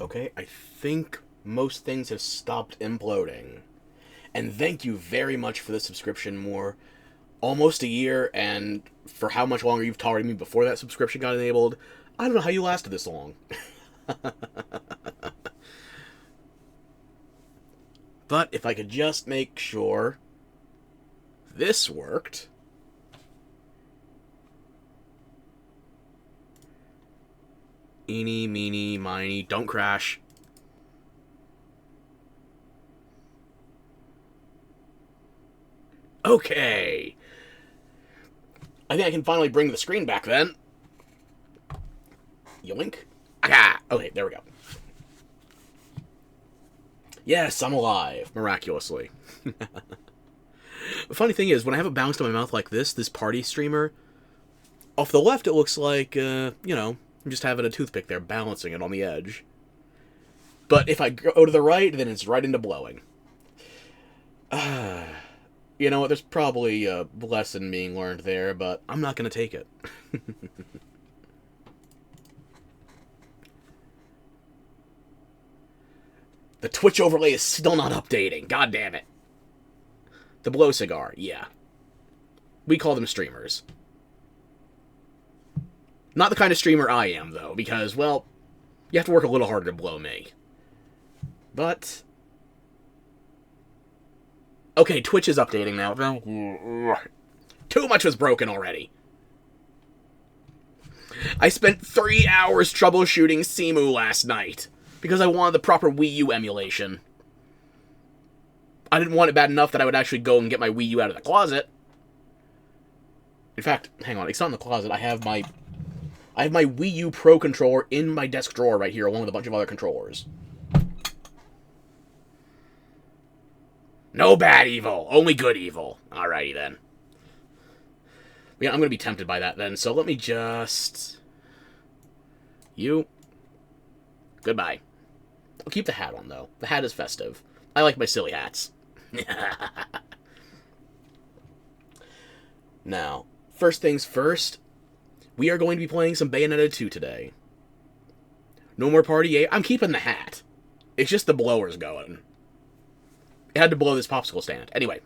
Okay, I think most things have stopped imploding. And thank you very much for the subscription, More. Almost a year, and for how much longer you've tolerated me before that subscription got enabled, I don't know how you lasted this long. But if I could just make sure this worked. Eeny, meeny, miny, don't crash. Okay. I think I can finally bring the screen back then. Yoink. Ah, okay, there we go. Yes, I'm alive, miraculously. The funny thing is, when I have it bounced in my mouth like this party streamer, off the left it looks like, I'm just having a toothpick there, balancing it on the edge. But if I go to the right, then it's right into blowing. You know what, there's probably a lesson being learned there, but I'm not going to take it. The Twitch overlay is still not updating. God damn it. The blow cigar, yeah. We call them streamers. Not the kind of streamer I am, though, because, well, you have to work a little harder to blow me. But... okay, Twitch is updating now. Too much was broken already. I spent 3 hours troubleshooting Cemu last night because I wanted the proper Wii U emulation. I didn't want it bad enough that I would actually go and get my Wii U out of the closet. In fact, hang on, it's not in the closet. I have my Wii U Pro controller in my desk drawer right here, along with a bunch of other controllers. No bad evil, only good evil. Alrighty then. Yeah, I'm going to be tempted by that then, so let me just... you. Goodbye. I'll keep the hat on, though. The hat is festive. I like my silly hats. Now, first things first, we are going to be playing some Bayonetta 2 today. No more Party 8. I'm keeping the hat. It's just the blower's going. It had to blow this popsicle stand. Anyway.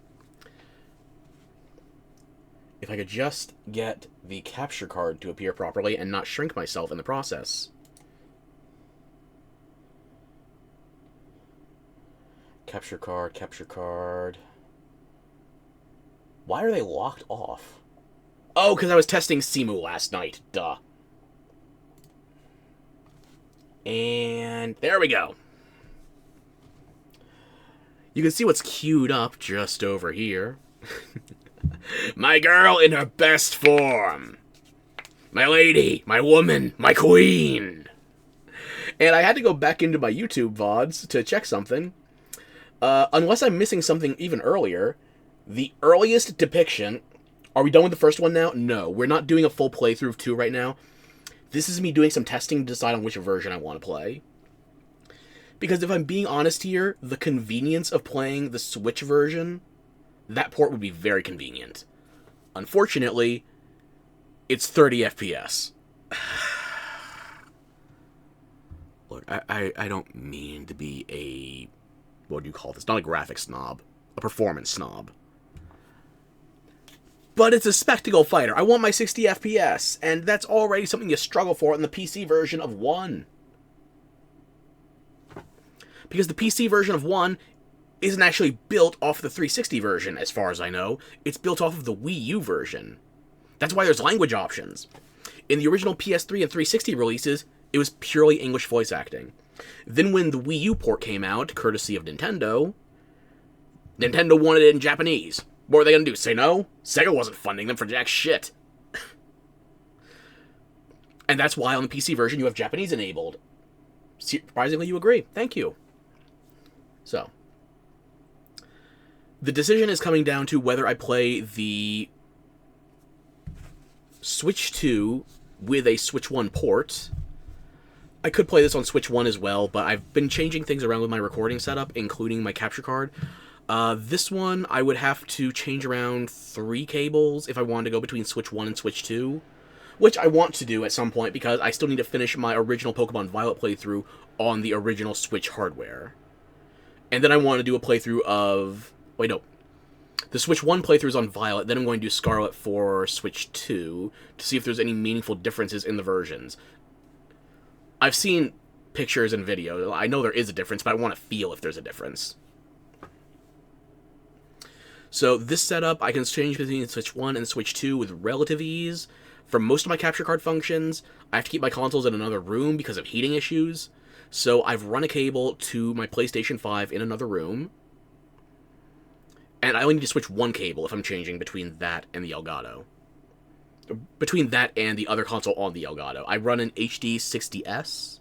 If I could just get the capture card to appear properly and not shrink myself in the process. Capture card, capture card. Why are they locked off? Oh, because I was testing Cemu last night. Duh. And there we go. You can see what's queued up just over here. My girl in her best form. My lady, my woman, my queen. And I had to go back into my YouTube VODs to check something. Unless I'm missing something even earlier, the earliest depiction... Are we done with the first one now? No, we're not doing a full playthrough of 2 right now. This is me doing some testing to decide on which version I want to play. Because if I'm being honest here, the convenience of playing the Switch version, that port would be very convenient. Unfortunately, it's 30 FPS. Look, I don't mean to be a... what do you call this? Not a graphics snob. A performance snob. But it's a spectacle fighter. I want my 60 FPS, and that's already something you struggle for in the PC version of 1. Because the PC version of 1 isn't actually built off the 360 version, as far as I know. It's built off of the Wii U version. That's why there's language options. In the original PS3 and 360 releases, it was purely English voice acting. Then when the Wii U port came out, courtesy of Nintendo, Nintendo wanted it in Japanese. What were they going to do, say no? Sega wasn't funding them for jack shit. And that's why on the PC version you have Japanese enabled. Surprisingly, you agree. Thank you. So, the decision is coming down to whether I play the Switch 2 with a Switch 1 port. I could play this on Switch 1 as well, but I've been changing things around with my recording setup, including my capture card. This one, I would have to change around 3 cables if I wanted to go between Switch 1 and Switch 2. which I want to do at some point because I still need to finish my original Pokemon Violet playthrough on the original Switch hardware. And then I want to do a playthrough of... Wait, no. The Switch 1 playthrough is on Violet, then I'm going to do Scarlet for Switch 2 to see if there's any meaningful differences in the versions. I've seen pictures and videos. I know there is a difference, but I want to feel if there's a difference. So this setup, I can change between Switch 1 and Switch 2 with relative ease. For most of my capture card functions, I have to keep my consoles in another room because of heating issues. So I've run a cable to my PlayStation 5 in another room. And I only need to switch one cable if I'm changing between that and the Elgato. Between that and the other console on the Elgato. I run an HD 60S.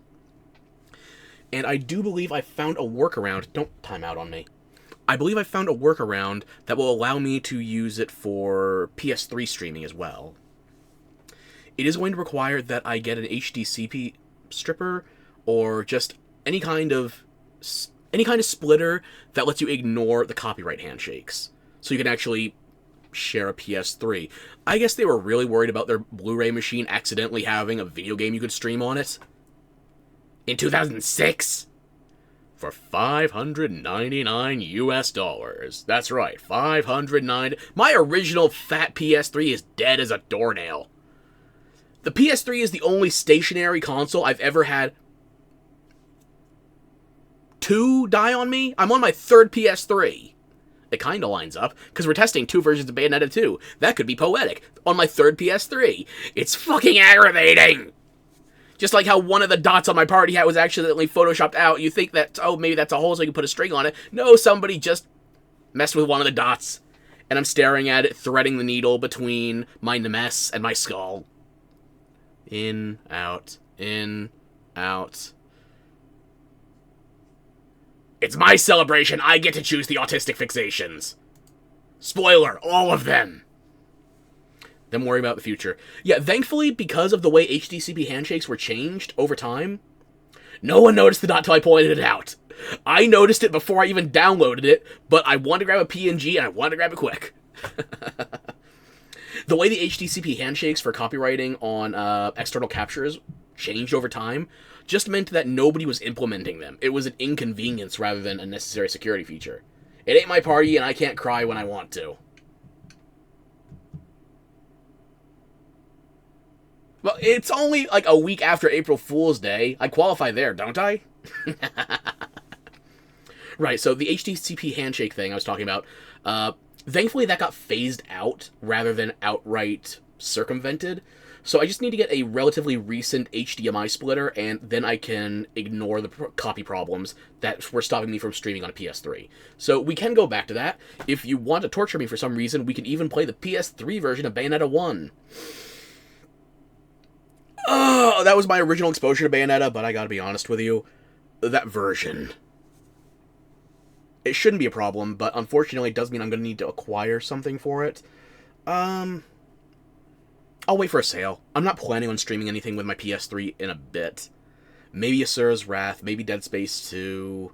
And I do believe I found a workaround. Don't time out on me. I believe I found a workaround that will allow me to use it for PS3 streaming as well. It is going to require that I get an HDCP stripper or just any kind of splitter that lets you ignore the copyright handshakes. So you can actually share a PS3. I guess they were really worried about their Blu-ray machine accidentally having a video game you could stream on it. In 2006? For $599 US. That's right, $509. My original fat PS3 is dead as a doornail. The PS3 is the only stationary console I've ever had two die on me. I'm on my third PS3. It kinda lines up, because we're testing two versions of Bayonetta 2. That could be poetic. On my third PS3. It's fucking aggravating! Just like how one of the dots on my party hat was accidentally photoshopped out. You think that, oh, maybe that's a hole so you can put a string on it. No, somebody just messed with one of the dots. And I'm staring at it, threading the needle between my Nemes and my skull. In, out, in, out. It's my celebration. I get to choose the autistic fixations. Spoiler, all of them. Then worry about the future. Yeah, thankfully, because of the way HDCP handshakes were changed over time, no one noticed the dot till I pointed it out. I noticed it before I even downloaded it, but I wanted to grab a PNG and I wanted to grab it quick. The way the HDCP handshakes for copywriting on external captures changed over time just meant that nobody was implementing them. It was an inconvenience rather than a necessary security feature. It ain't my party and I can't cry when I want to. Well, it's only like a week after April Fool's Day. I qualify there, don't I? Right, so the HDCP handshake thing I was talking about, thankfully that got phased out rather than outright circumvented. So I just need to get a relatively recent HDMI splitter, and then I can ignore the copy problems that were stopping me from streaming on a PS3. So we can go back to that. If you want to torture me for some reason, we can even play the PS3 version of Bayonetta 1. Oh, that was my original exposure to Bayonetta, but I gotta be honest with you, that version. It shouldn't be a problem, but unfortunately it does mean I'm gonna need to acquire something for it. I'll wait for a sale. I'm not planning on streaming anything with my PS3 in a bit. Maybe Asura's Wrath, maybe Dead Space 2.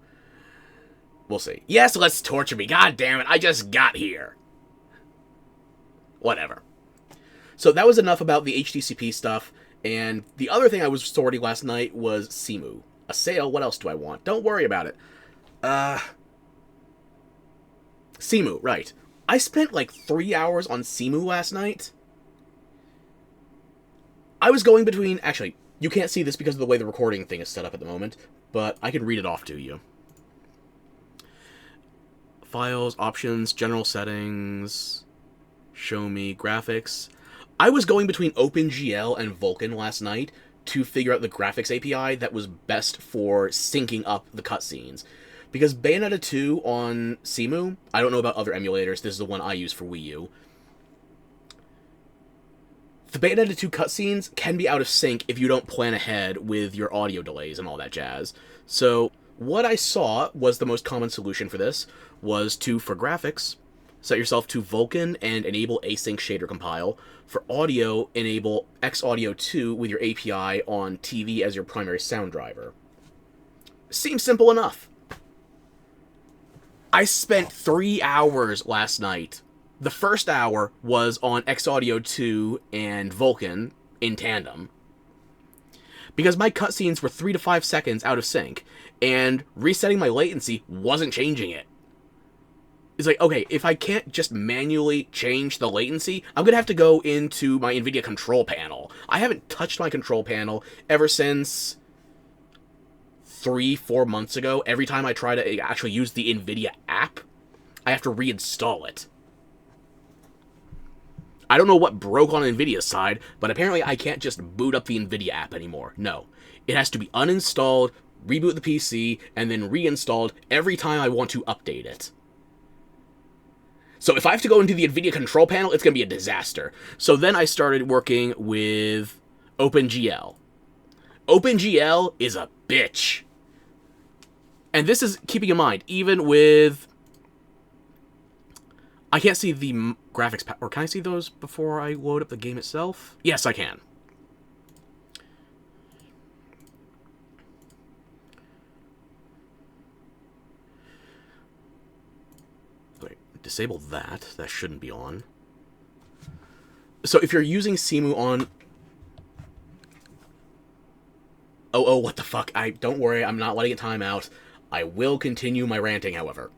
We'll see. Yes, let's torture me. God damn it, I just got here. Whatever. So that was enough about the HDCP stuff. And the other thing I was sorting last night was Simu. A sale, what else do I want? Don't worry about it. Simu, right. I spent like 3 hours on Simu last night. I was going between... Actually, you can't see this because of the way the recording thing is set up at the moment, but I can read it off to you. Files, options, general settings, show me, graphics... I was going between OpenGL and Vulkan last night to figure out the graphics API that was best for syncing up the cutscenes. Because Bayonetta 2 on Simu, I don't know about other emulators, this is the one I use for Wii U. The Bayonetta 2 cutscenes can be out of sync if you don't plan ahead with your audio delays and all that jazz. So, what I saw was the most common solution for this was to, for graphics, set yourself to Vulkan and enable async shader compile. For audio, enable Xaudio 2 with your API on TV as your primary sound driver. Seems simple enough. I spent 3 hours last night. The first hour was on Xaudio 2 and Vulkan, in tandem. Because my cutscenes were 3 to 5 seconds out of sync, and resetting my latency wasn't changing it. It's like, okay, if I can't just manually change the latency, I'm going to have to go into my NVIDIA control panel. I haven't touched my control panel ever since 3-4 months ago. Every time I try to actually use the NVIDIA app, I have to reinstall it. I don't know what broke on NVIDIA's side, but apparently I can't just boot up the NVIDIA app anymore. No. It has to be uninstalled, reboot the PC, and then reinstalled every time I want to update it. So if I have to go into the NVIDIA control panel, it's going to be a disaster. So then I started working with OpenGL. OpenGL is a bitch. And this is keeping in mind, even with... I can't see the graphics or can I see those before I load up the game itself? Yes, I can. Wait, disable that. That shouldn't be on. So if you're using Cemu on... Oh, what the fuck? Don't worry, I'm not letting it time out. I will continue my ranting, however.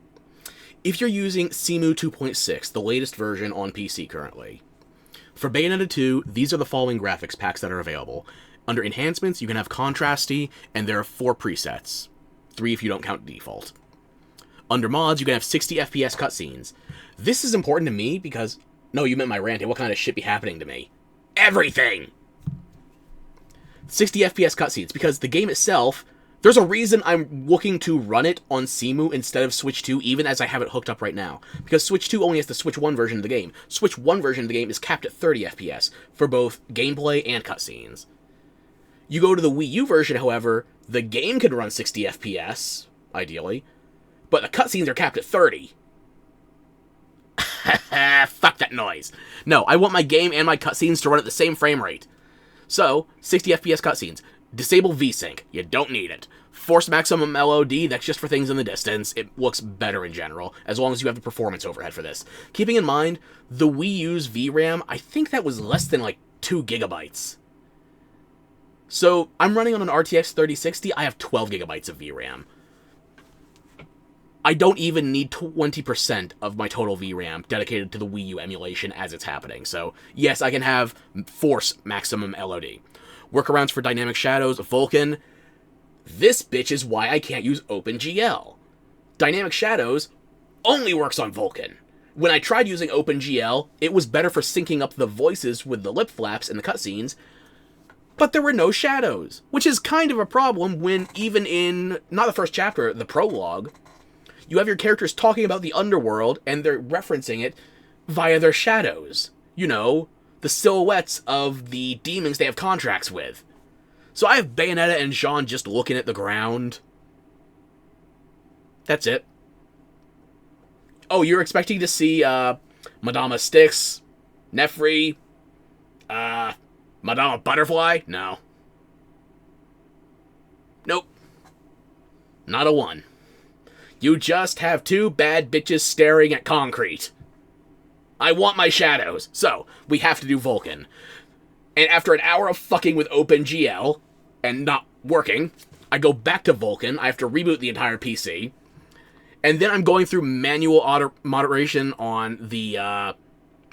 If you're using Cemu 2.6, the latest version on PC currently, for Bayonetta 2, these are the following graphics packs that are available. Under Enhancements, you can have Contrasty, and there are 4 presets. 3 if you don't count default. Under Mods, you can have 60 FPS cutscenes. This is important to me because... No, you meant my ranting. What kind of shit be happening to me? Everything! 60 FPS cutscenes, because the game itself... There's a reason I'm looking to run it on Cemu instead of Switch 2, even as I have it hooked up right now. Because Switch 2 only has the Switch 1 version of the game. Switch 1 version of the game is capped at 30 FPS for both gameplay and cutscenes. You go to the Wii U version, however, the game can run 60 FPS, ideally, but the cutscenes are capped at 30. Fuck that noise. No, I want my game and my cutscenes to run at the same frame rate. So, 60 FPS cutscenes. Disable VSync. You don't need it. Force maximum LOD, that's just for things in the distance. It looks better in general, as long as you have the performance overhead for this. Keeping in mind, the Wii U's VRAM, I think that was less than like 2 gigabytes. So, I'm running on an RTX 3060, I have 12 gigabytes of VRAM. I don't even need 20% of my total VRAM dedicated to the Wii U emulation as it's happening. So, yes, I can have force maximum LOD. Workarounds for dynamic shadows, Vulkan. This bitch is why I can't use OpenGL. Dynamic shadows only works on Vulkan. When I tried using OpenGL, it was better for syncing up the voices with the lip flaps in the cutscenes, but there were no shadows, which is kind of a problem when even in, not the first chapter, the prologue, you have your characters talking about the underworld and they're referencing it via their shadows. You know, the silhouettes of the demons they have contracts with. So I have Bayonetta and Jean just looking at the ground. That's it. Oh, you're expecting to see, Madama Styx, Nefri, Madama Butterfly? No. Nope. Not a one. You just have 2 bad bitches staring at concrete. I want my shadows, so we have to do Vulkan. And after an hour of fucking with OpenGL, and not working, I go back to Vulkan, I have to reboot the entire PC, and then I'm going through manual auto moderation on the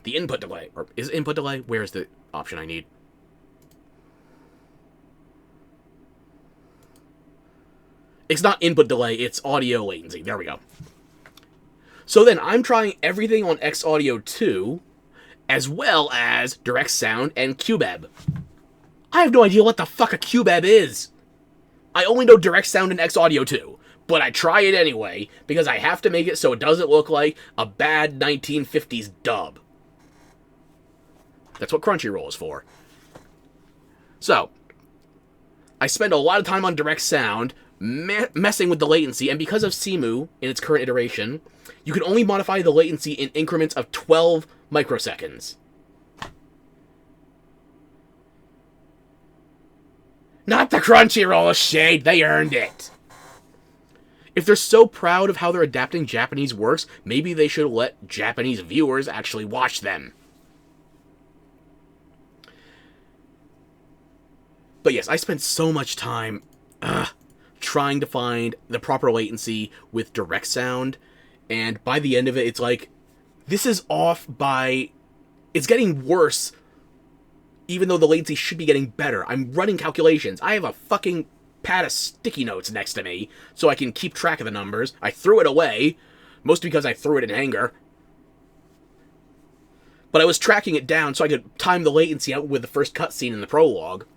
input delay. Or is it input delay? Where is the option I need? It's not input delay, it's audio latency. There we go. So then I'm trying everything on X Audio 2, as well as Direct Sound and QBEB. I have no idea what the fuck a QBEB is. I only know Direct Sound and X Audio 2, but I try it anyway, because I have to make it so it doesn't look like a bad 1950s dub. That's what Crunchyroll is for. So, I spend a lot of time on Direct Sound, messing with the latency, and because of Cemu, in its current iteration, you can only modify the latency in increments of 12 microseconds. Not the Crunchyroll shade, they earned it! If they're so proud of how they're adapting Japanese works, maybe they should let Japanese viewers actually watch them. But yes, I spent so much time trying to find the proper latency with direct sound, and by the end of it, it's like, this is off by... It's getting worse, even though the latency should be getting better. I'm running calculations. I have a fucking pad of sticky notes next to me, so I can keep track of the numbers. I threw it away, mostly because I threw it in anger. But I was tracking it down so I could time the latency out with the first cutscene in the prologue.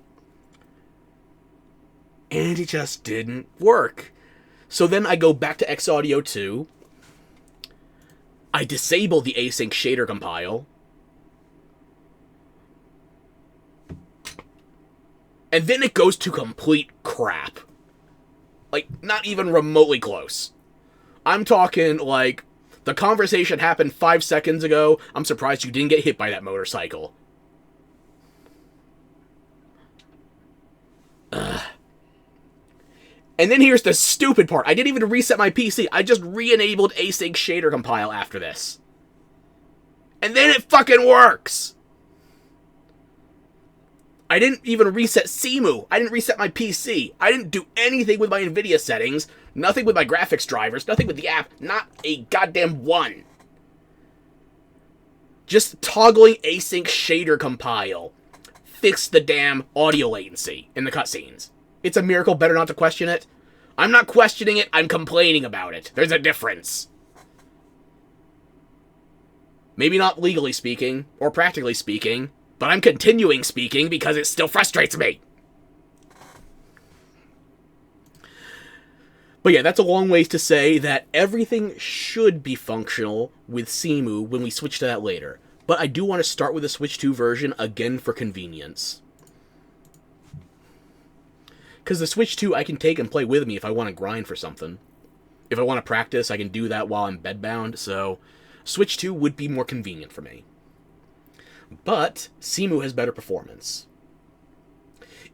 And it just didn't work. So then I go back to Xaudio 2. I disable the async shader compile. And then it goes to complete crap. Like, not even remotely close. I'm talking, like, the conversation happened 5 seconds ago. I'm surprised you didn't get hit by that motorcycle. Ugh. And then here's the stupid part. I didn't even reset my PC. I just re-enabled async shader compile after this. And then it fucking works! I didn't even reset CMU. I didn't reset my PC. I didn't do anything with my NVIDIA settings. Nothing with my graphics drivers. Nothing with the app. Not a goddamn one. Just toggling async shader compile fixed the damn audio latency in the cutscenes. It's a miracle. Better not to question it. I'm not questioning it. I'm complaining about it. There's a difference. Maybe not legally speaking, or practically speaking, but I'm continuing speaking because it still frustrates me. But yeah, that's a long ways to say that everything should be functional with CMU when we switch to that later. But I do want to start with the Switch 2 version, again for convenience. Because the Switch 2 I can take and play with me if I want to grind for something. If I want to practice, I can do that while I'm bedbound, so Switch 2 would be more convenient for me. But CMU has better performance.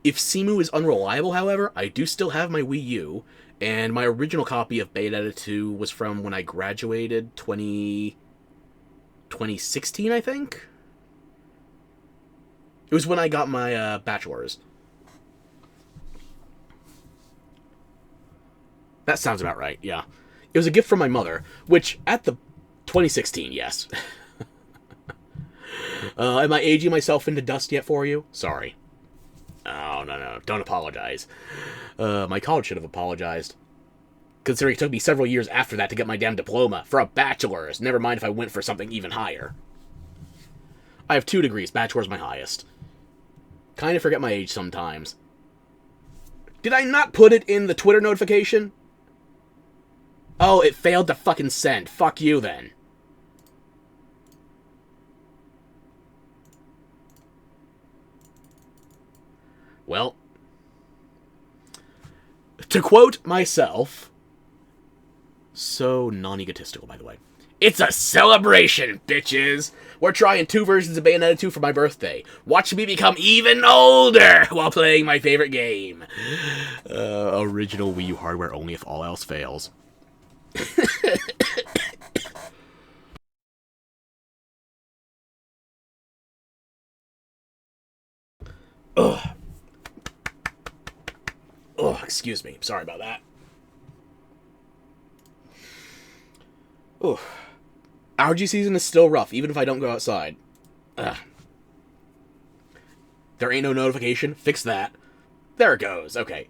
If CMU is unreliable, however, I do still have my Wii U, and my original copy of Bayonetta 2 was from when I graduated, 2016, I think? It was when I got my bachelor's. That sounds about right, yeah. It was a gift from my mother, which, at the 2016, yes. Am I aging myself into dust yet for you? Sorry. Oh, no, don't apologize. My college should have apologized. Considering it took me several years after that to get my damn diploma for a bachelor's, never mind if I went for something even higher. I have 2 degrees, bachelor's my highest. Kind of forget my age sometimes. Did I not put it in the Twitter notification? Oh, it failed to fucking send. Fuck you, then. Well, to quote myself, so non-egotistical, by the way, it's a celebration, bitches! We're trying 2 versions of Bayonetta 2 for my birthday. Watch me become even older while playing my favorite game. Original Wii U hardware only if all else fails. Ugh. Oh, excuse me. Sorry about that. Oh. Allergy season is still rough, even if I don't go outside. Ugh. There ain't no notification. Fix that. There it goes. Okay.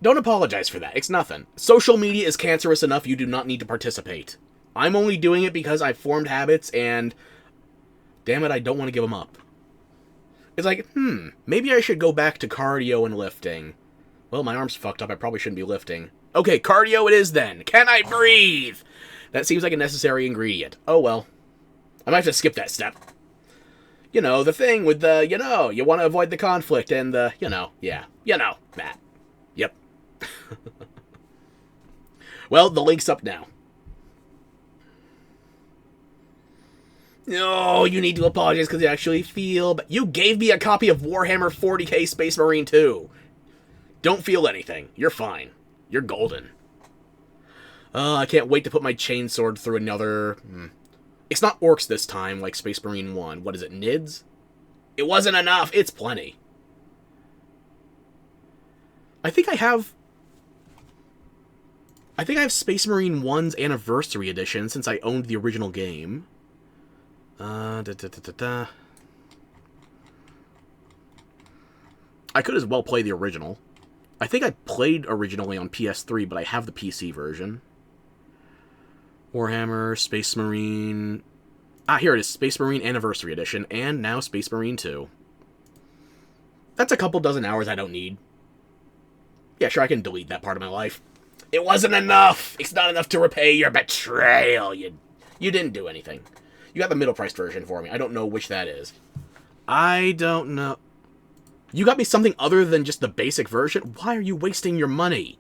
Don't apologize for that. It's nothing. Social media is cancerous enough you do not need to participate. I'm only doing it because I've formed habits and... damn it, I don't want to give them up. It's like, maybe I should go back to cardio and lifting. Well, my arm's fucked up. I probably shouldn't be lifting. Okay, cardio it is then. Can I breathe? That seems like a necessary ingredient. Oh, well. I might have to skip that step. You know, the thing with the, you want to avoid the conflict and the, yeah. That. Yep. Well, the link's up now. No, you need to apologize because you actually feel... But you gave me a copy of Warhammer 40k Space Marine 2. Don't feel anything. You're fine. You're golden. I can't wait to put my chainsword through another... It's not orcs this time, like Space Marine 1. What is it, Nids? It wasn't enough. It's plenty. I think I have... I think I have Space Marine 1's Anniversary Edition since I owned the original game. I could as well play the original. I think I played originally on PS3, but I have the PC version. Warhammer, Space Marine... Ah, here it is. Space Marine Anniversary Edition, and now Space Marine 2. That's a couple dozen hours I don't need. Yeah, sure, I can delete that part of my life. It wasn't enough! It's not enough to repay your betrayal! You didn't do anything. You got the middle-priced version for me. I don't know which that is. I don't know... You got me something other than just the basic version? Why are you wasting your money?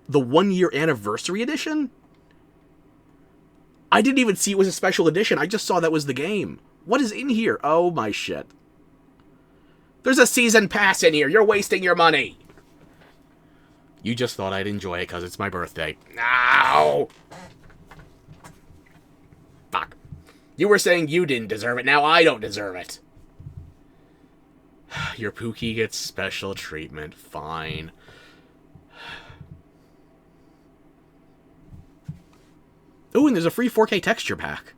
The 1-year anniversary edition? I didn't even see it was a special edition. I just saw that was the game. What is in here? Oh my shit. There's a season pass in here. You're wasting your money. You just thought I'd enjoy it because it's my birthday. No! Fuck. You were saying you didn't deserve it. Now I don't deserve it. Your Pookie gets special treatment. Fine. Ooh, and there's a free 4K texture pack.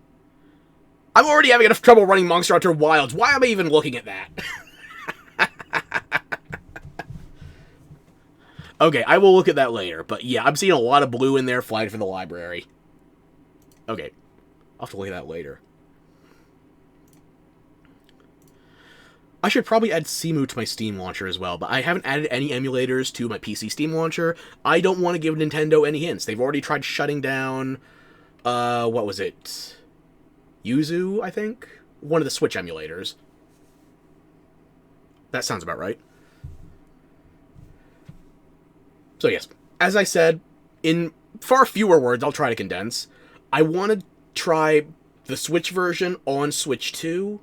I'm already having enough trouble running Monster Hunter Wilds. Why am I even looking at that? Okay, I will look at that later. But yeah, I'm seeing a lot of blue in there flagged for the library. Okay, I'll have to look at that later. I should probably add Cemu to my Steam launcher as well, but I haven't added any emulators to my PC Steam launcher. I don't want to give Nintendo any hints. They've already tried shutting down, what was it? Yuzu, I think? One of the Switch emulators. That sounds about right. So yes, as I said, in far fewer words, I'll try to condense. I want to try the Switch version on Switch 2.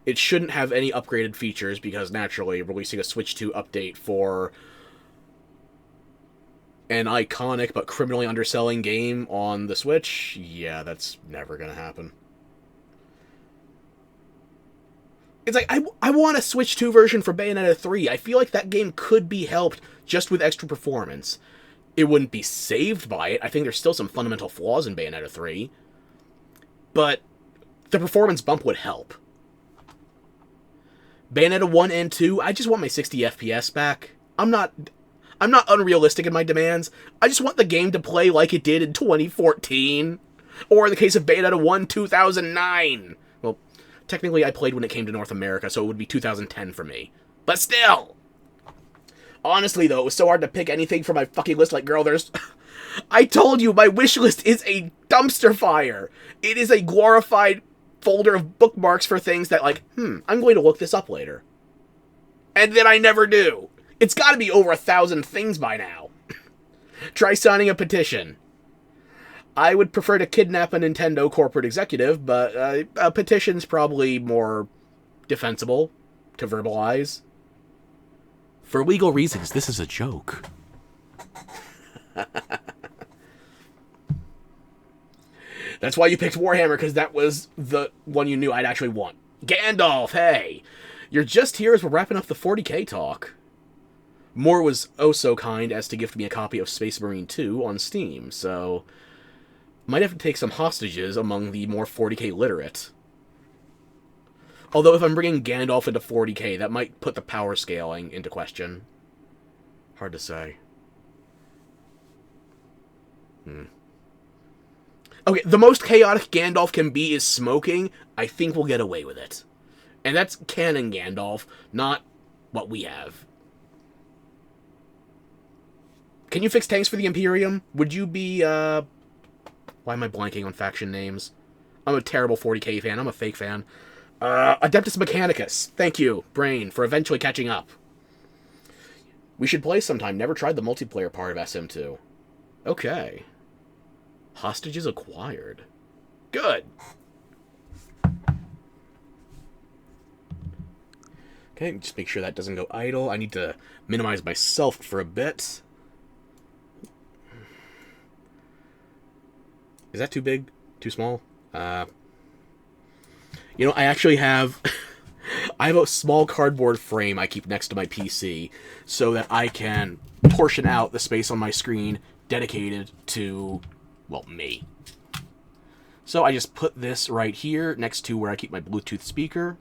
It shouldn't have any upgraded features because, naturally, releasing a Switch 2 update for an iconic but criminally underselling game on the Switch, yeah, that's never going to happen. It's like, I want a Switch 2 version for Bayonetta 3. I feel like that game could be helped just with extra performance. It wouldn't be saved by it. I think there's still some fundamental flaws in Bayonetta 3. But the performance bump would help. Bayonetta 1 and 2, I just want my 60 FPS back. I'm not unrealistic in my demands. I just want the game to play like it did in 2014. Or in the case of Bayonetta 1, 2009. Well, technically I played when it came to North America, so it would be 2010 for me. But still! Honestly, though, it was so hard to pick anything from my fucking list. Like, girl, there's... I told you, my wish list is a dumpster fire. It is a glorified folder of bookmarks for things that, like, I'm going to look this up later. And then I never do. It's got to be over 1,000 things by now. Try signing a petition. I would prefer to kidnap a Nintendo corporate executive, but a petition's probably more defensible to verbalize. For legal reasons, this is a joke. That's why you picked Warhammer, because that was the one you knew I'd actually want. Gandalf, hey! You're just here as we're wrapping up the 40k talk. Moore was oh so kind as to gift me a copy of Space Marine 2 on Steam, so... might have to take some hostages among the more 40k literate. Although if I'm bringing Gandalf into 40k, that might put the power scaling into question. Hard to say. Okay, the most chaotic Gandalf can be is smoking. I think we'll get away with it. And that's canon Gandalf, not what we have. Can you fix tanks for the Imperium? Would you be, Why am I blanking on faction names? I'm a terrible 40k fan. I'm a fake fan. Adeptus Mechanicus. Thank you, Brain, for eventually catching up. We should play sometime. Never tried the multiplayer part of SM2. Okay. Hostages acquired. Good. Okay, just make sure that doesn't go idle. I need to minimize myself for a bit. Is that too big? Too small? You know, I actually have... I have a small cardboard frame I keep next to my PC so that I can portion out the space on my screen dedicated to, well, me. So I just put this right here next to where I keep my Bluetooth speaker.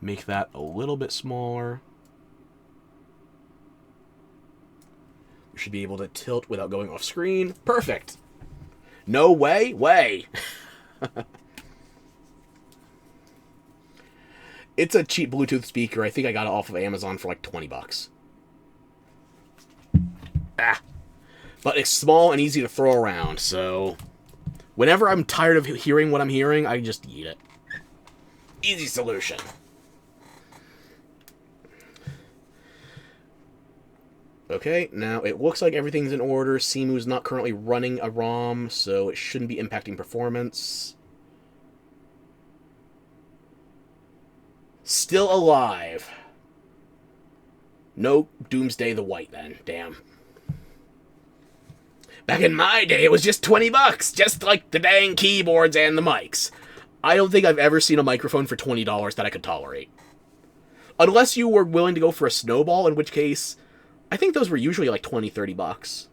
Make that a little bit smaller. We should be able to tilt without going off screen. Perfect. No way? Way. It's a cheap Bluetooth speaker. I think I got it off of Amazon for like 20 bucks. But it's small and easy to throw around, so whenever I'm tired of hearing what I'm hearing, I just eat it. Easy solution. Okay, now it looks like everything's in order. Simu's not currently running a ROM, so it shouldn't be impacting performance. Still alive. No Doomsday the White, then. Damn. Back in my day, it was just 20 bucks, just like the dang keyboards and the mics. I don't think I've ever seen a microphone for $20 that I could tolerate. Unless you were willing to go for a snowball, in which case, I think those were usually like 20, 30 bucks.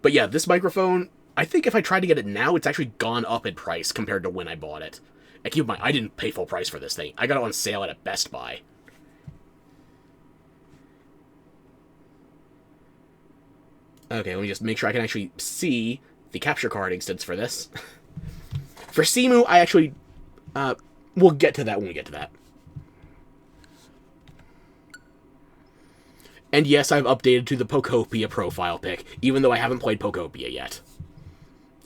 But yeah, this microphone, I think if I tried to get it now, it's actually gone up in price compared to when I bought it. And keep in mind, I didn't pay full price for this thing. I got it on sale at a Best Buy. Okay, let me just make sure I can actually see the capture card instance for this. For Simu, I actually... we'll get to that when we get to that. And yes, I've updated to the Pokopia profile pic, even though I haven't played Pokopia yet.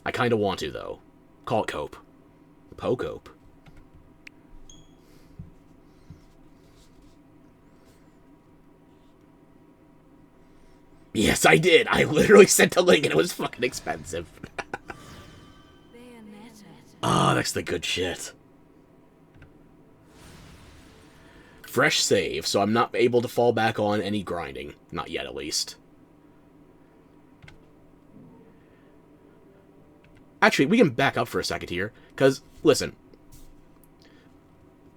I kind of want to, though. Call it Cope. Pocope. Yes, I did. I literally sent a link and it was fucking expensive. Oh, that's the good shit. Fresh save, so I'm not able to fall back on any grinding. Not yet, at least. Actually, we can back up for a second here, because, listen.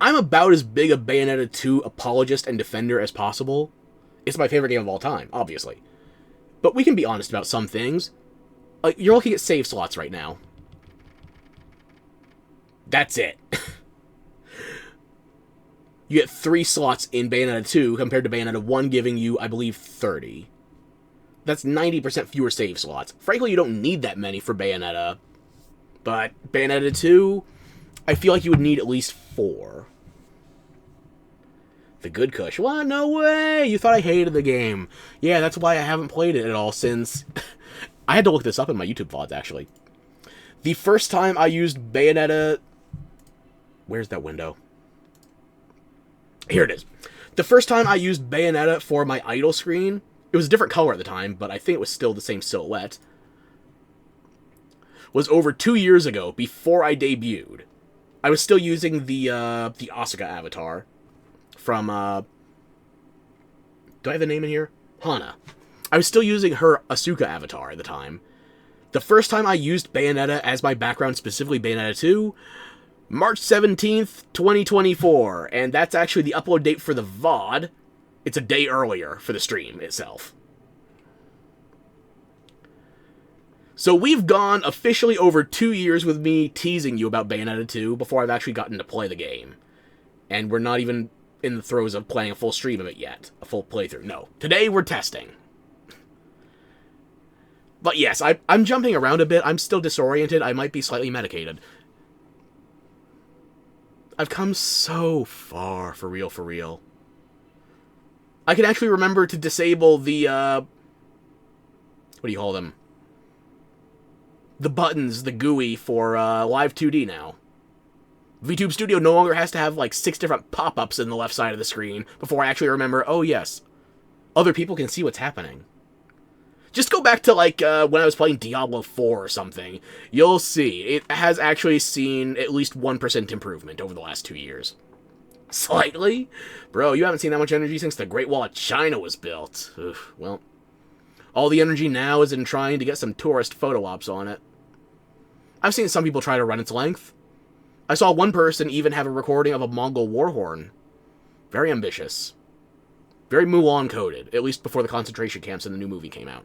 I'm about as big a Bayonetta 2 apologist and defender as possible. It's my favorite game of all time, obviously. But we can be honest about some things. You're looking at save slots right now. That's it. You get 3 slots in Bayonetta 2 compared to Bayonetta 1 giving you, I believe, 30. That's 90% fewer save slots. Frankly, you don't need that many for Bayonetta. But Bayonetta 2, I feel like you would need at least 4. The good Kush. What? No way! You thought I hated the game. Yeah, that's why I haven't played it at all since... I had to look this up in my YouTube VODs, actually. The first time I used Bayonetta... Where's that window? Here it is. The first time I used Bayonetta for my idle screen, it was a different color at the time, but I think it was still the same silhouette, was over 2 years ago, before I debuted. I was still using the Asuka avatar from, do I have the name in here? Hana. I was still using her Asuka avatar at the time. The first time I used Bayonetta as my background, specifically Bayonetta 2, March 17th, 2024, and that's actually the upload date for the VOD. It's a day earlier for the stream itself. So we've gone officially over 2 years with me teasing you about Bayonetta 2 before I've actually gotten to play the game. And we're not even in the throes of playing a full stream of it yet. A full playthrough. No. Today we're testing. But yes, I'm jumping around a bit. I'm still disoriented. I might be slightly medicated. I've come so far, for real, for real. I can actually remember to disable the, what do you call them? The buttons, the GUI for Live 2D now. VTube Studio no longer has to have like 6 different pop-ups in the left side of the screen before I actually remember, oh yes, other people can see what's happening. Just go back to like when I was playing Diablo 4 or something. You'll see, it has actually seen at least 1% improvement over the last 2 years. Slightly? Bro, you haven't seen that much energy since the Great Wall of China was built. Oof, well, all the energy now is in trying to get some tourist photo ops on it. I've seen some people try to run its length. I saw one person even have a recording of a Mongol war horn. Very ambitious. Very Mulan coded, at least before the concentration camps and the new movie came out.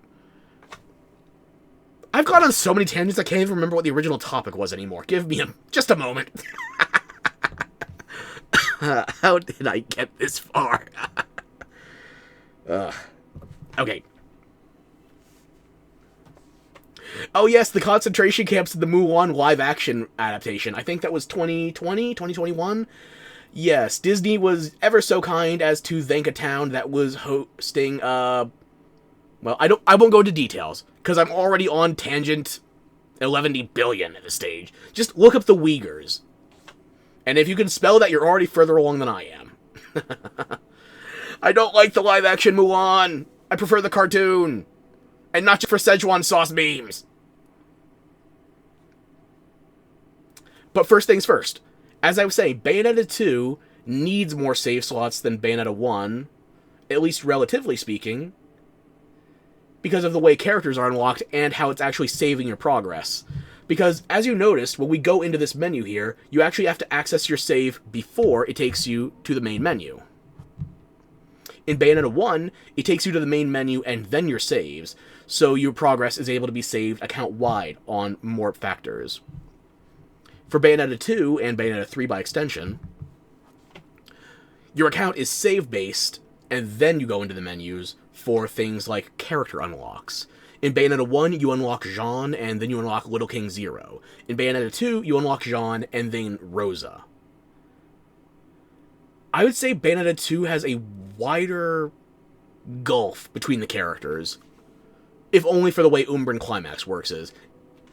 I've gone on so many tangents I can't even remember what the original topic was anymore. Give me just a moment. How did I get this far? Okay. Oh yes, the concentration camps of the Mulan live-action adaptation. I think that was 2020, 2021? Yes, Disney was ever so kind as to thank a town that was hosting, well, I won't go into details, because I'm already on tangent 11 billion at this stage. Just look up the Uyghurs. And if you can spell that, you're already further along than I am. I don't like the live-action Mulan. I prefer the cartoon. And not just for Szechuan sauce memes. But first things first. As I was saying, Bayonetta 2 needs more save slots than Bayonetta 1, at least relatively speaking, because of the way characters are unlocked and how it's actually saving your progress. Because, as you noticed, when we go into this menu here, you actually have to access your save before it takes you to the main menu. In Bayonetta 1, it takes you to the main menu and then your saves, so your progress is able to be saved account-wide on more factors. For Bayonetta 2, and Bayonetta 3 by extension, your account is save-based, and then you go into the menus for things like character unlocks. In Bayonetta 1, you unlock Jean, and then you unlock Little King Zero. In Bayonetta 2, you unlock Jean, and then Rosa. I would say Bayonetta 2 has a wider gulf between the characters, if only for the way Umbran Climax works is.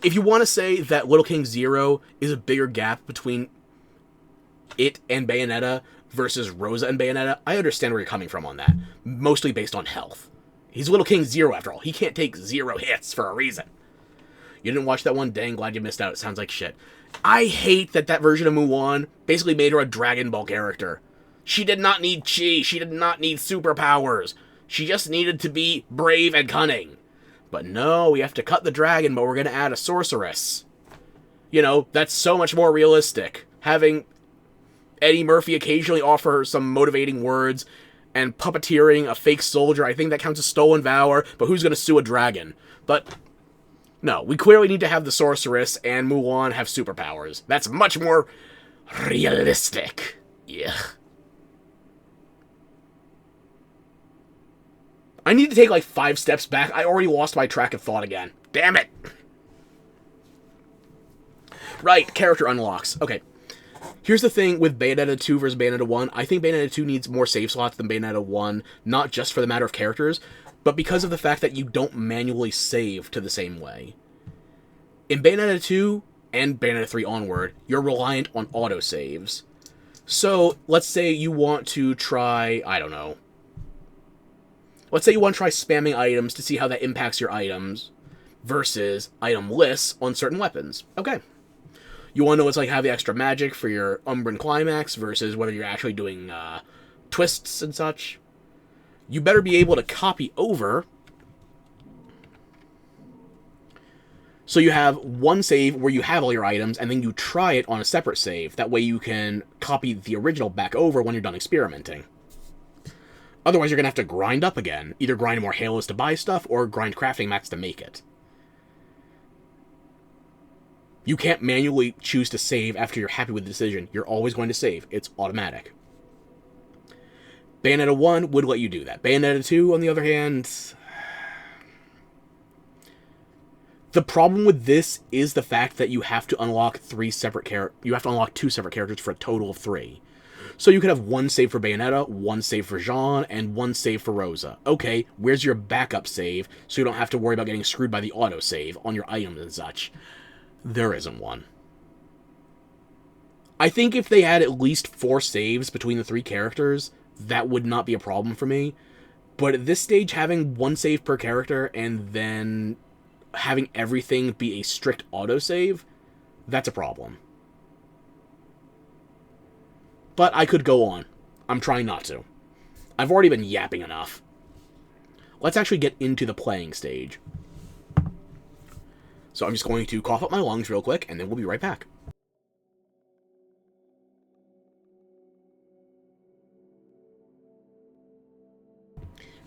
If you want to say that Little King Zero is a bigger gap between it and Bayonetta versus Rosa and Bayonetta, I understand where you're coming from on that, mostly based on health. He's Little King Zero, after all. He can't take 0 hits for a reason. You didn't watch that one? Dang, glad you missed out. It sounds like shit. I hate that version of Mulan basically made her a Dragon Ball character. She did not need chi. She did not need superpowers. She just needed to be brave and cunning. But no, we have to cut the dragon, but we're going to add a sorceress. You know, that's so much more realistic. Having Eddie Murphy occasionally offer her some motivating words and puppeteering a fake soldier, I think that counts as stolen valor, but who's going to sue a dragon? But no, we clearly need to have the sorceress and Mulan have superpowers. That's much more realistic. Yeah. I need to take like 5 steps back. I already lost my track of thought again. Damn it. Right, character unlocks. Okay. Here's the thing with Bayonetta 2 versus Bayonetta 1. I think Bayonetta 2 needs more save slots than Bayonetta 1, not just for the matter of characters, but because of the fact that you don't manually save to the same way. In Bayonetta 2 and Bayonetta 3 onward, you're reliant on autosaves. So, let's say you want to try, I don't know. Let's say you want to try spamming items to see how that impacts your items versus item lists on certain weapons. Okay. You want to know what's like have the extra magic for your Umbran Climax versus whether you're actually doing twists and such. You better be able to copy over. So you have one save where you have all your items, and then you try it on a separate save. That way you can copy the original back over when you're done experimenting. Otherwise, you're going to have to grind up again. Either grind more halos to buy stuff, or grind crafting mats to make it. You can't manually choose to save after you're happy with the decision. You're always going to save. It's automatic. Bayonetta 1 would let you do that. Bayonetta 2, on the other hand... The problem with this is the fact that you have to unlock 2 separate characters for a total of 3. So you could have one save for Bayonetta, one save for Jean, and one save for Rosa. Okay, where's your backup save so you don't have to worry about getting screwed by the autosave on your items and such? There isn't one. I think if they had at least 4 saves between the 3 characters, that would not be a problem for me. But at this stage, having one save per character and then having everything be a strict autosave, that's a problem. But I could go on. I'm trying not to. I've already been yapping enough. Let's actually get into the playing stage. So I'm just going to cough up my lungs real quick, and then we'll be right back.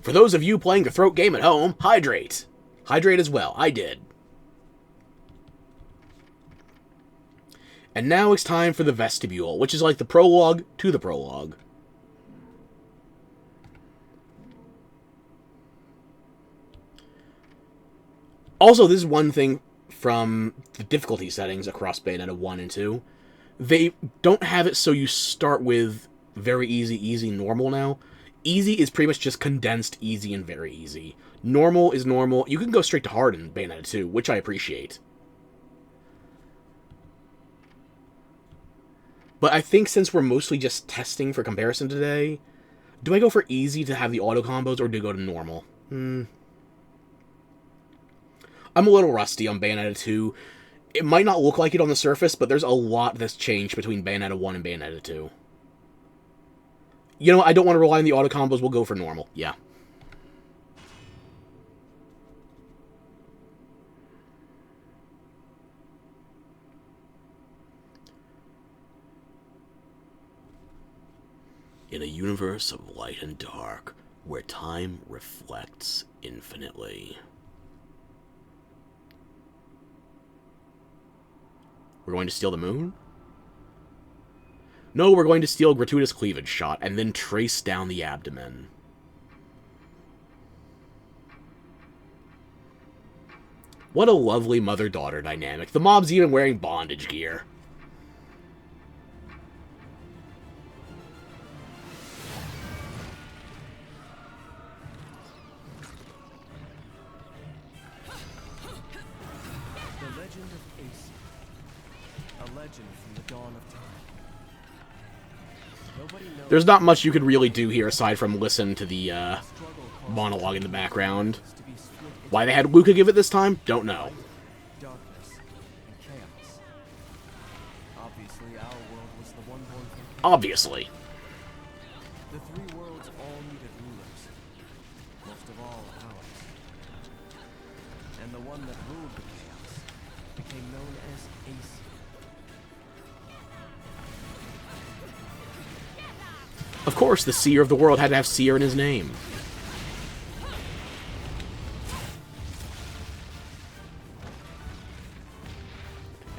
For those of you playing the throat game at home, hydrate. Hydrate as well. I did. And now it's time for the vestibule, which is like the prologue to the prologue. Also, this is one thing from the difficulty settings across Bayonetta 1 and 2. They don't have it so you start with very easy, easy, normal now. Easy is pretty much just condensed easy and very easy. Normal is normal. You can go straight to hard in Bayonetta 2, which I appreciate. But I think since we're mostly just testing for comparison today, do I go for easy to have the auto combos, or do I go to normal? I'm a little rusty on Bayonetta 2. It might not look like it on the surface, but there's a lot that's changed between Bayonetta 1 and Bayonetta 2. You know, I don't want to rely on the auto combos. We'll go for normal. Yeah. In a universe of light and dark, where time reflects infinitely. We're going to steal the moon? No, we're going to steal a gratuitous cleavage shot, and then trace down the abdomen. What a lovely mother-daughter dynamic. The mob's even wearing bondage gear. The legend of Ace. A legend from the dawn of time. There's not much you could really do here aside from listen to the monologue in the background. Why they had Luca give it this time? Don't know. Darkness and chaos. Obviously, our world was the one born from chaos. Obviously. The three worlds all needed rulers. Most of all, ours. And the one that ruled the chaos became known as Ace. Of course, the seer of the world had to have seer in his name.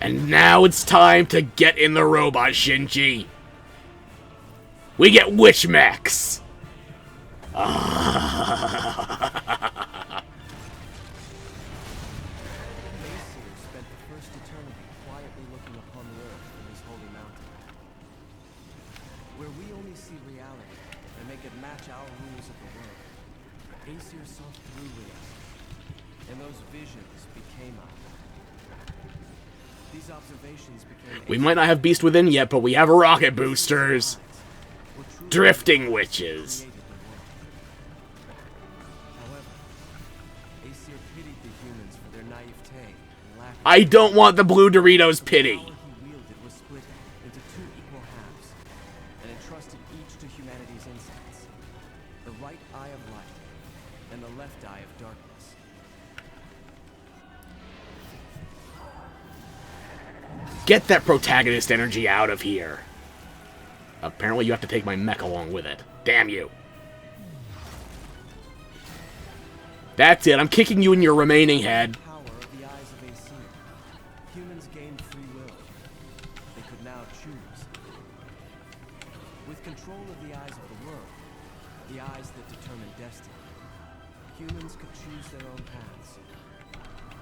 And now it's time to get in the robot, Shinji. We get witch mechs. Aesir spent the first eternity quietly looking upon the earth from his holy mountain, where we only see reality and make it match our rules of the world. Aesir saw through reality, and those visions became our world. These observations became. We might not have Beast Within yet, but we have rocket boosters. Drifting witches. I don't want the blue Doritos pity. He wielded was split into two equal halves, and entrusted each to humanity's insights. The right eye of light, and the left eye of darkness. Get that protagonist energy out of here. Apparently you have to take my mech along with it. Damn you. That's it, I'm kicking you in your remaining head. Power of the eyes of Aesir. Humans gained free will. They could now choose. With control of the eyes of the world, the eyes that determine destiny, humans could choose their own paths.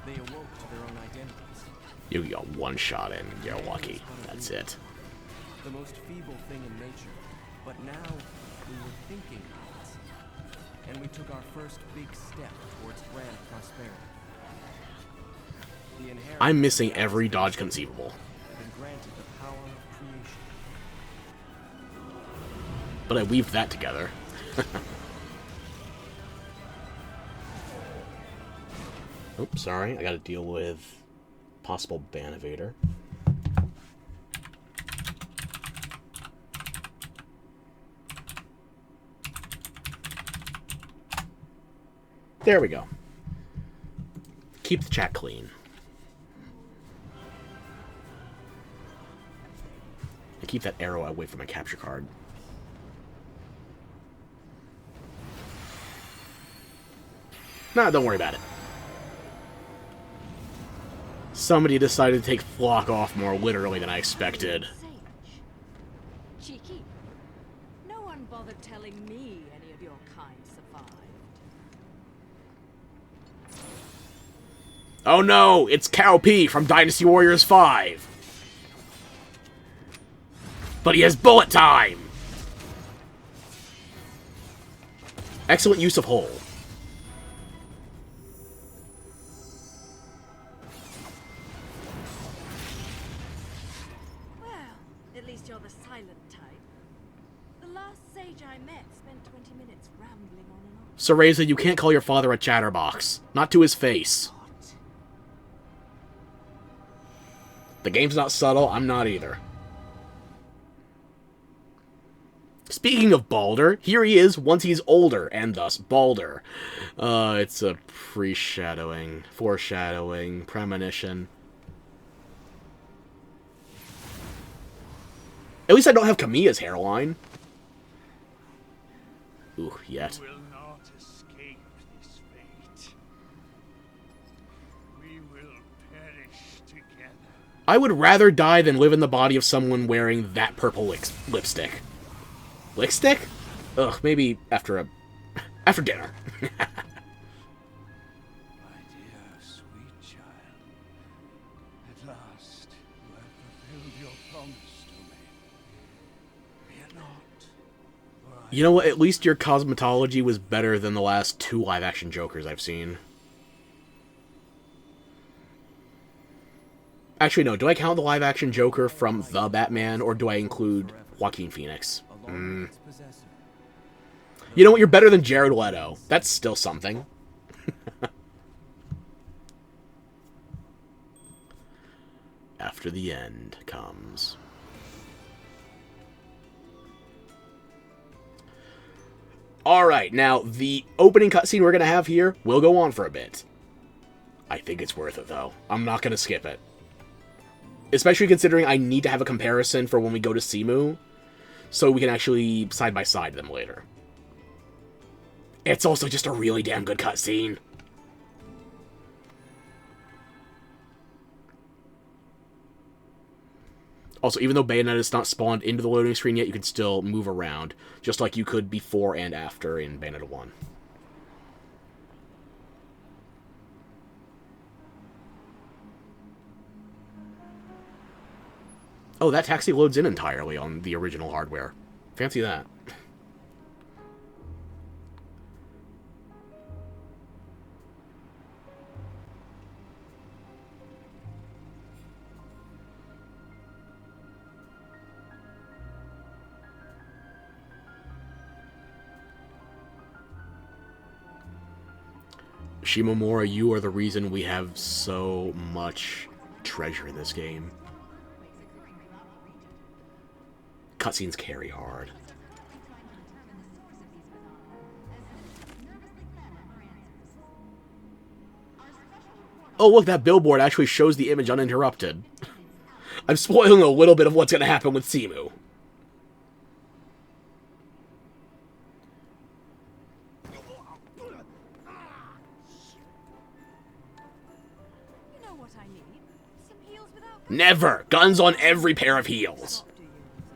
They awoke to their own identities. You got one shot in, you're lucky. That's it. The most feeble thing in nature, but now we were thinking gods, and we took our first big step towards grand prosperity. The inheritance I'm missing every dodge conceivable. have been granted the power of creation. But I weaved that together. Oops, sorry, I gotta deal with possible ban evader. There we go. Keep the chat clean. keep that arrow away from my capture card. Nah, don't worry about it. Somebody decided to take Flock off more literally than I expected. Cheeky. No one bothered telling me any of your kind survived. Oh no, it's Cow P from Dynasty Warriors 5. But he has bullet time! Excellent use of hole. Well, at least you're the silent type. The last sage I met spent 20 minutes rambling on and on. Cereza, you can't call your father a chatterbox. Not to his face. The game's not subtle, I'm not either. Speaking of Balder, here he is once he's older, and thus Balder. It's a foreshadowing, premonition. At least I don't have Kamiya's hairline. Ooh, yet. You will not escape this fate. We will perish together. I would rather die than live in the body of someone wearing that purple lipstick. Lipstick? Ugh, maybe after dinner. My dear, sweet child, at last you have fulfilled your promise to me. Fear not, for I You know what? At least your cosmetology was better than the last 2 live-action Jokers I've seen. Actually, no. Do I count the live-action Joker from The Batman, or do I include Joaquin Phoenix? Along with its possessor. You know what? You're better than Jared Leto. That's still something. After the end comes. Alright, now, the opening cutscene we're going to have here will go on for a bit. I think it's worth it, though. I'm not going to skip it. Especially considering I need to have a comparison for when we go to Simu, so we can actually side-by-side them later. It's also just a really damn good cutscene. Also, even though Bayonetta's not spawned into the loading screen yet, you can still move around, just like you could before and after in Bayonetta 1. Oh, that taxi loads in entirely on the original hardware. Fancy that. Shimomura, you are the reason we have so much treasure in this game. Cutscenes carry hard. Oh, look, that billboard actually shows the image uninterrupted. I'm spoiling a little bit of what's going to happen with Simu. You know what I need? Some heels without... Never! Guns on every pair of heels.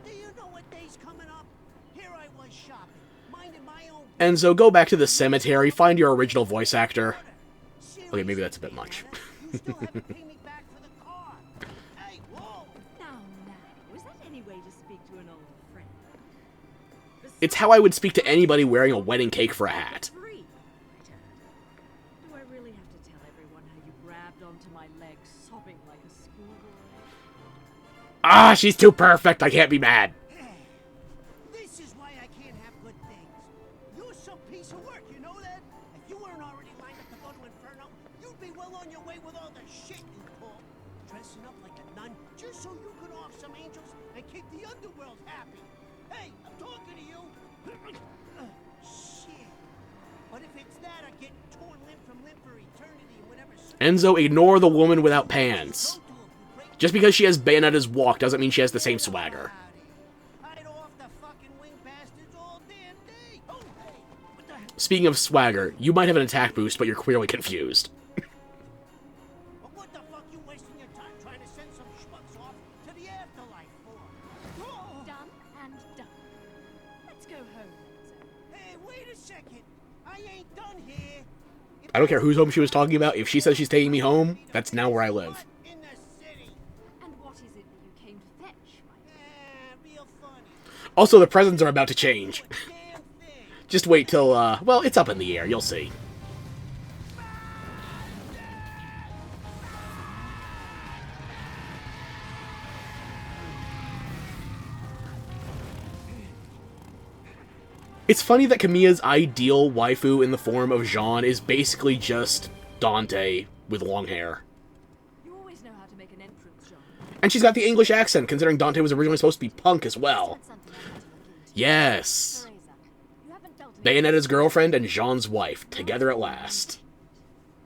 Do you know what day's coming up? Here I was shopping, minding my own. And so go back to the cemetery, find your original voice actor. Okay, maybe that's a bit much. You still haven't paid me back for the car. Hey, whoa! Now, is that any way to speak to an old friend? It's how I would speak to anybody wearing a wedding cake for a hat. Free, might add. Do I really have to tell everyone how you grabbed onto my leg, sobbing like a schoolgirl? Ah, she's too perfect. I can't be mad. This is why I can't have good things. You're some piece of work, you know that? If you weren't already lined up to go to Inferno, you'd be well on your way with all the shit you pull. Dressing up like a nun just so you could off some angels and keep the underworld happy. Hey, I'm talking to you. Shit. But if it's that or getting torn limb from limb for eternity and whatever... Enzo, ignore the woman without pants. Just because she has Bayonetta's walk doesn't mean she has the same swagger. speaking of swagger, you might have an attack boost, but you're clearly confused. But what the fuck you wasting your time trying to send some schmucks off to the afterlife for? Oh. Done and done. Let's go home, Enzo. Hey, wait a second. I ain't done here. If I don't care whose home she was talking about. If she says she's taking me home, that's now where I live. in the city. And what is it that you came to fetch, my dear? Real funny. Also, the presents are about to change. Damn thing. Just wait till, well, it's up in the air. You'll see. It's funny that Kamiya's ideal waifu in the form of Jean is basically just Dante with long hair. You always know how to make an entrance, Jean. And she's got the English accent, considering Dante was originally supposed to be punk as well. That's something I had to look into. Yes. Teresa, you haven't felt an Bayonetta's girlfriend and Jean's wife, together at last.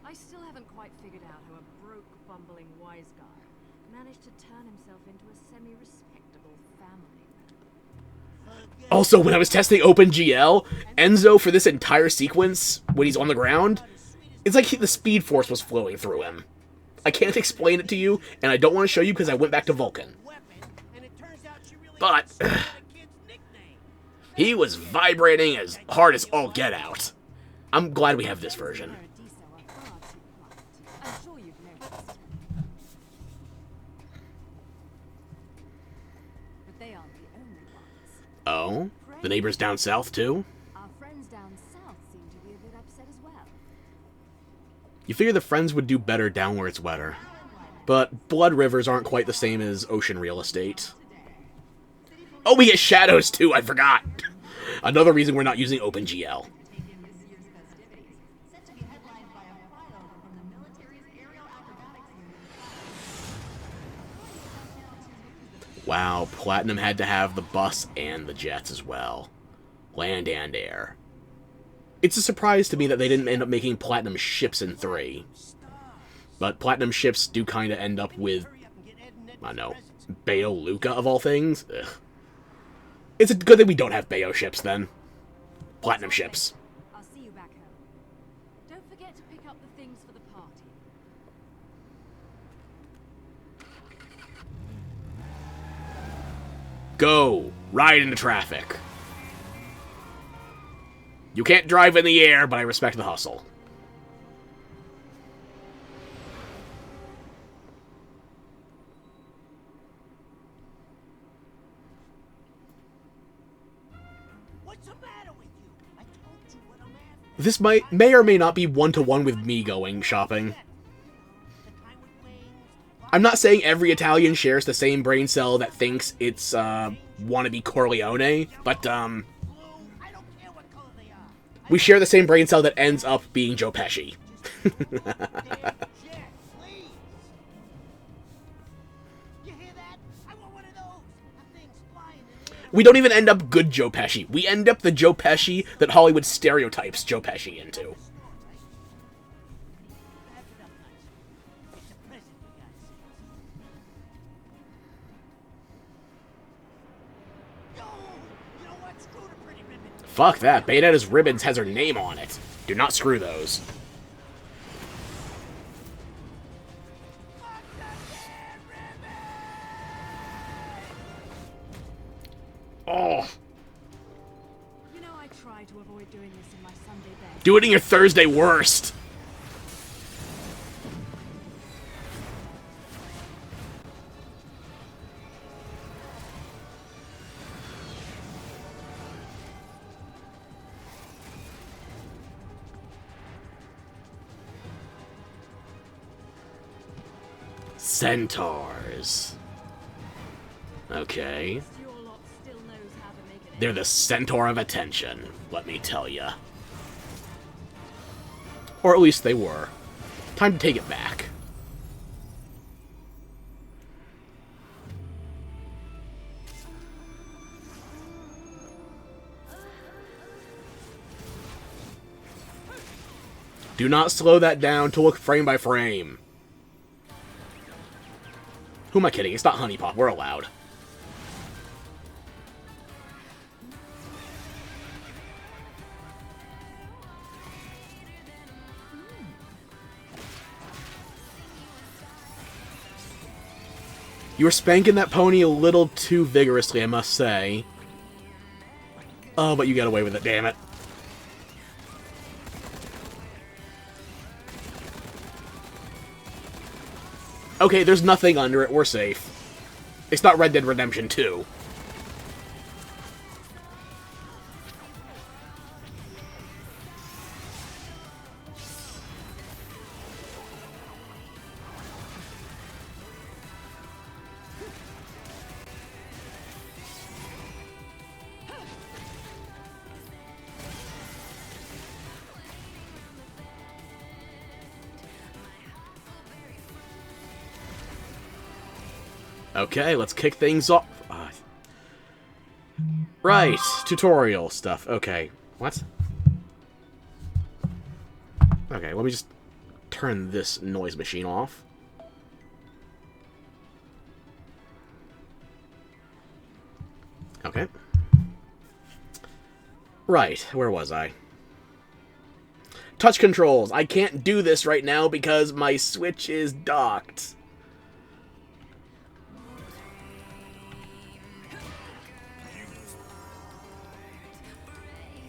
I still haven't quite figured out how a broke, bumbling wise guy managed to turn himself into a semi-respectable family man. Also, when I was testing OpenGL, Enzo, for this entire sequence, when he's on the ground, it's like the Speed Force was flowing through him. I can't explain it to you, and I don't want to show you because I went back to Vulcan. Weapon, and it turns out she really But had a kid's nickname. he was vibrating as hard as all get out. I'm glad we have this version. Paradiso are far too quiet. I'm sure you've noticed. But they aren't the only ones. Oh? The neighbors down south, too? Our friends down south seem to be a bit upset as well. You figure the friends would do better down where it's wetter. But blood rivers aren't quite the same as ocean real estate. Oh, we get shadows, too! I forgot! Another reason we're not using OpenGL. Wow, Platinum had to have the bus and the jets as well. Land and air. It's a surprise to me that they didn't end up making Platinum ships in 3. But Platinum ships do kind of end up with, I don't know, Bayo Luca of all things? Ugh. It's a good thing we don't have Bayo ships, then. Platinum ships. I'll see you back home. Don't forget to pick up the things for the party. Go! Ride into traffic. You can't drive in the air, but I respect the hustle. What's the matter with you? I told you what I'm after. This may or may not be one-to-one with me going shopping. The kind with wings. I'm not saying every Italian shares the same brain cell that thinks it's, wannabe Corleone, but, Blue. I don't care what color they are. we share the same brain cell that ends up being Joe Pesci. Damn jet, please. You hear that? I want one of those. That thing's flying in the air. We don't even end up good Joe Pesci. We end up the Joe Pesci that Hollywood stereotypes Joe Pesci into. Wrap it up nice. It's a present, you guys. Yo, you know what? Screw the pretty ribbon. Fuck that. Bayonetta's ribbons has her name on it. Do not screw those. Fuck the damn ribbon! Oh. You know, I try to avoid doing this in my Sunday bed. Do it in your Thursday worst. Centaurs. Okay. Your lot still knows how to make it. They're the centaur of attention, let me tell ya. Or at least they were. Time to take it back. Do not slow that down to look frame by frame. Who am I kidding? It's not Honey Pop. We're allowed. You were spanking that pony a little too vigorously, I must say. Oh, but you got away with it, damn it. Okay, there's nothing under it. We're safe. It's not Red Dead Redemption 2. Okay, let's kick things off. Right, tutorial stuff. Okay, what? Okay, let me just turn this noise machine off. Okay. Right, where was I? Touch controls. I can't do this right now because my Switch is docked.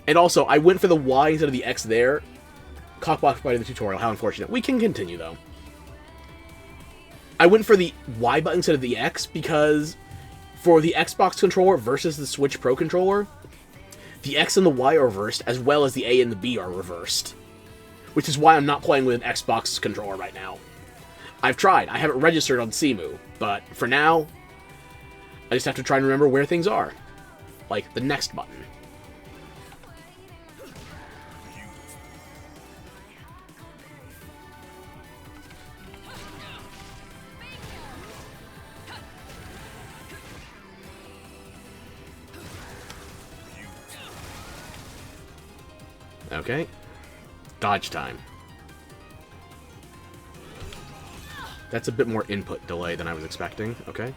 And also, I went for the Y instead of the X there. Cockbox by the tutorial. How unfortunate. We can continue, though. I went for the Y button instead of the X because for the Xbox controller versus the Switch Pro controller, the X and the Y are reversed, as well as the A and the B are reversed. Which is why I'm not playing with an Xbox controller right now. I've tried. I have it registered on Cemu, but for now, I just have to try and remember where things are. Like the next button. Okay. Dodge time. That's a bit more input delay than I was expecting. Okay.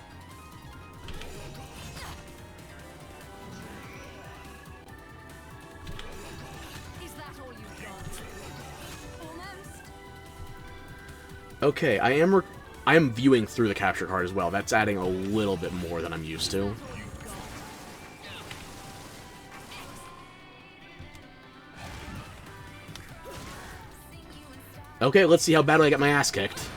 Is that all you've got? Almost. Okay, I am viewing through the capture card as well. That's adding a little bit more than I'm used to. Okay, let's see how badly I got my ass kicked.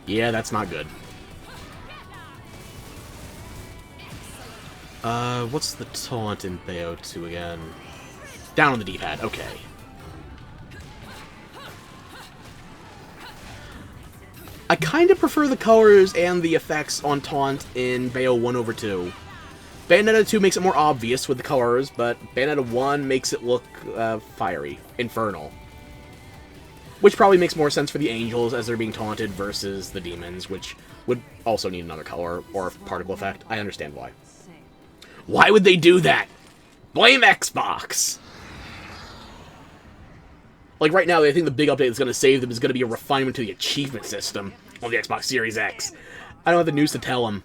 Yeah, that's not good. What's the taunt in Bayonetta 2 again? Down on the D-pad, okay. I kind of prefer the colors and the effects on taunt in Bayonetta 1/2. Bayonetta 2 makes it more obvious with the colors, but Bayonetta 1 makes it look fiery, infernal. Which probably makes more sense for the angels as they're being taunted versus the demons, which would also need another color or particle effect. I understand why. Why would they do that? Blame Xbox! Like, right now, I think the big update that's going to save them is going to be a refinement to the achievement system on the Xbox Series X. I don't have the news to tell them.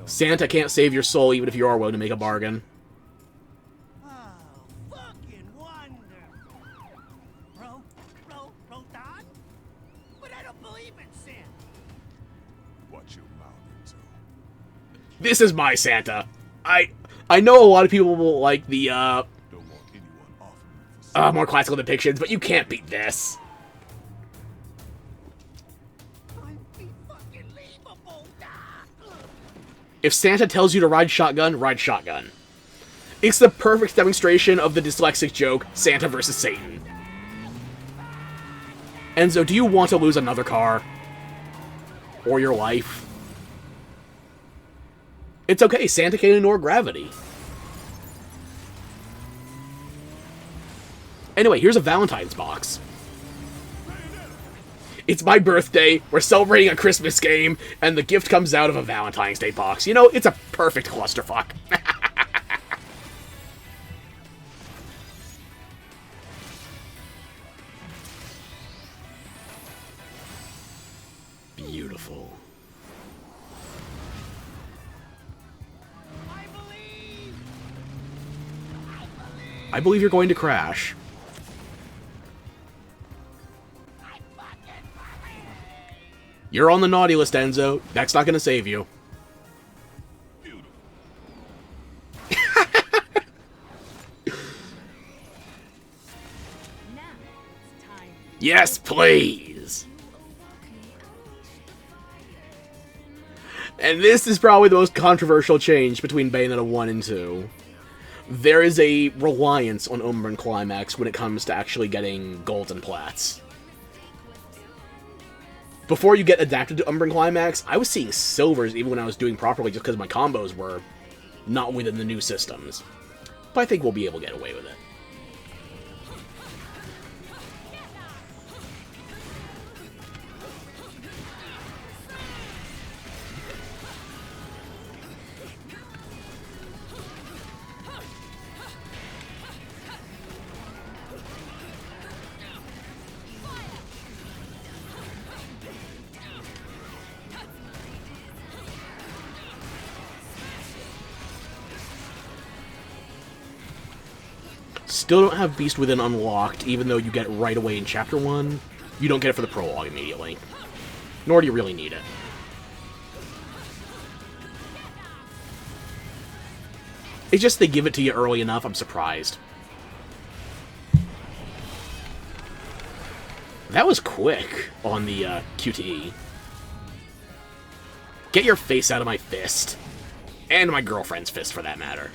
Santa can't save your soul even if you are willing to make a bargain. Oh, fucking wonderful. Bro, Don? But I don't believe in Santa. What you mouthing to? This is my Santa. I know a lot of people will like the, Don't want anyone offering me for more classical depictions, but you can't beat this. Unbelievable, Doc. If Santa tells you to ride shotgun, ride shotgun. It's the perfect demonstration of the dyslexic joke, Santa versus Satan. Enzo, do you want to lose another car? Or your life? It's okay, Santa can ignore gravity. Anyway, here's a Valentine's box. It's my birthday, we're celebrating a Christmas game, and the gift comes out of a Valentine's Day box. You know, it's a perfect clusterfuck. Beautiful. I believe I believe you're going to crash. You're on the naughty list, Enzo. That's not going to save you. Now it's time. Yes, please. And this is probably the most controversial change between Bayonetta 1 and 2. There is a reliance on Umber and Climax when it comes to actually getting golds and plats. Before you get adapted to Umber and Climax, I was seeing silvers even when I was doing properly just because my combos were not within the new systems. But I think we'll be able to get away with it. Still don't have Beast Within unlocked, even though you get it right away in Chapter 1. You don't get it for the prologue immediately. Nor do you really need it. It's just they give it to you early enough, I'm surprised. That was quick on the QTE. Get your face out of my fist. And my girlfriend's fist, for that matter.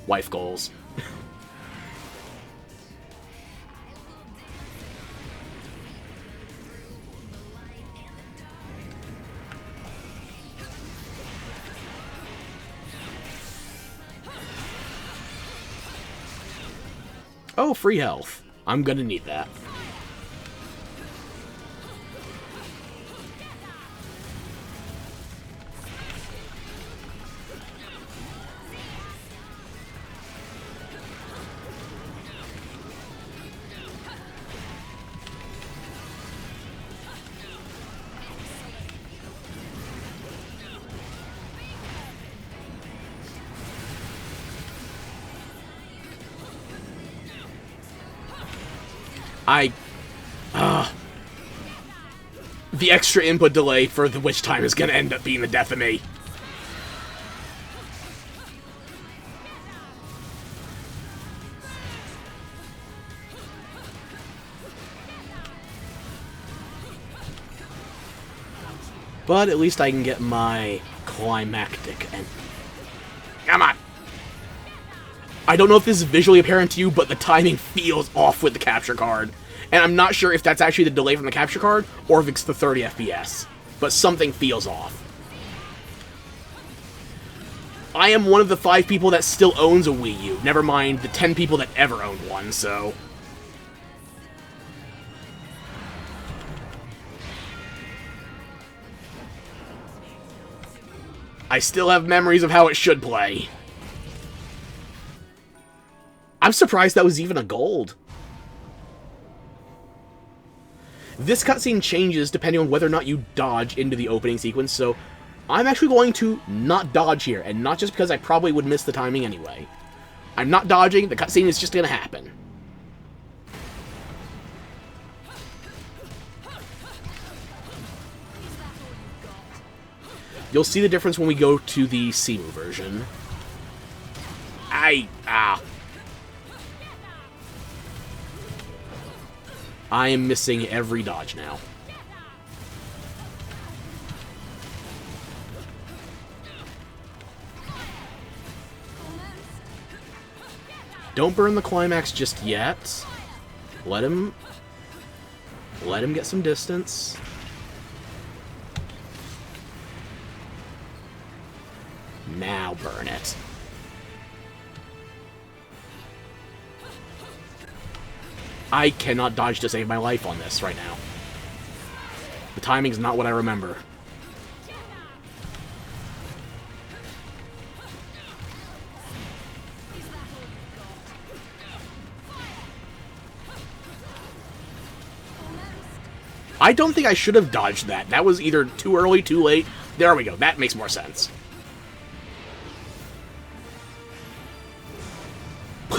Wife goals. Oh, free health. I'm gonna need that. The extra input delay for the witch time is gonna end up being the death of me. But at least I can get my climactic and... Come on! I don't know if this is visually apparent to you, but the timing feels off with the capture card. And I'm not sure if that's actually the delay from the capture card, or if it's the 30 FPS. But something feels off. I am one of the 5 people that still owns a Wii U, never mind the 10 people that ever owned one, so... I still have memories of how it should play. I'm surprised that was even a gold. This cutscene changes depending on whether or not you dodge into the opening sequence, so I'm actually going to not dodge here, and not just because I probably would miss the timing anyway. I'm not dodging, the cutscene is just gonna happen. You'll see the difference when we go to the Simu version. Ah. I am missing every dodge now. Don't burn the climax just yet. Let him get some distance. Now burn it. I cannot dodge to save my life on this right now. The timing's not what I remember. I don't think I should have dodged that. That was either too early, too late. There we go. That makes more sense.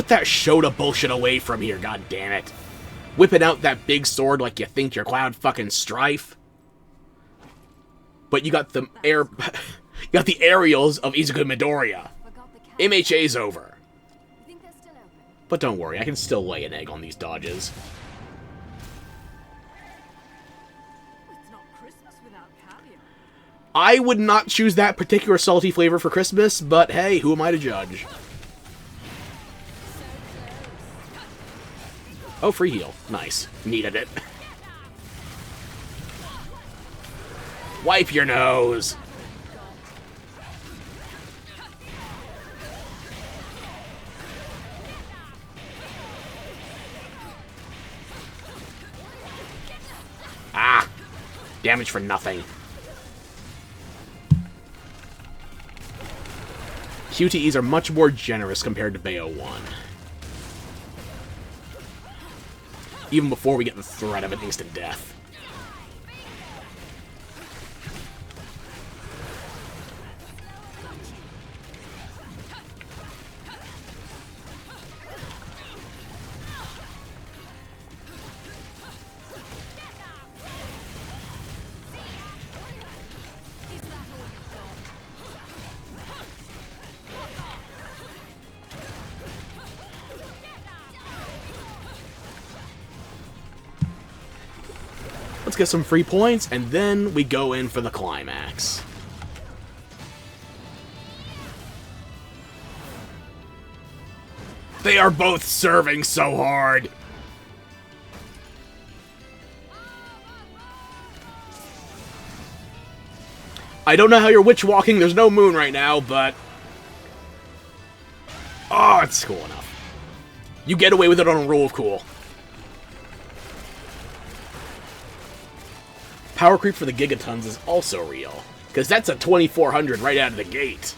that Shota bullshit away from here, god damn it. Whipping out that big sword like you think you're Cloud fucking Strife. But you got the you got the aerials of Izuku Midoriya. Forgot the cat. MHA's over. You think they're still open? But don't worry, I can still lay an egg on these dodges. It's not Christmas without caviar. I would not choose that particular salty flavor for Christmas, but hey, who am I to judge? Oh, free heal. Nice. Needed it. Wipe your nose. Ah! Damage for nothing. QTEs are much more generous compared to Bayo 1. Even before we get the threat of an instant death. Let's get some free points, and then we go in for the climax. They are both serving so hard. I don't know how you're witch walking, there's no moon right now, but... Oh, it's cool enough. You get away with it on a rule of cool. Power creep for the gigatons is also real, because that's a 2400 right out of the gate.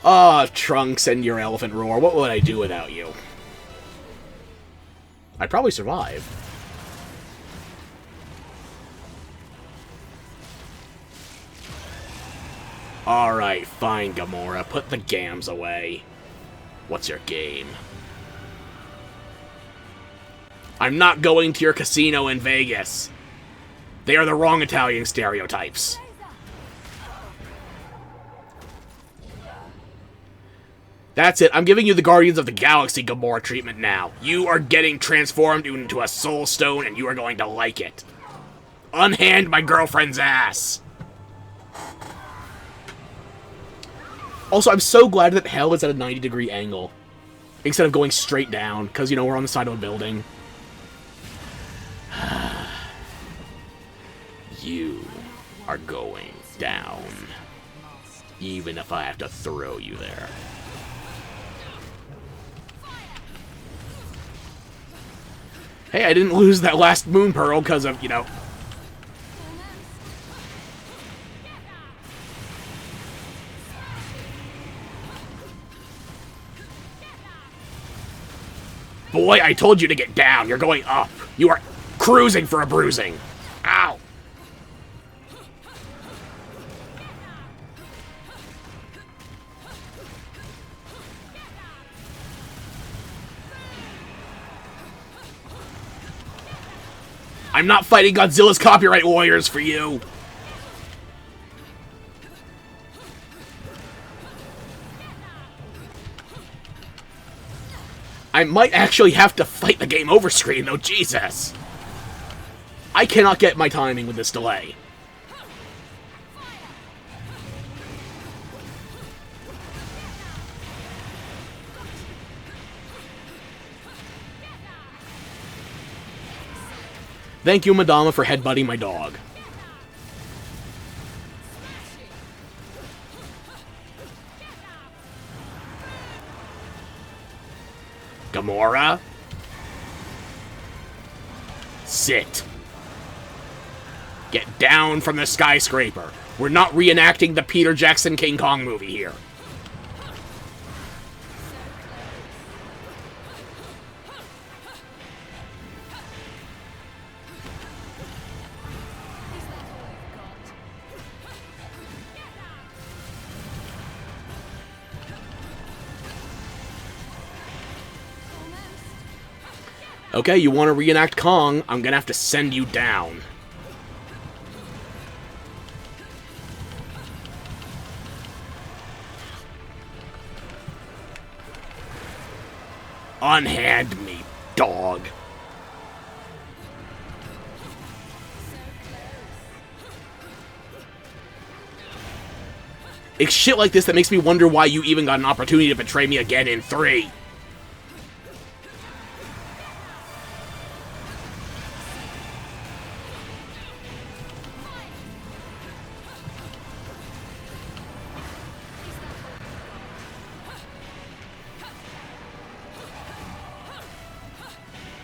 Ah, Trunks and your elephant roar, what would I do without you? I'd probably survive. Alright, fine, Gamora, put the gams away. What's your game? I'm not going to your casino in Vegas. They are the wrong Italian stereotypes. That's it. I'm giving you the Guardians of the Galaxy Gamora treatment now. You are getting transformed into a Soul Stone, and you are going to like it. Unhand my girlfriend's ass. Also, I'm so glad that Hell is at a 90-degree angle instead of going straight down, because, you know, we're on the side of a building. You are going down, even if I have to throw you there. Hey, I didn't lose that last Moon Pearl because of, you know... Boy, I told you to get down. You're going up. You are cruising for a bruising. Ow. I'm not fighting Godzilla's copyright warriors for you. I might actually have to fight the game over screen, though, Jesus. I cannot get my timing with this delay. Thank you, Madama, for headbutting my dog. Gamora? Sit. Get down from the skyscraper. We're not reenacting the Peter Jackson King Kong movie here. Okay, you want to reenact Kong, I'm gonna have to send you down. Unhand me, dog. It's shit like this that makes me wonder why you even got an opportunity to betray me again in 3.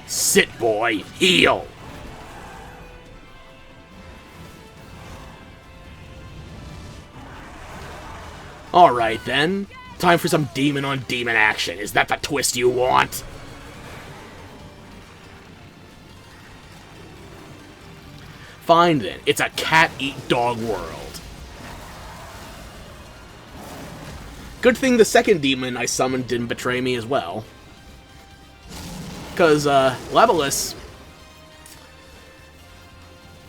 Sit, boy. Heal. Alright then. Time for some demon-on-demon action. Is that the twist you want? Fine then. It's a cat-eat-dog world. Good thing the second demon I summoned didn't betray me as well. Because, Lebolus,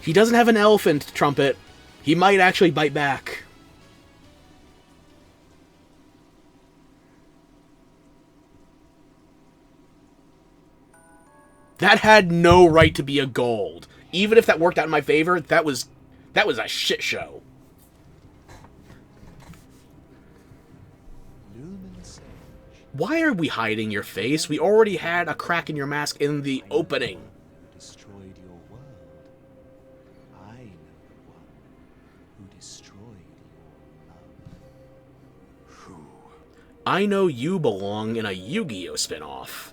he doesn't have an elephant trumpet. He might actually bite back. That had no right to be a gold. Even if that worked out in my favor, that was a shit show. Why are we hiding your face? We already had a crack in your mask in the opening. Destroyed your world. I know the one who destroyed your love. Who? I know you belong in a Yu-Gi-Oh spinoff.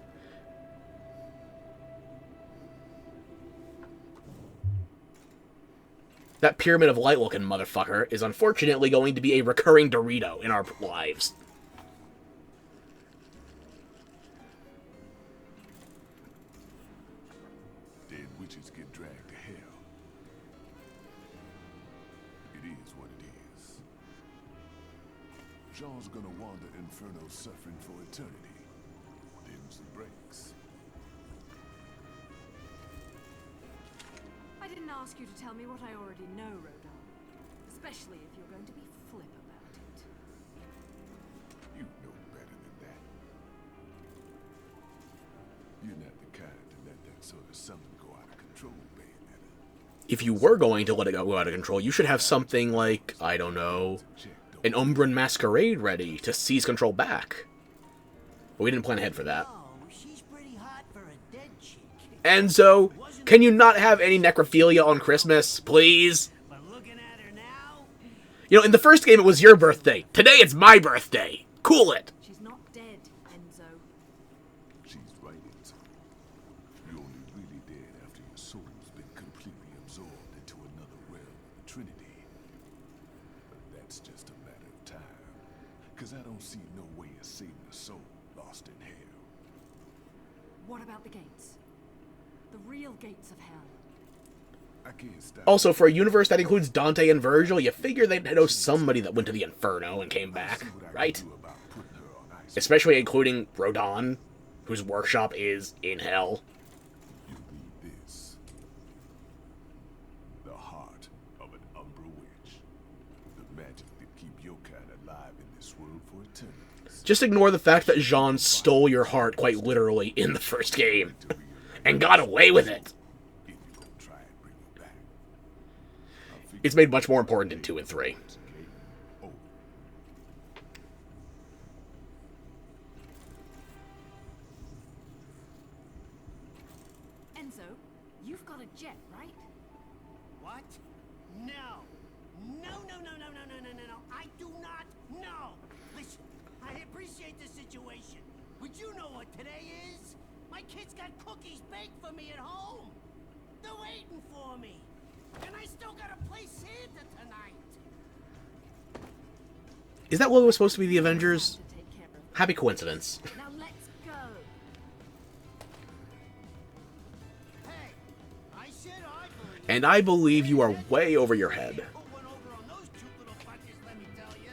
That Pyramid of Light looking motherfucker is unfortunately going to be a recurring Dorito in our lives. Dead witches get dragged to hell. It is what it is. Jean's gonna wander Inferno suffering for eternity. Them's the breaks. I didn't ask you to tell me what I already know, Rodin. Especially if you're going to be flip about it. You know better than that. You're not the kind to let that sort of summon go out of control, Bayonetta. If you were going to let it go out of control, you should have something like, I don't know, an Umbran Masquerade ready to seize control back. But we didn't plan ahead for that. Oh, she's pretty hot for a dead chick. Enzo, can you not have any necrophilia on Christmas, please? But looking at her now, You know, in the first game it was your birthday. Today it's my birthday. Cool it. She's not dead, Enzo. She's right, Enzo. You're only really dead after your soul's been completely absorbed into another realm of the Trinity. But that's just a matter of time. Because I don't see no way of saving a soul lost in hell. What about the gates? The real gates of hell. I can't stop. Also, for a universe that includes Dante and Virgil, you figure they'd know somebody that went to the Inferno and came back, See what I can right? do about putting her on ice. Especially including Rodin, whose workshop is in hell. You read this. The heart of an Umbra witch. The magic that keep your kind alive in this world for eternity. Just ignore the fact that Jean stole your heart quite literally in the first game, and got away with it. If you're gonna try and bring her back. It's made much more important in 2 and 3. Oh, Enzo, you've got a jet, right? what? No. No, no, no, no, no, no, no, no, no. I do not know. Listen, I appreciate the situation. But you know what today is? My kids got cookies baked for me at home. They're waiting for me. And I still gotta play Santa tonight. Is that what was supposed to be the Avengers? To take care of. Happy coincidence. Now let's go. Hey, I said I believe. And I believe you are way over your head. Put one over on those cute little fuckers, let me tell you.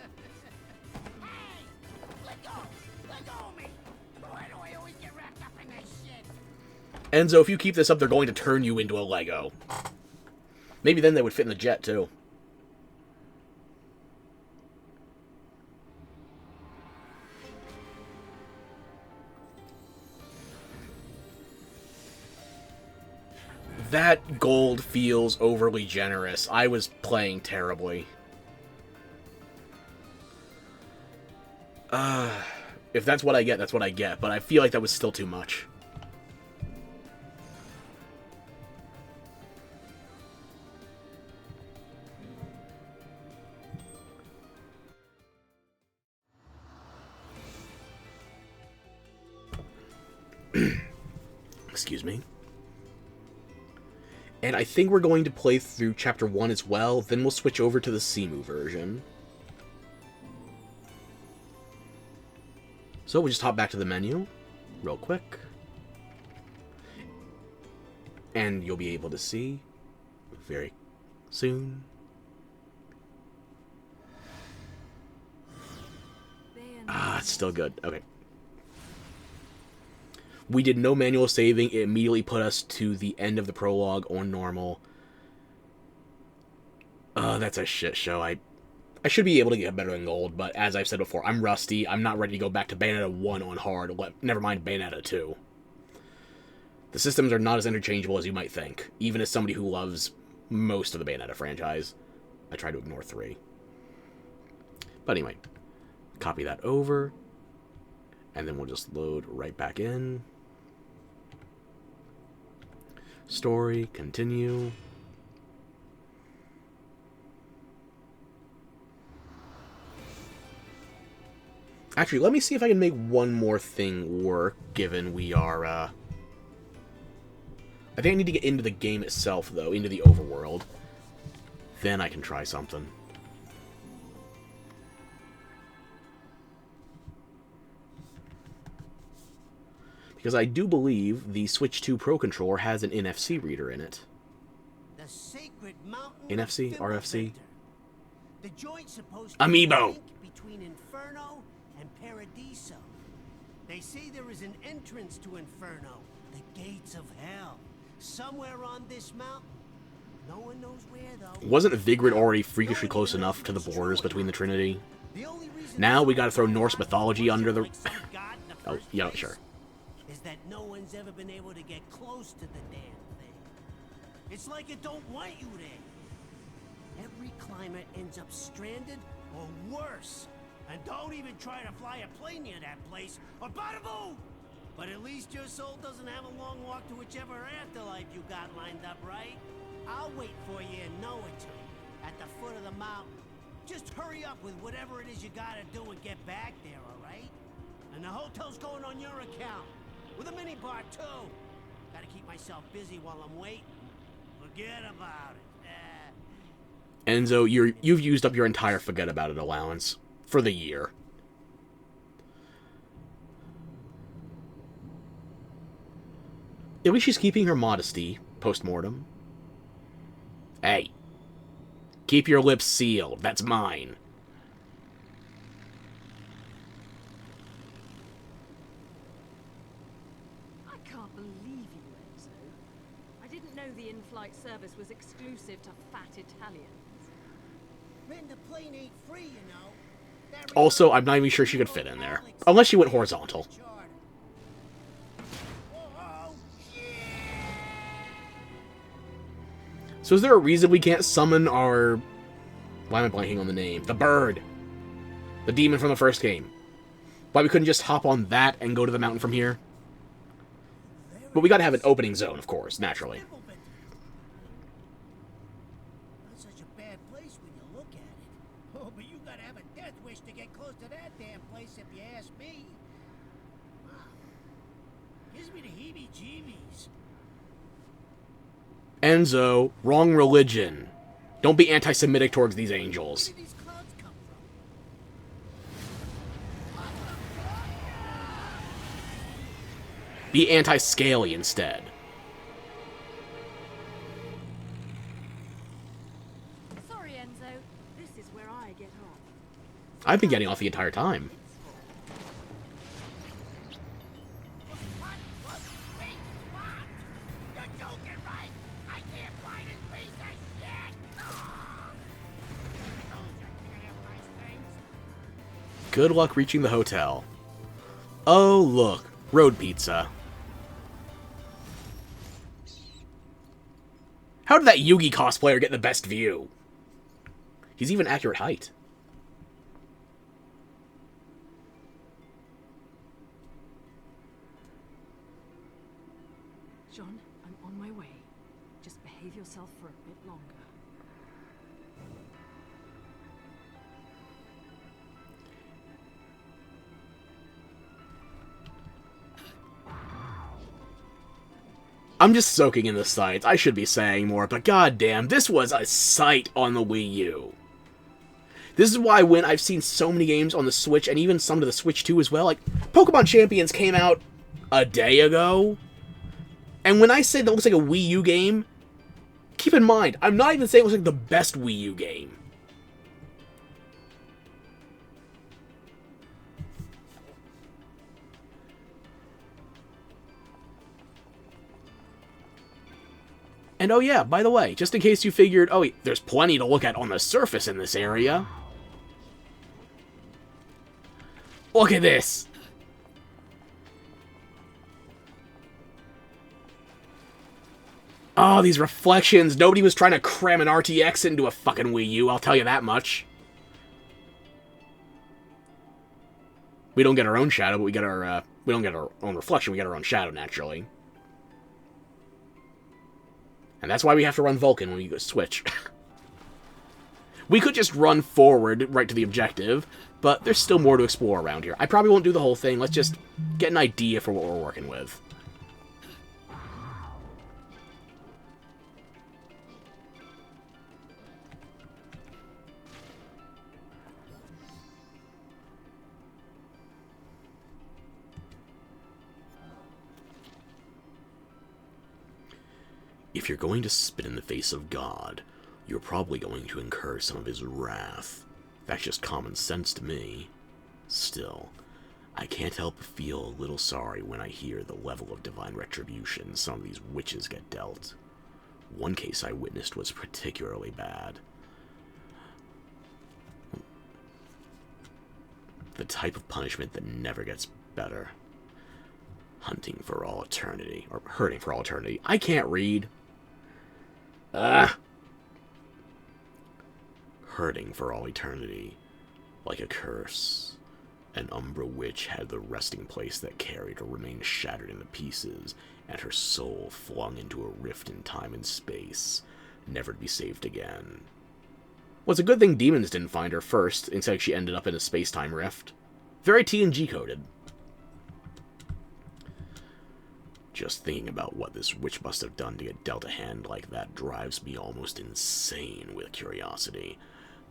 Hey! Let go! Let go of me! Why do I always get wrapped up in this shit? Enzo, if you keep this up, they're going to turn you into a Lego. Maybe then they would fit in the jet, too. That gold feels overly generous. I was playing terribly. If that's what I get, that's what I get. But I feel like that was still too much. Excuse me. And I think we're going to play through Chapter 1 as well, then we'll switch over to the Simu version. So we'll just hop back to the menu, real quick. And you'll be able to see very soon. Ah, it's still good. Okay. We did no manual saving. It immediately put us to the end of the prologue on normal. That's a shit show. I should be able to get better than gold, but as I've said before, I'm rusty. I'm not ready to go back to Bayonetta 1 on hard. Never mind Bayonetta 2. The systems are not as interchangeable as you might think, even as somebody who loves most of the Bayonetta franchise. I try to ignore 3. But anyway, copy that over, and then we'll just load right back in. Story, continue. Actually, let me see if I can make one more thing work, given we are, I think I need to get into the game itself, though, into the overworld. Then I can try something. Because I do believe the Switch 2 Pro controller has an NFC reader in it. The sacred mountain NFC? of RFC? the joint supposed to Amiibo! link between Inferno and Paradiso. They say there is an entrance to Inferno, the gates of hell, somewhere on this mountain. No one knows where, though. Wasn't Vigrid already freakishly close enough to the borders between the Trinity? Now we gotta throw Norse mythology under the... Oh, yeah, sure. Is that no one's ever been able to get close to the damn thing. It's like it don't want you there. Every climber ends up stranded or worse. And don't even try to fly a plane near that place or bada boom! But at least your soul doesn't have a long walk to whichever afterlife you got lined up, right? I'll wait for you in Noah at the foot of the mountain. Just hurry up with whatever it is you gotta do and get back there, alright? And the hotel's going on your account. With a minibar, too. Gotta keep myself busy while I'm waiting. Forget about it. Enzo, you've used up your entire forget about it allowance for the year. At least she's keeping her modesty post-mortem. Hey. Keep your lips sealed. That's mine. The in-flight service was exclusive to fat Italians. Man, the plane ain't free, you know. Also, I'm not even sure she could fit in there. Unless she went horizontal. So is there a reason we can't summon our... Why am I blanking on the name? The bird. The demon from the first game. Why we couldn't just hop on that and go to the mountain from here? But we gotta have an opening zone, of course, naturally. Enzo, wrong religion. Don't be anti-Semitic towards these angels. Be anti-scaly instead. Sorry, Enzo. This is where I get off. I've been getting off the entire time. Good luck reaching the hotel. Oh, look. Road pizza. How did that Yugi cosplayer get the best view? He's even accurate height. John, I'm on my way. Just behave yourself for a bit longer. I'm just soaking in the sights. I should be saying more, but goddamn, this was a sight on the Wii U. This is why when I've seen so many games on the Switch, and even some to the Switch 2 as well, like, Pokemon Champions came out a day ago, and when I say that looks like a Wii U game, keep in mind, I'm not even saying it looks like the best Wii U game. And oh yeah, by the way, just in case you figured, oh, there's plenty to look at on the surface in this area. Look at this! Oh, these reflections. Nobody was trying to cram an RTX into a fucking Wii U, I'll tell you that much. We don't get our own shadow, but we get our, we don't get our own reflection, we get our own shadow, naturally. And that's why we have to run Vulcan when we go switch. We could just run forward right to the objective, but there's still more to explore around here. I probably won't do the whole thing. Let's just get an idea for what we're working with. If you're going to spit in the face of God, you're probably going to incur some of his wrath. That's just common sense to me. Still, I can't help but feel a little sorry when I hear the level of divine retribution some of these witches get dealt. One case I witnessed was particularly bad. The type of punishment that never gets better. Hunting for all eternity. Or hurting for all eternity. I can't read. Hurting for all eternity. Like a curse. An Umbra witch had the resting place that carried her remains shattered into pieces, and her soul flung into a rift in time and space, never to be saved again. Well, it's a good thing demons didn't find her first, instead she ended up in a space-time rift. Very TNG-coded. Just thinking about what this witch must have done to get dealt a hand like that drives me almost insane with curiosity.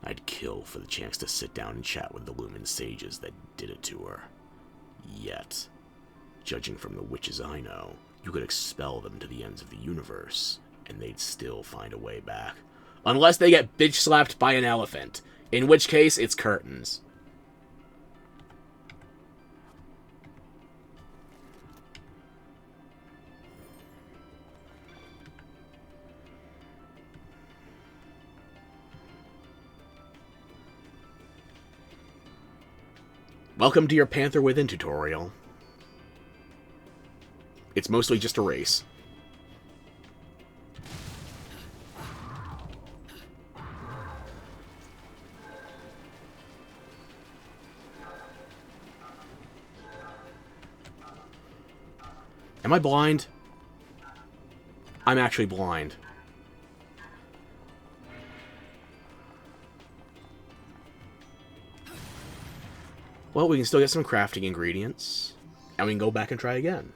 I'd kill for the chance to sit down and chat with the Lumen sages that did it to her. Yet, judging from the witches I know, you could expel them to the ends of the universe, and they'd still find a way back. Unless they get bitch-slapped by an elephant, in which case it's curtains. Welcome to your Panther Within tutorial. It's mostly just a race. Am I blind? I'm actually blind. Well, we can still get some crafting ingredients, and we can go back and try again.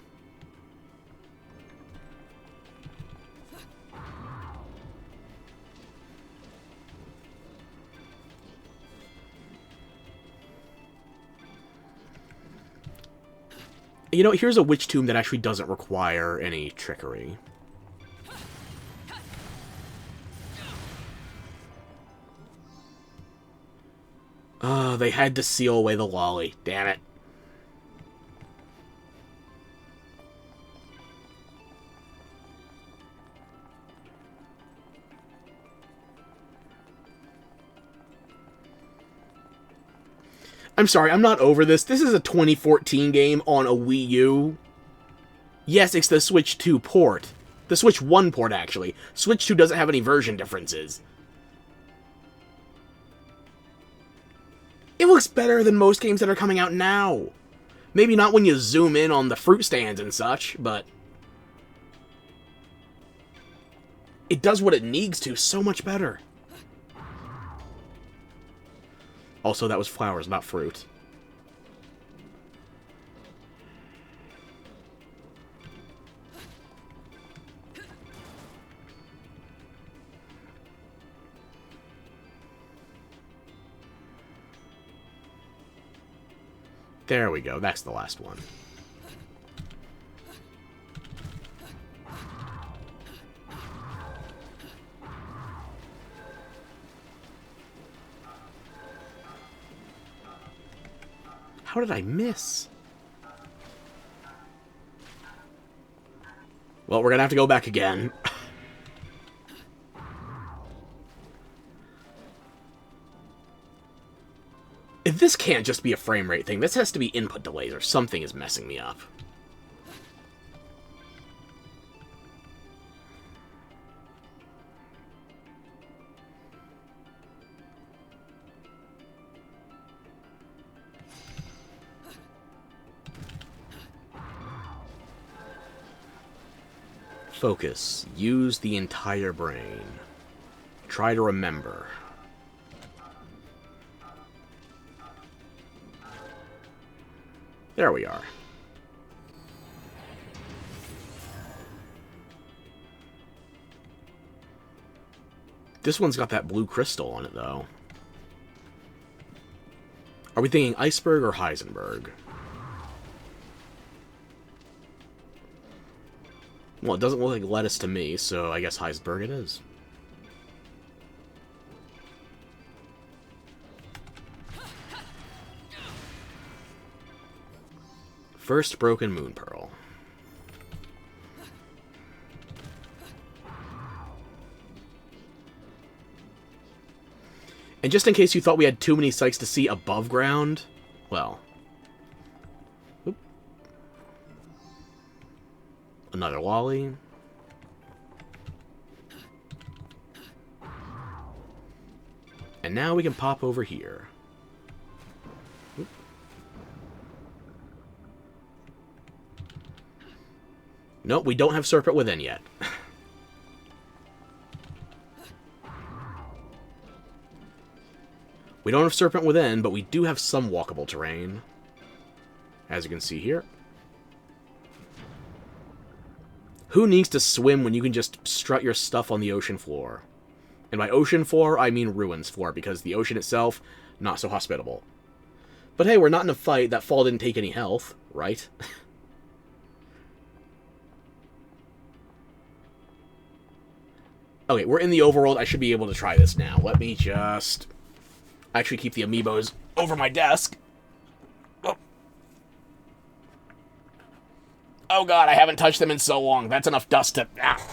You know, here's a witch tomb that actually doesn't require any trickery. They had to seal away the lolly. Damn it. I'm sorry, I'm not over this. This is a 2014 game on a Wii U. Yes, it's the Switch 2 port. The Switch 1 port, actually. Switch 2 doesn't have any version differences. It looks better than most games that are coming out now. Maybe not when you zoom in on the fruit stands and such, but it does what it needs to so much better. Also, that was flowers, not fruit. There we go. That's the last one. How did I miss? Well, we're gonna have to go back again. If this can't just be a frame rate thing, this has to be input delays or something is messing me up. Focus. Use the entire brain. Try to remember. There we are. This one's got that blue crystal on it, though. Are we thinking iceberg or Heisenberg? Well, it doesn't look like lettuce to me, so I guess Heisenberg it is. First broken moon pearl. And just in case you thought we had too many sights to see above ground, well. Oop. Another lolly. And now we can pop over here. Oop. Nope, we don't have Serpent Within yet. We don't have Serpent Within, but we do have some walkable terrain. As you can see here. Who needs to swim when you can just strut your stuff on the ocean floor? And by ocean floor, I mean ruins floor, because the ocean itself, not so hospitable. But hey, we're not in a fight. That fall didn't take any health, right? Okay, we're in the overworld. I should be able to try this now. Let me just actually keep the amiibos over my desk. Oh. Oh god, I haven't touched them in so long. That's enough dust to... Ah.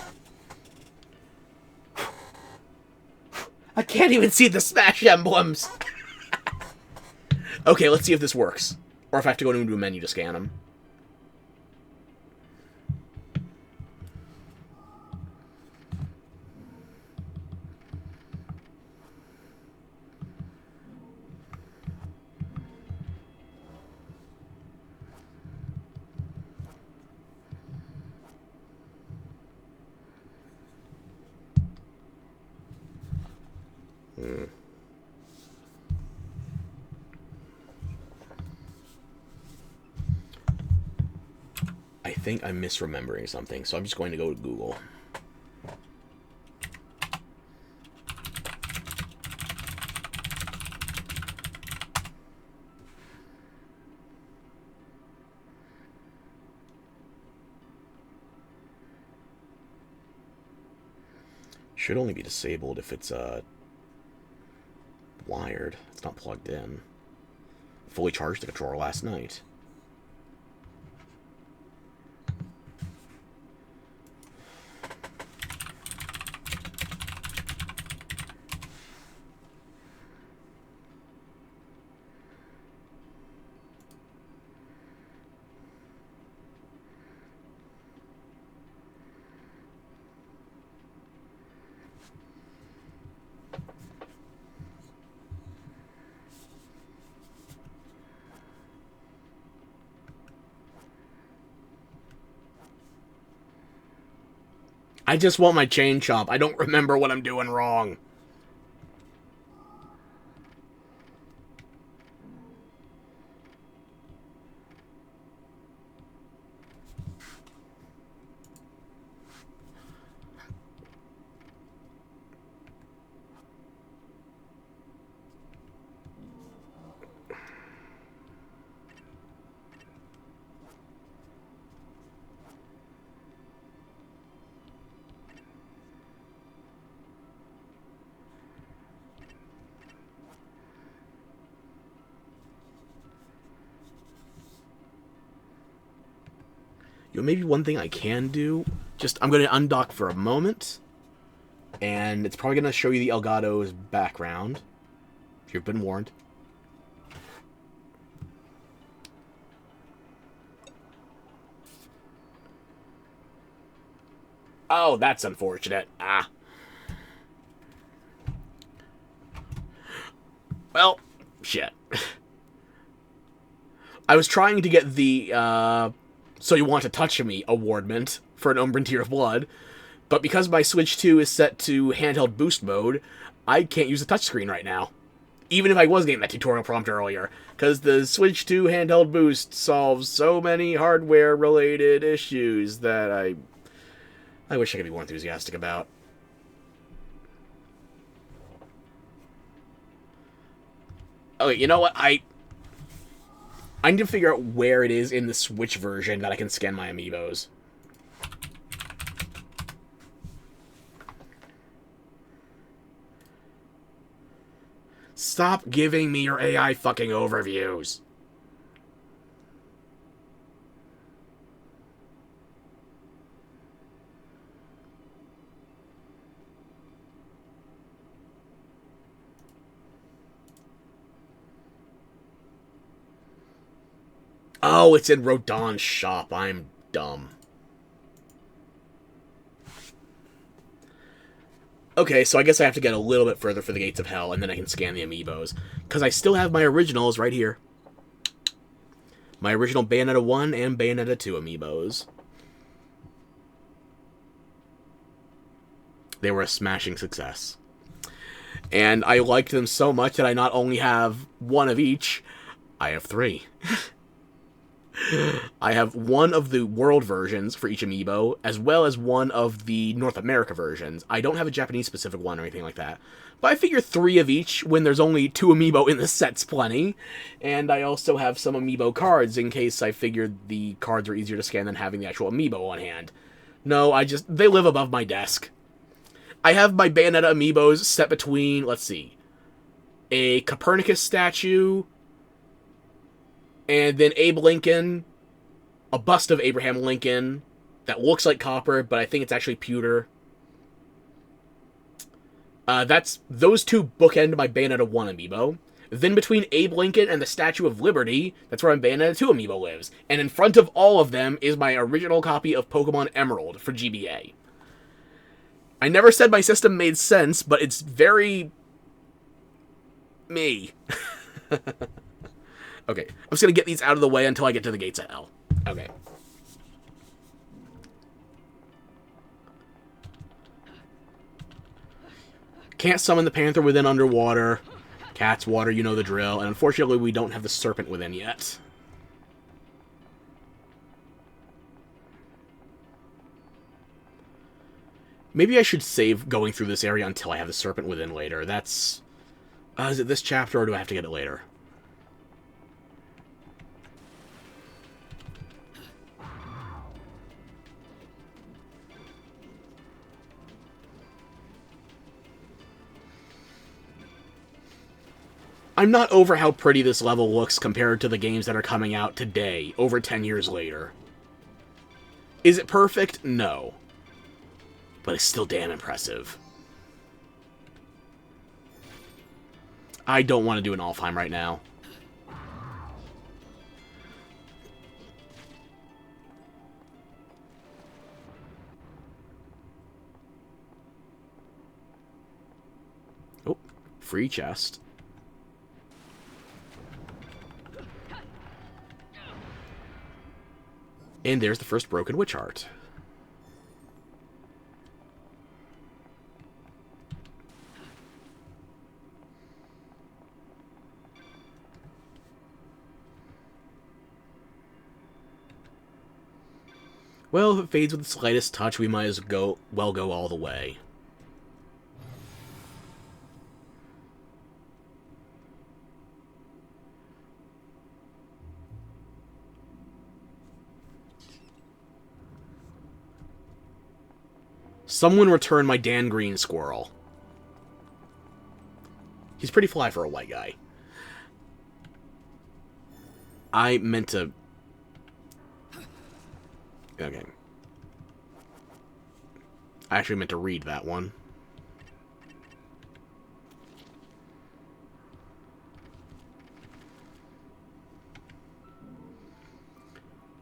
I can't even see the Smash emblems. Okay, let's see if this works. Or if I have to go into a menu to scan them. I think I'm misremembering something, so I'm just going to go to Google. Should only be disabled if it's wired. It's not plugged in. Fully charged the controller last night. I just want my chain chomp. I don't remember what I'm doing wrong. You know, maybe one thing I can do, I'm going to undock for a moment, and it's probably going to show you the Elgato's background. You've been warned. Oh, that's unfortunate. Ah. Well, shit. I was trying to get the, So You Want to Touch Me awardment for an Umbran Tear of Blood, but because my Switch 2 is set to handheld boost mode, I can't use the touchscreen right now. Even if I was getting that tutorial prompt earlier, because the Switch 2 handheld boost solves so many hardware-related issues that I wish I could be more enthusiastic about. Okay, you know what? I need to figure out where it is in the Switch version that I can scan my amiibos. Stop giving me your AI fucking overviews. Oh, it's in Rodon's shop. I'm dumb. Okay, so I guess I have to get a little bit further for the Gates of Hell, and then I can scan the amiibos. Because I still have my originals right here. My original Bayonetta 1 and Bayonetta 2 amiibos. They were a smashing success. And I liked them so much that I not only have one of each, I have 3. I have one of the world versions for each amiibo, as well as one of the North America versions. I don't have a Japanese-specific one or anything like that. But I figure 3 of each when there's only 2 amiibo in the set's plenty. And I also have some amiibo cards in case I figured the cards are easier to scan than having the actual amiibo on hand. No, they live above my desk. I have my Bayonetta amiibos set between, let's see, a Copernicus statue, and then Abe Lincoln, a bust of Abraham Lincoln that looks like copper, but I think it's actually pewter. Those 2 bookend my Bayonetta 1 amiibo. Then between Abe Lincoln and the Statue of Liberty, that's where my Bayonetta 2 amiibo lives. And in front of all of them is my original copy of Pokemon Emerald for GBA. I never said my system made sense, but it's very... me. Okay, I'm just going to get these out of the way until I get to the Gates of Hell. Okay. Can't summon the Panther within underwater. Cat's water, you know the drill. And unfortunately, we don't have the Serpent within yet. Maybe I should save going through this area until I have the Serpent within later. That's... is it this chapter, or do I have to get it later? I'm not over how pretty this level looks compared to the games that are coming out today, over 10 years later. Is it perfect? No. But it's still damn impressive. I don't want to do an Alfheim right now. Oh, free chest. And there's the first broken witch heart. Well, if it fades with the slightest touch, we might as well go all the way. Someone return my Dan Green squirrel. He's pretty fly for a white guy. I meant to... Okay. I actually meant to read that one.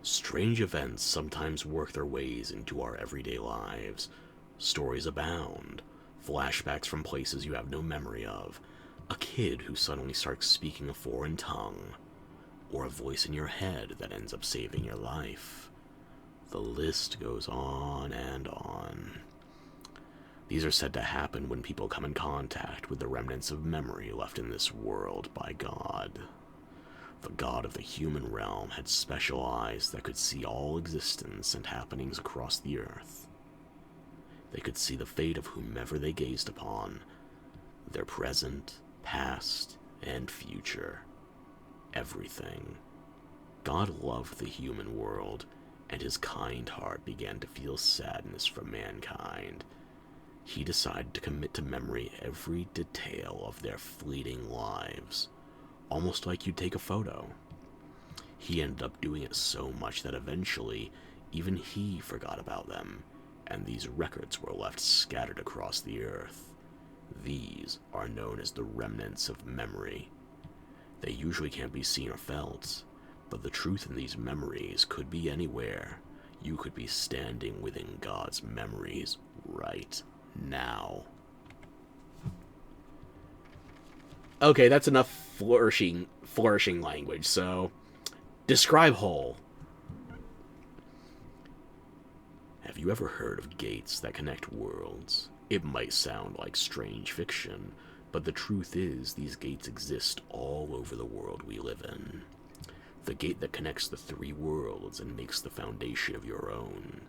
Strange events sometimes work their ways into our everyday lives. Stories abound. Flashbacks from places you have no memory of. A kid who suddenly starts speaking a foreign tongue. Or a voice in your head that ends up saving your life. The list goes on and on. These are said to happen when people come in contact with the remnants of memory left in this world by God. The God of the human realm had special eyes that could see all existence and happenings across the earth. They could see the fate of whomever they gazed upon, their present, past, and future. Everything. God loved the human world, and his kind heart began to feel sadness for mankind. He decided to commit to memory every detail of their fleeting lives, almost like you'd take a photo. He ended up doing it so much that eventually, even he forgot about them, and these records were left scattered across the earth. These are known as the remnants of memory. They usually can't be seen or felt, but the truth in these memories could be anywhere. You could be standing within God's memories right now. Okay, that's enough flourishing language, so... Describe whole. Have you ever heard of gates that connect worlds? It might sound like strange fiction, but the truth is these gates exist all over the world we live in. The gate that connects the three worlds and makes the foundation of your own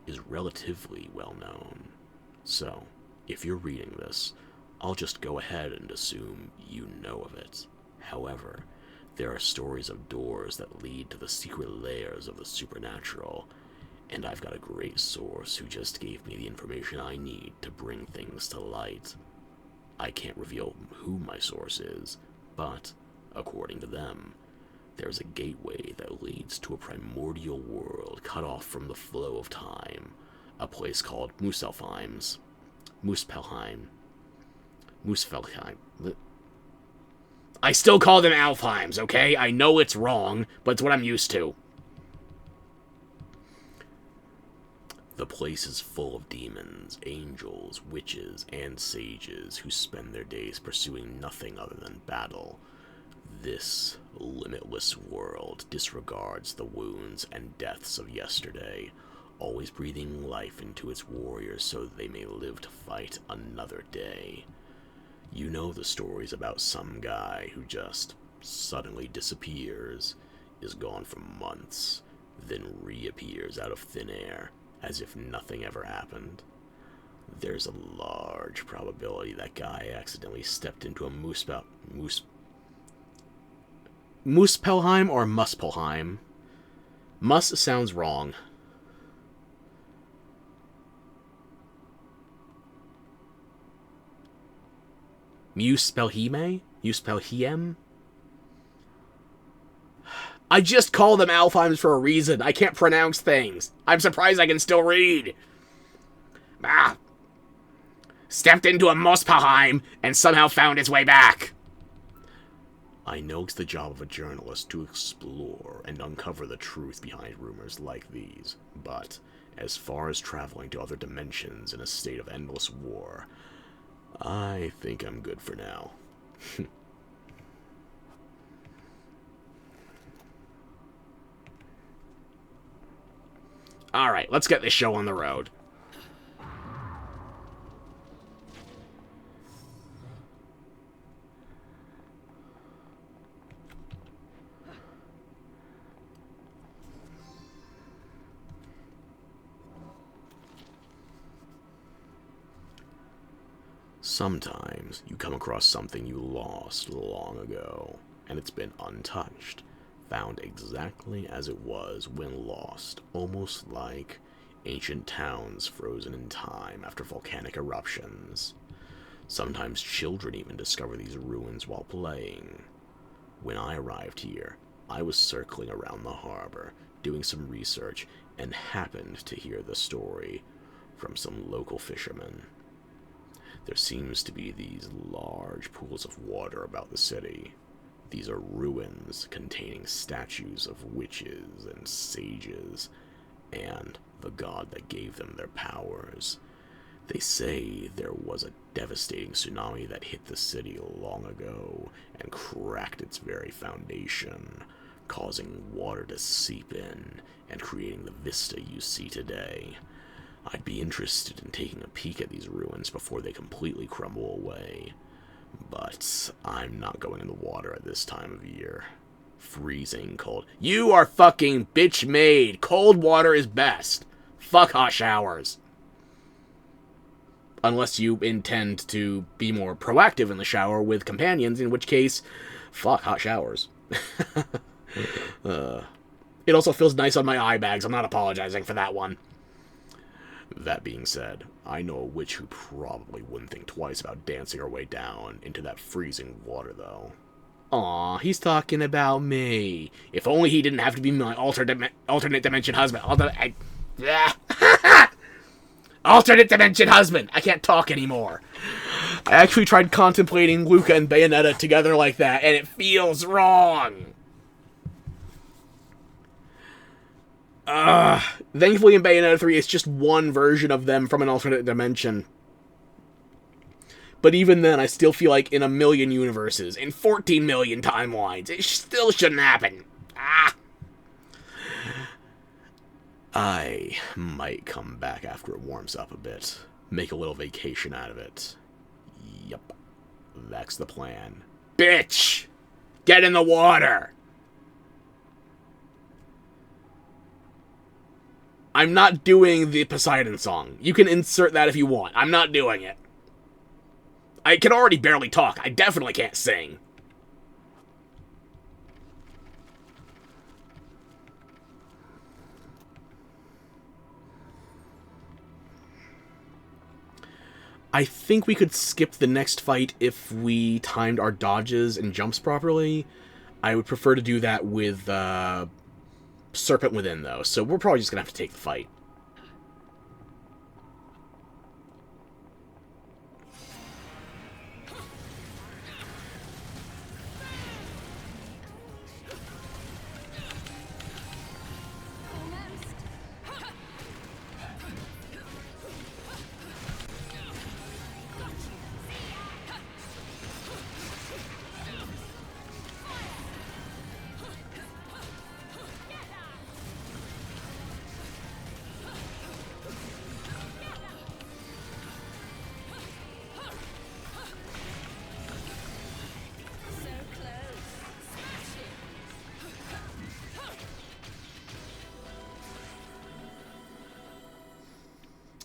is relatively well known. So, if you're reading this, I'll just go ahead and assume you know of it. However, there are stories of doors that lead to the secret layers of the supernatural, and I've got a great source who just gave me the information I need to bring things to light. I can't reveal who my source is, but, according to them, there's a gateway that leads to a primordial world cut off from the flow of time, a place called Muspelheim. I still call them Alfheims, okay? I know it's wrong, but it's what I'm used to. The place is full of demons, angels, witches, and sages who spend their days pursuing nothing other than battle. This limitless world disregards the wounds and deaths of yesterday, always breathing life into its warriors so that they may live to fight another day. You know the stories about some guy who just suddenly disappears, is gone for months, then reappears out of thin air, as if nothing ever happened. There's a large probability that guy accidentally stepped into a Muspelheim or Muspelheim? Mus sounds wrong. Muspelhime? Muspelhiem? I just call them Alfheims for a reason. I can't pronounce things. I'm surprised I can still read. Stepped into a Muspelheim and somehow found his way back. I know it's the job of a journalist to explore and uncover the truth behind rumors like these, but as far as traveling to other dimensions in a state of endless war, I think I'm good for now. Alright, let's get this show on the road. Sometimes you come across something you lost long ago, and it's been untouched, found exactly as it was when lost, almost like ancient towns frozen in time after volcanic eruptions. Sometimes children even discover these ruins while playing. When I arrived here, I was circling around the harbor, doing some research, and happened to hear the story from some local fishermen. There seems to be these large pools of water about the city. These are ruins containing statues of witches and sages, and the god that gave them their powers. They say there was a devastating tsunami that hit the city long ago and cracked its very foundation, causing water to seep in and creating the vista you see today. I'd be interested in taking a peek at these ruins before they completely crumble away, but I'm not going in the water at this time of year. Freezing cold. You are fucking bitch made. Cold water is best. Fuck hot showers. Unless you intend to be more proactive in the shower with companions, in which case, fuck hot showers. It also feels nice on my eye bags. I'm not apologizing for that one. That being said, I know a witch who probably wouldn't think twice about dancing her way down into that freezing water, though. Aw, he's talking about me. If only he didn't have to be my alternate dimension husband. Alternate dimension husband! I can't talk anymore. I actually tried contemplating Luca and Bayonetta together like that, and it feels wrong. Thankfully in Bayonetta 3, it's just one version of them from an alternate dimension. But even then, I still feel like in a million universes, in 14 million timelines, it still shouldn't happen. I might come back after it warms up a bit. Make a little vacation out of it. Yup. That's the plan. Bitch! Get in the water! I'm not doing the Poseidon song. You can insert that if you want. I'm not doing it. I can already barely talk. I definitely can't sing. I think we could skip the next fight if we timed our dodges and jumps properly. I would prefer to do that with Serpent Within, though, so we're probably just going to have to take the fight.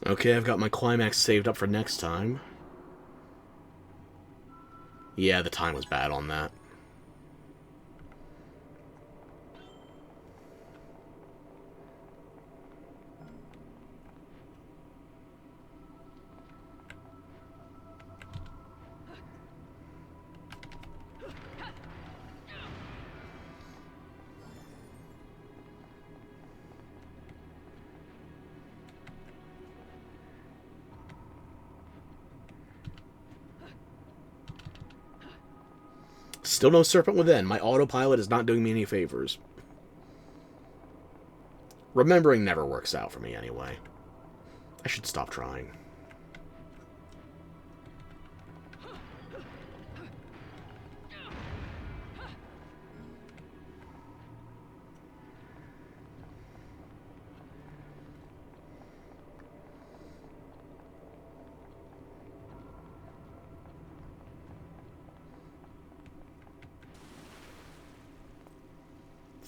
Okay, I've got my climax saved up for next time. Yeah, the time was bad on that. Still no Serpent Within. My autopilot is not doing me any favors. Remembering never works out for me anyway. I should stop trying.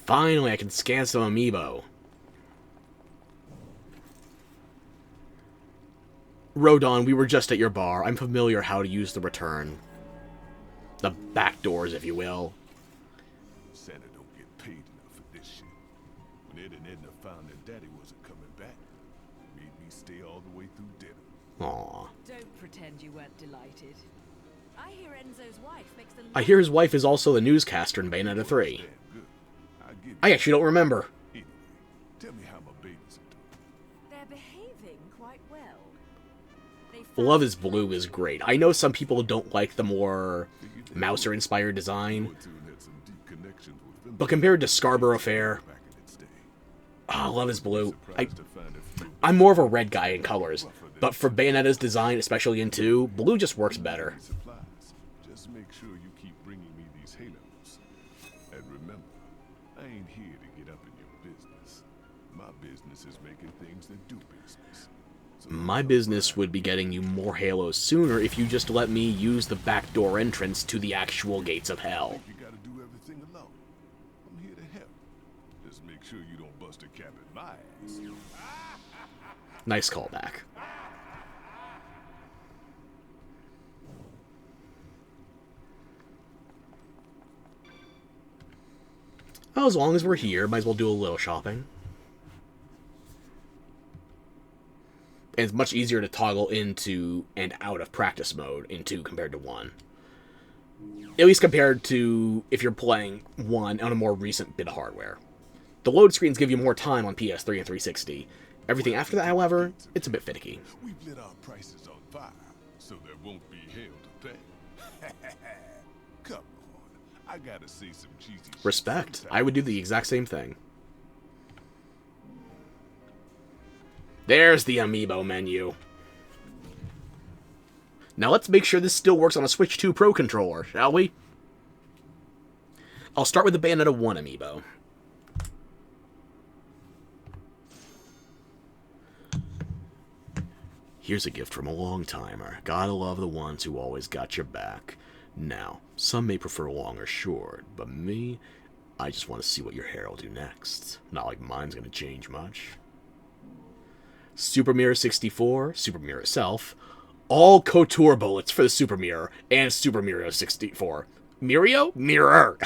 Finally, I can scan some amiibo. Rodon, we were just at your bar. I'm familiar how to use the return. The back doors, if you will. Santa don't get paid enough for this shit. When Ed and Edna found their daddy wasn't coming back, made me stay all the way through dinner. Aww. Don't pretend you weren't delighted. I hear Enzo's wife makes the... I hear his wife is also the newscaster in Bayonetta 3. Damn good. I give you I actually don't remember. Anyway, tell me how my babies are doing. They're behaving quite well. Love is Blue is great. I know some people don't like the more Mouser-inspired design, Two had some deep connections with them but compared to Scarborough Fair, back in its day. Love is Blue. Surprised to find a few I'm more of a red guy in colors, but for Bayonetta's design, especially in 2, blue just works better. supplies. Just make sure you keep bringing me these halos. And remember, I ain't here to get up in your business. My business is making things that do business. So My business would be getting you more halos sooner if you just let me use the backdoor entrance to the actual gates of hell. you gotta do everything alone. I'm here to help. Just make sure you don't bust a cap at my ass. Nice callback. Well, as long as we're here, might as well do a little shopping. And it's much easier to toggle into and out of practice mode in 2 compared to 1. At least compared to if you're playing 1 on a more recent bit of hardware. The load screens give you more time on PS3 and 360. Everything after that, however, it's a bit finicky. We've lit our prices on fire, so there won't be hell to pay. Come on, I gotta say some cheesy shit Respect. sometime. I would do the exact same thing. There's the amiibo menu. Now let's make sure this still works on a Switch 2 Pro controller, shall we? I'll start with the Bayonetta 1 amiibo. Here's a gift from a long-timer. Gotta love the ones who always got your back. Now, some may prefer long or short, but me, I just want to see what your hair will do next. Not like mine's gonna change much. Super Mirror 64, Super Mirror itself, all couture bullets for the Super Mirror, and Super Mirror 64. Mirio? Mirror!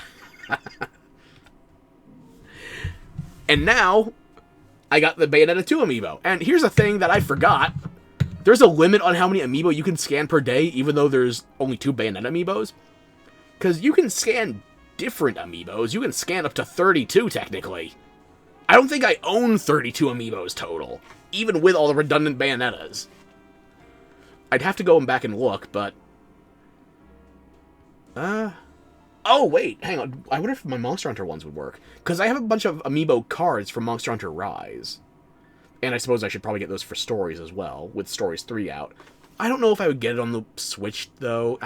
And now, I got the Bayonetta 2 amiibo. And here's a thing that I forgot. There's a limit on how many amiibo you can scan per day, even though there's only 2 Bayonetta amiibos. Because you can scan different amiibos. You can scan up to 32, technically. I don't think I own 32 amiibos total, even with all the redundant Bayonettas. I'd have to go back and look, but... Oh, wait, hang on. I wonder if my Monster Hunter ones would work. Because I have a bunch of amiibo cards from Monster Hunter Rise. And I suppose I should probably get those for Stories as well, with Stories 3 out. I don't know if I would get it on the Switch, though.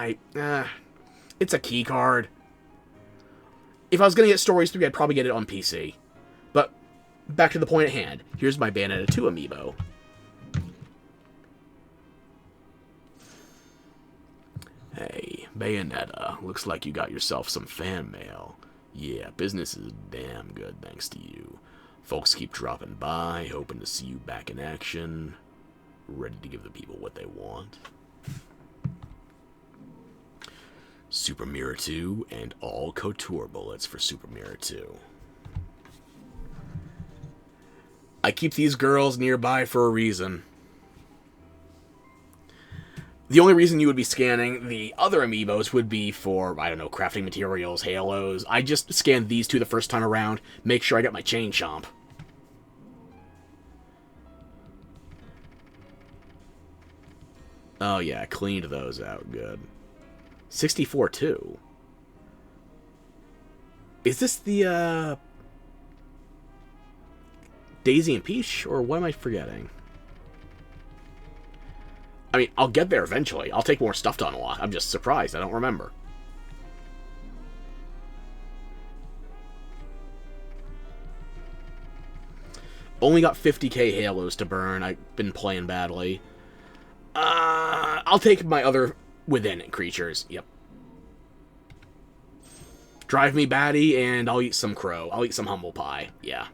It's a key card. If I was going to get Stories 3, I'd probably get it on PC. But, back to the point at hand. Here's my Bayonetta 2 amiibo. Hey, Bayonetta, looks like you got yourself some fan mail. Yeah, business is damn good thanks to you. Folks keep dropping by, hoping to see you back in action, ready to give the people what they want. Super Mirror 2 and all couture bullets for Super Mirror 2. I keep these girls nearby for a reason. The only reason you would be scanning the other amiibos would be for, I don't know, crafting materials, halos. I just scanned these 2 the first time around, make sure I got my chain chomp. Oh yeah, I cleaned those out good. 64 too. Is this the, Daisy and Peach, or what am I forgetting? I mean, I'll get there eventually. I'll take more stuff to unlock. I'm just surprised I don't remember. Only got 50k halos to burn. I've been playing badly. I'll take my other within creatures. Yep. Drive me batty, and I'll eat some crow. I'll eat some humble pie. Yeah.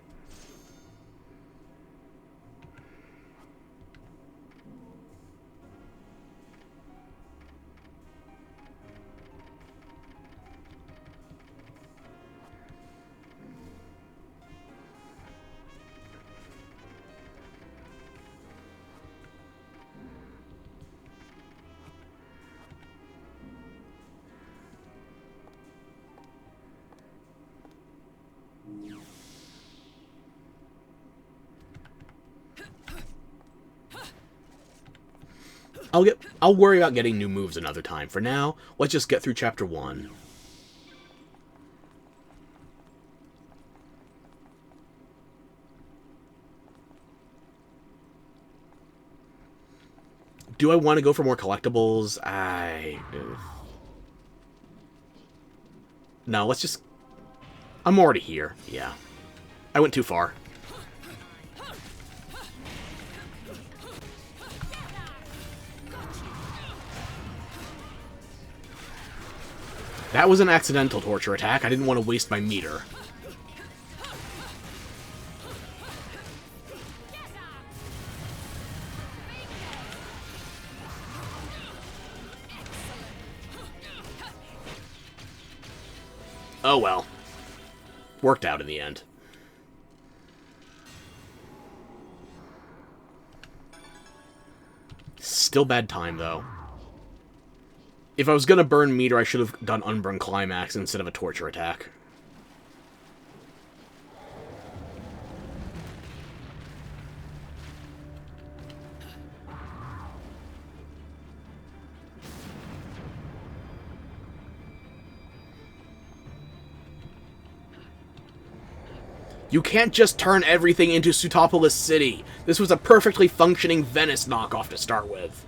I'll worry about getting new moves another time. For now, let's just get through chapter 1. Do I want to go for more collectibles? No, let's just... I'm already here. Yeah. I went too far. That was an accidental torture attack. I didn't want to waste my meter. Oh well. Worked out in the end. Still bad time, though. If I was gonna burn meter, I should have done Unburn Climax instead of a torture attack. You can't just turn everything into Sutopolis City. This was a perfectly functioning Venice knockoff to start with.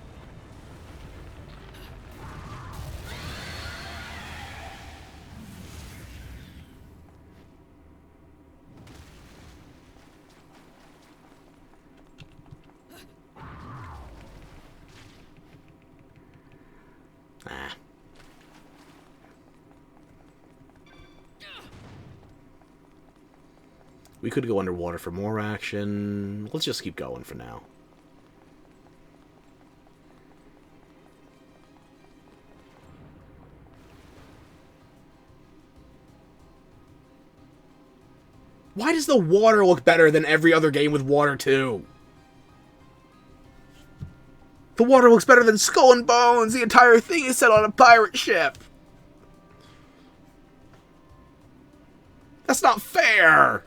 We could go underwater for more action. Let's just keep going for now. Why does the water look better than every other game with water, too? The water looks better than Skull and Bones! The entire thing is set on a pirate ship! That's not fair!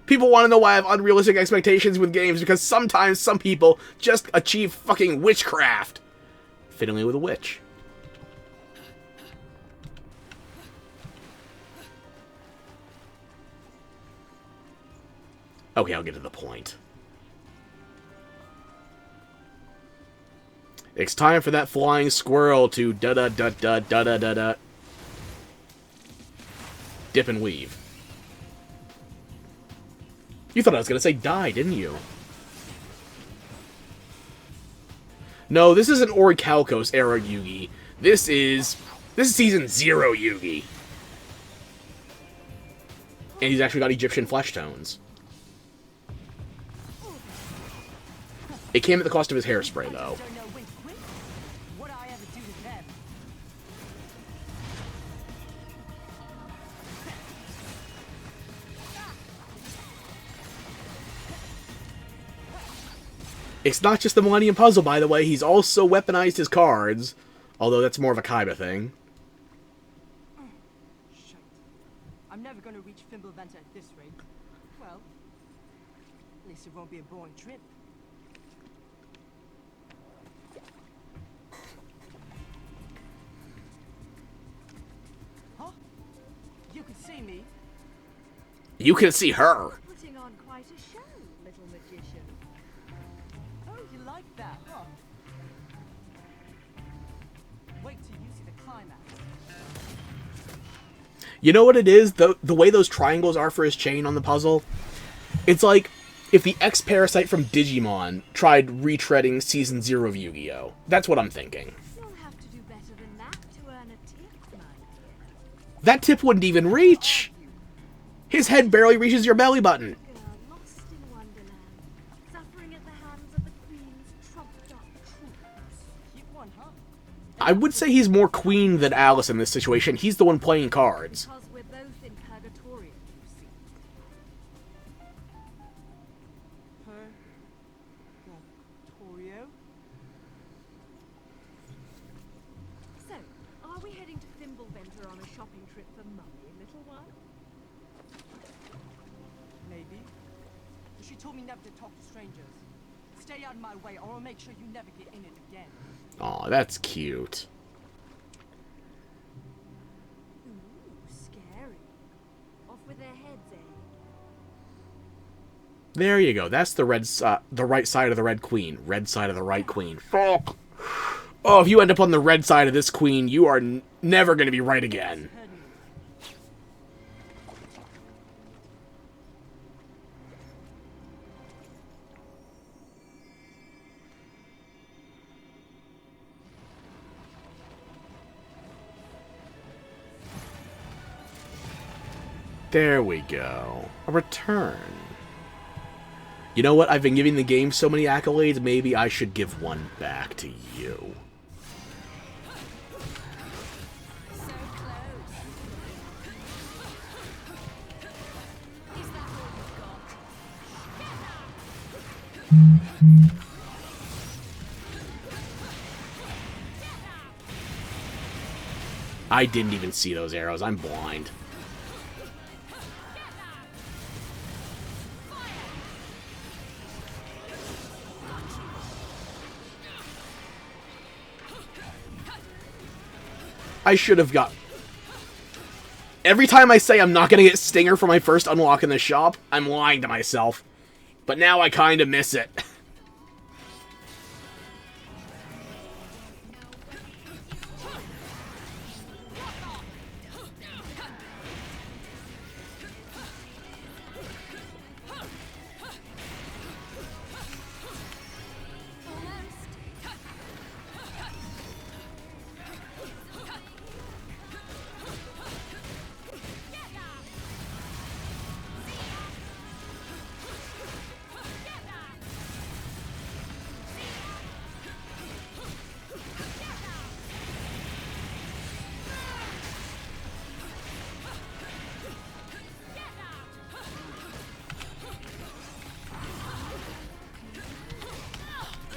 People want to know why I have unrealistic expectations with games, because sometimes some people just achieve fucking witchcraft. Fiddling with a witch. Okay, I'll get to the point. It's time for that flying squirrel to da-da-da-da-da-da-da-da. Dip and weave. You thought I was going to say die, didn't you? No, this isn't Orichalcos era Yugi. This is Season 0 Yugi. And he's actually got Egyptian flesh tones. It came at the cost of his hairspray, though. It's not just the Millennium Puzzle, by the way. He's also weaponized his cards. Although that's more of a Kaiba thing. Shit. I'm never going to reach Fimbleventer at this rate. Well, at least it won't be a boring trip. Huh? You can see me. You can see her. Putting on quite a show, little magician. Oh, you like that, huh? Wait till you see the climax. You know what it is? The way those triangles are for his chain on the puzzle? It's like if the X-Parasite from Digimon tried retreading Season 0 of Yu-Gi-Oh! That's what I'm thinking. You'll have to do better than that to earn a tip, my dear. That tip wouldn't even reach! His head barely reaches your belly button. Girl lost in Wonderland, suffering at the hands of the Queen's trumped-up troops. Cute one, huh? I would say he's more queen than Alice in this situation. He's the one playing cards. Because we're both in Purgatorio, you see. Purgatorio? So, are we heading to Fimbleventer on a shopping trip for Mummy, little one? Maybe. But she told me never to talk to strangers. It's Stay out of my way, or I'll make sure you never get in it again. Aw, that's cute. Ooh, scary. Off with their heads, eh? There you go. That's the the right side of the Red Queen. Red side of the right queen. Fuck. Oh, if you end up on the red side of this queen, you are never going to be right again. There we go. A return. You know what? I've been giving the game so many accolades, maybe I should give one back to you. So close. Is that all you've got? I didn't even see those arrows. I'm blind. I should have got... Every time I say I'm not going to get Stinger for my first unlock in the shop, I'm lying to myself. But now I kind of miss it.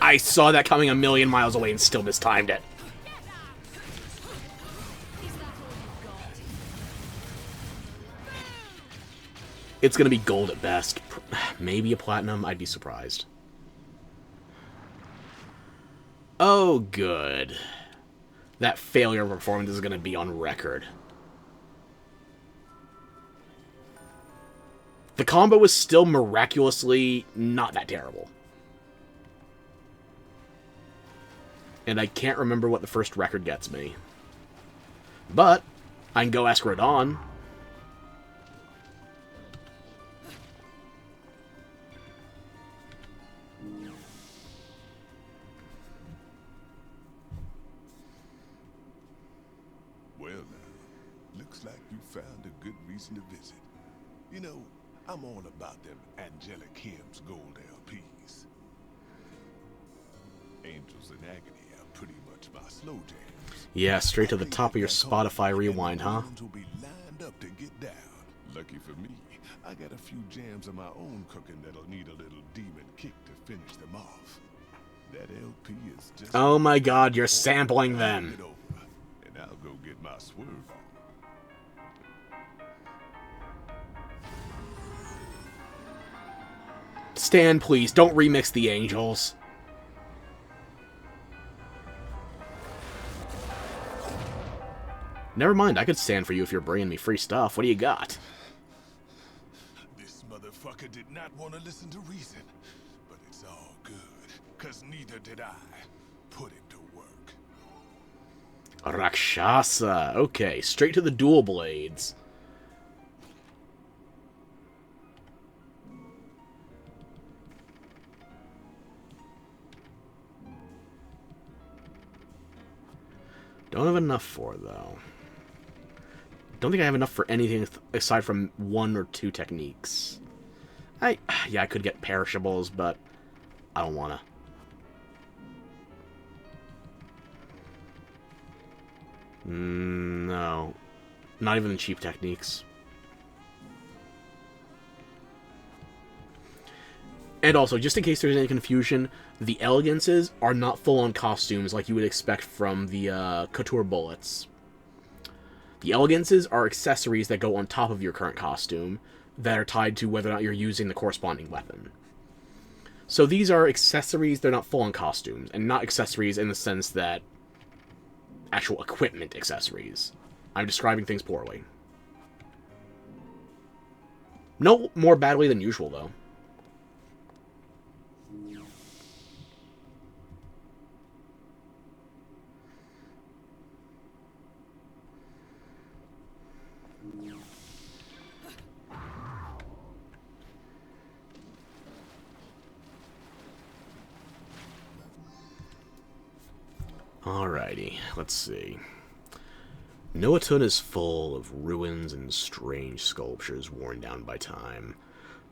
I saw that coming a million miles away and still mistimed it. It's gonna be gold at best. Maybe a platinum, I'd be surprised. Oh, good. That failure of performance is gonna be on record. The combo was still miraculously not that terrible. And I can't remember what the first record gets me. But I can go ask Radon. Well, now, looks like you found a good reason to visit. You know, I'm all about them Angelic Hymns gold LPs. Angels in Agony are pretty much my slow jams. Yeah, straight to the top of your Spotify rewind, huh? Will be lined up to get down. Lucky for me, I got a few jams of my own cooking that'll need a little demon kick to finish them off. That LP is just... Oh my god, you're sampling them. And I'll go get my swerve on. Stan, please, don't remix the Angels. Never mind, I could stand for you if you're bringing me free stuff. What do you got? This motherfucker did not want to listen to reason. But it's all good, because neither did I. Put him to work. Rakshasa. Okay, straight to the dual blades. Don't have enough for, though. Don't think I have enough for anything aside from 1 or 2 techniques. Yeah, I could get perishables, but I don't wanna. No. Not even the cheap techniques. And also, just in case there's any confusion, the elegances are not full-on costumes like you would expect from the couture bullets. The elegances are accessories that go on top of your current costume that are tied to whether or not you're using the corresponding weapon. So these are accessories, they're not full-on costumes, and not accessories in the sense that actual equipment accessories. I'm describing things poorly. No more badly than usual, though. Alrighty, let's see. Noatun is full of ruins and strange sculptures worn down by time.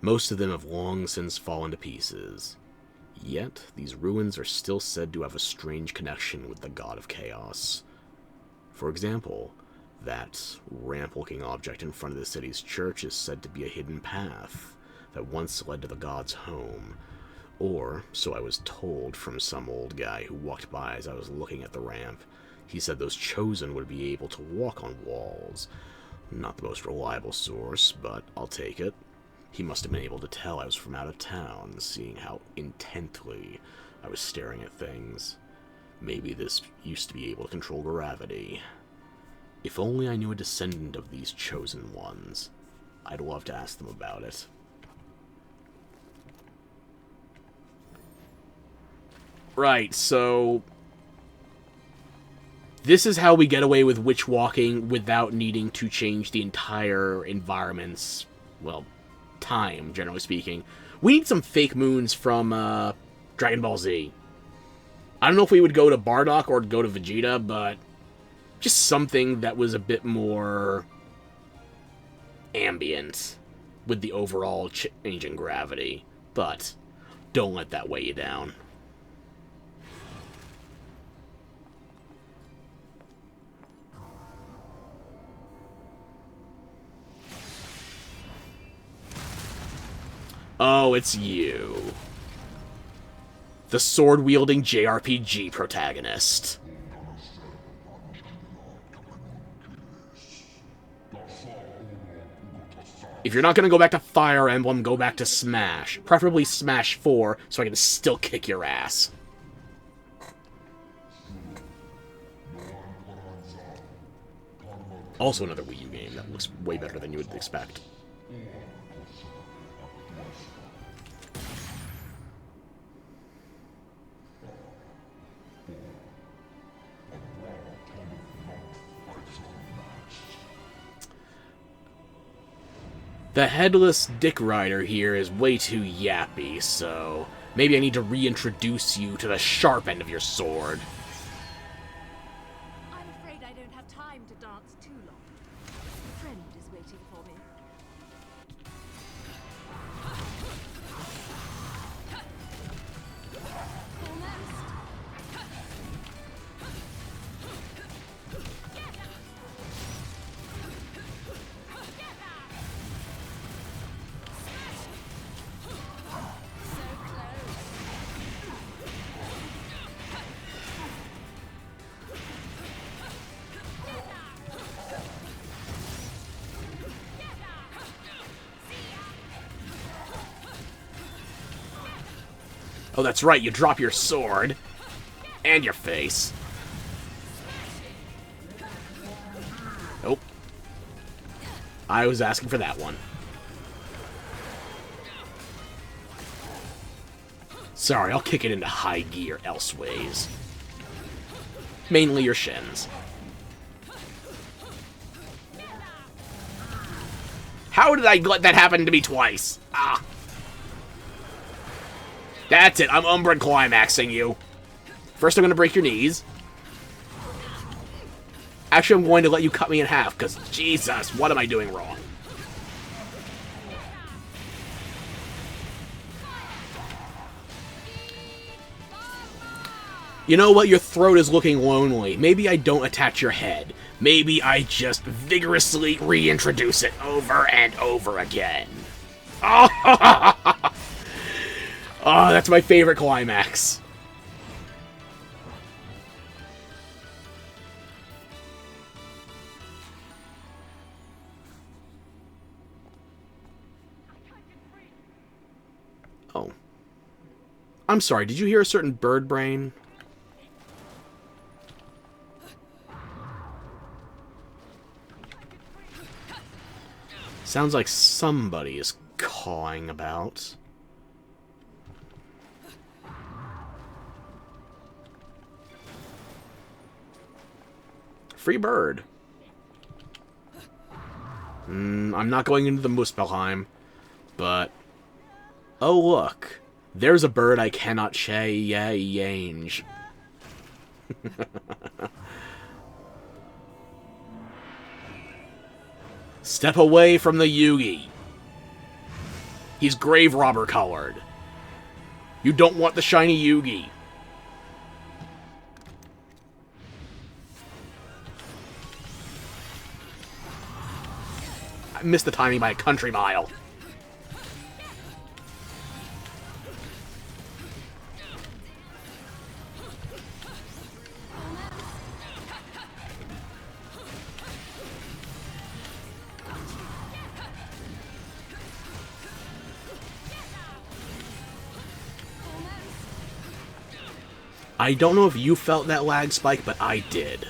Most of them have long since fallen to pieces. Yet, these ruins are still said to have a strange connection with the god of chaos. For example, that ramp-looking object in front of the city's church is said to be a hidden path that once led to the god's home. Or, so I was told from some old guy who walked by as I was looking at the ramp. He said those chosen would be able to walk on walls. Not the most reliable source, but I'll take it. He must have been able to tell I was from out of town, seeing how intently I was staring at things. Maybe this used to be able to control gravity. If only I knew a descendant of these chosen ones. I'd love to ask them about it. Right, so this is how we get away with witch walking without needing to change the entire environment's, well, time, generally speaking. We need some fake moons from Dragon Ball Z. I don't know if we would go to Bardock or go to Vegeta, but just something that was a bit more ambient with the overall change in gravity. But don't let that weigh you down. Oh, it's you. The sword-wielding JRPG protagonist. If you're not gonna go back to Fire Emblem, go back to Smash. Preferably Smash 4, so I can still kick your ass. Also another Wii U game that looks way better than you would expect. The headless dick rider here is way too yappy, so maybe I need to reintroduce you to the sharp end of your sword. I'm afraid I don't have time to dance too long. A friend is waiting for me. Oh, that's right, you drop your sword. And your face. Nope. I was asking for that one. Sorry, I'll kick it into high gear elseways. Mainly your shins. How did I let that happen to me twice? Ah. That's it, I'm Umbra climaxing you. First I'm gonna break your knees. Actually, I'm going to let you cut me in half, because, Jesus, what am I doing wrong? You know what? Your throat is looking lonely. Maybe I don't attach your head. Maybe I just vigorously reintroduce it over and over again. Oh, oh, that's my favorite climax. Oh. I'm sorry, did you hear a certain bird brain? Sounds like somebody is cawing about. Free bird. I'm not going into the Muspelheim, but... Oh, look. There's a bird I cannot change. Step away from the Yugi. He's grave robber colored. You don't want the shiny Yugi. I missed the timing by a country mile. I don't know if you felt that lag spike, but I did.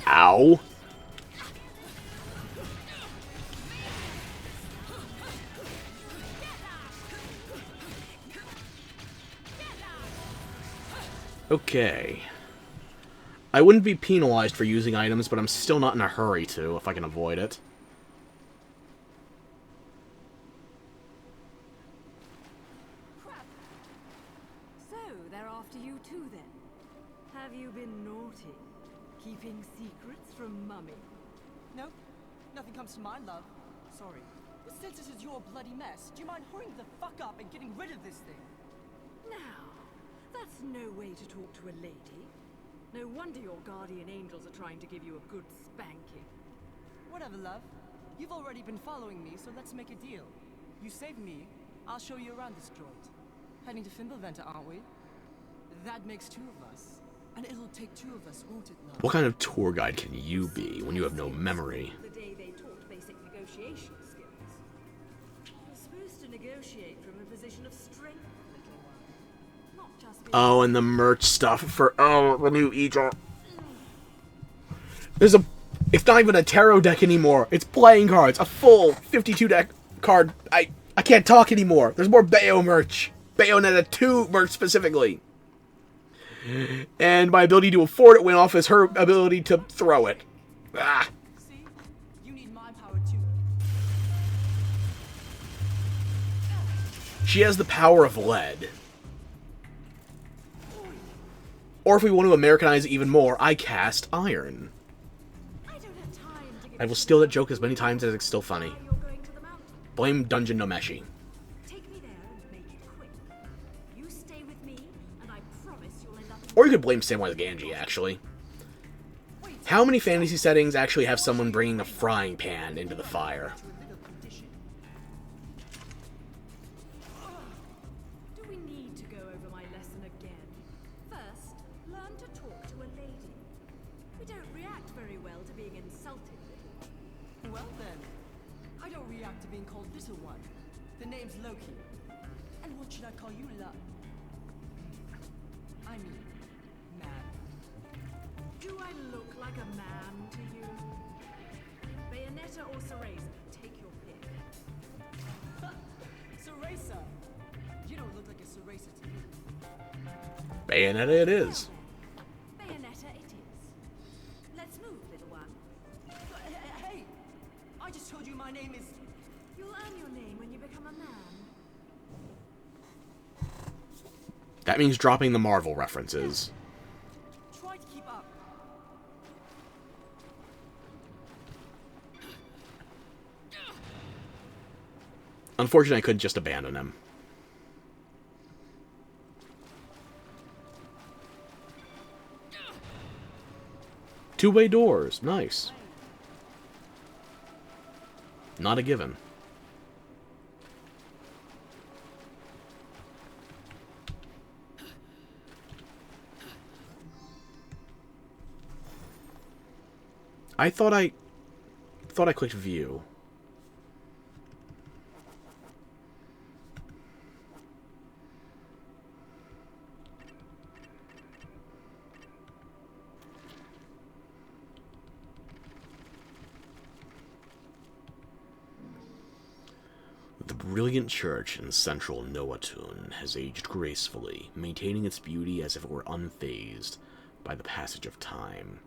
Ow. Okay. I wouldn't be penalized for using items, but I'm still not in a hurry to, if I can avoid it. So, they're after you too, then? Have you been naughty? Keeping secrets from Mummy? Nope. Nothing comes to mind, love. Sorry. But since this is your bloody mess, do you mind hurrying the fuck up and getting rid of this thing? Now, that's no way to talk to a lady. No wonder your guardian angels are trying to give you a good spanking. Whatever, love. You've already been following me, so let's make a deal. You save me, I'll show you around this joint. Heading to Fimbulventer, aren't we? That makes two of us. And it'll take two of us, won't it, love? What kind of tour guide can you be when you have no memory? The day they taught basic negotiation skills. You're supposed to negotiate from a position of strength, little one. Not just being Oh, and the merch stuff for, oh, the new Egypt. There's a, it's not even a tarot deck anymore. It's playing cards, a full 52 deck card. I can't talk anymore. There's more Bayo merch. Bayonetta 2 merch specifically. And my ability to afford it went off as her ability to throw it. Ah. See? You need my power too. She has the power of lead. Or if we want to Americanize it even more, I cast iron. I don't have time to give I will steal that joke as many times as it's still funny. you you're going to the mountain. Blame Dungeon Nomeshi. Take me there and make it quick. You stay with me, and I promise you'll end up in Or you could blame Samwise Gamgee, actually. How many fantasy settings actually have someone bringing a frying pan into the fire? To a little condition. Do we need to go over my lesson again? First, learn to talk to a lady. We don't react very well to being insulted, little one. Well then, I don't react to being called little one. The name's Loki. And what should I call you, love? I mean, man. Do I look like a man to you? Bayonetta or Cereza? Take your pick. Cereza! You don't look like a Cereza to me. Bayonetta it is. Bayonetta it is. Let's move, little one. Hey! I just told you my name is... You'll earn your name when you become a man. That means dropping the Marvel references. Try to keep up. Unfortunately, I couldn't just abandon him. Two-way doors. Nice. Not a given. I thought I clicked view. The brilliant church in central Noatun has aged gracefully, maintaining its beauty as if it were unfazed by the passage of time.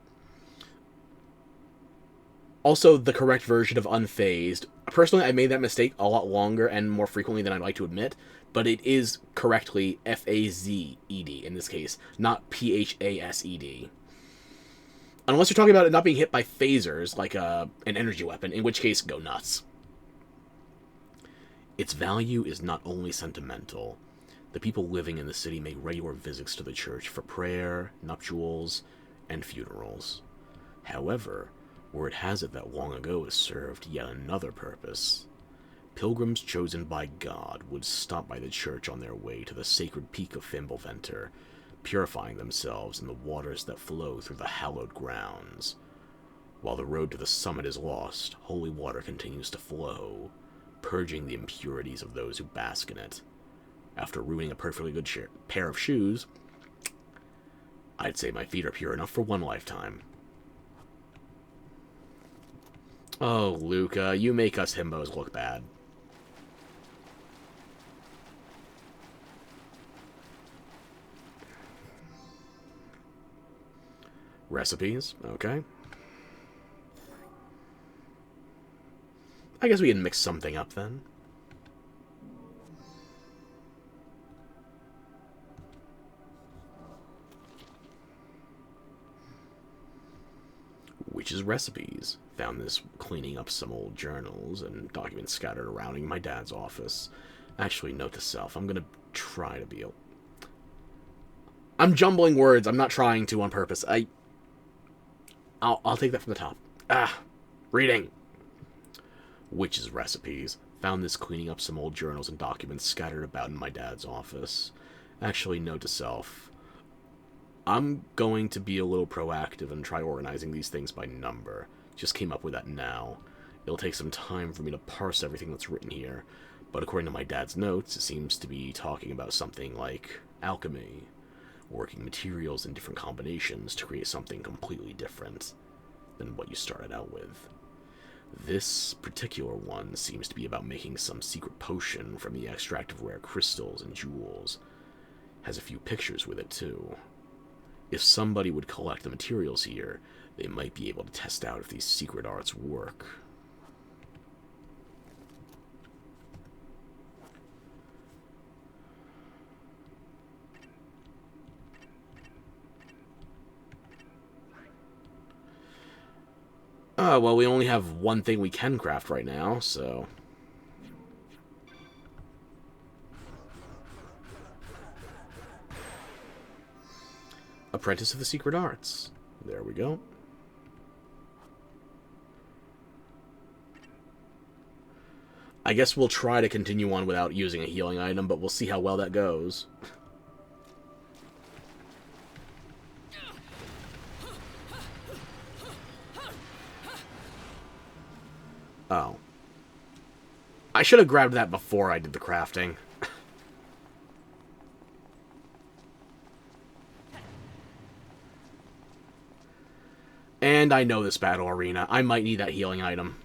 Also, the correct version of unfazed. Personally, I made that mistake a lot longer and more frequently than I'd like to admit, but it is correctly F-A-Z-E-D in this case, not P-H-A-S-E-D. Unless you're talking about it not being hit by phasers, like an energy weapon, in which case, go nuts. Its value is not only sentimental. The people living in the city make regular visits to the church for prayer, nuptials, and funerals. However, word has it that long ago it served yet another purpose. Pilgrims chosen by God would stop by the church on their way to the sacred peak of Fimbulventer, purifying themselves in the waters that flow through the hallowed grounds. While the road to the summit is lost, holy water continues to flow, purging the impurities of those who bask in it. After ruining a perfectly good pair of shoes, I'd say my feet are pure enough for one lifetime. Oh, Luca, you make us himbos look bad. Recipes, okay. I guess we can mix something up then. Witch's recipes. Found this cleaning up some old journals and documents scattered around in my dad's office. Actually, note to self, I'm gonna try to be I'm jumbling words. I'm not trying to on purpose. I'll take that from the top. Reading. Witch's recipes. Found this cleaning up some old journals and documents scattered about in my dad's office. Actually, note to self, I'm going to be a little proactive and try organizing these things by number. Just came up with that now. It'll take some time for me to parse everything that's written here, but according to my dad's notes, it seems to be talking about something like alchemy, working materials in different combinations to create something completely different than what you started out with. This particular one seems to be about making some secret potion from the extract of rare crystals and jewels. Has a few pictures with it, too. If somebody would collect the materials here, they might be able to test out if these secret arts work. Well, we only have one thing we can craft right now, so... Apprentice of the Secret Arts. There we go. I guess we'll try to continue on without using a healing item, but we'll see how well that goes. Oh. I should have grabbed that before I did the crafting. And I know this battle arena. I might need that healing item.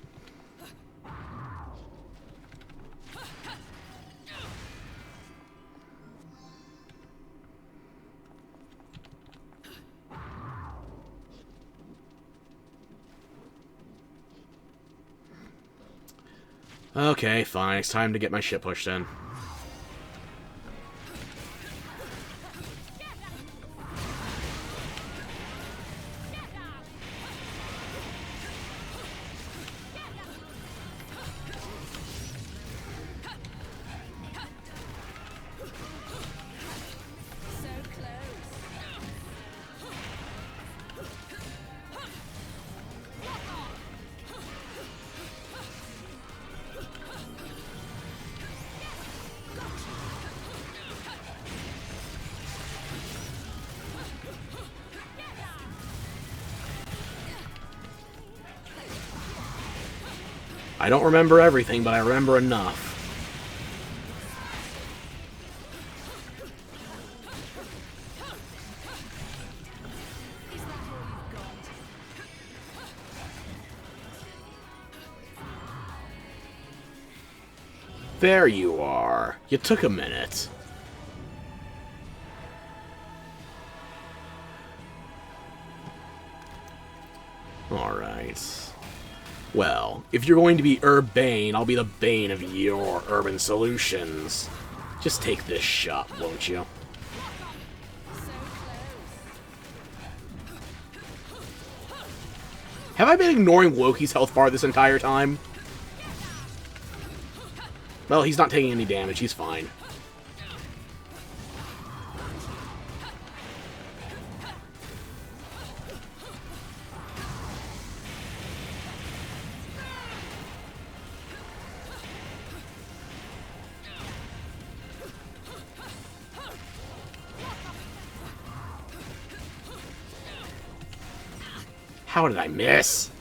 Okay, fine. It's time to get my shit pushed in. I don't remember everything, but I remember enough. There you are. You took a minute. Alright. Well, if you're going to be Urbane, I'll be the bane of your urban solutions. Just take this shot, won't you? Have I been ignoring Loki's health bar this entire time? Well, he's not taking any damage. He's fine. How did I miss?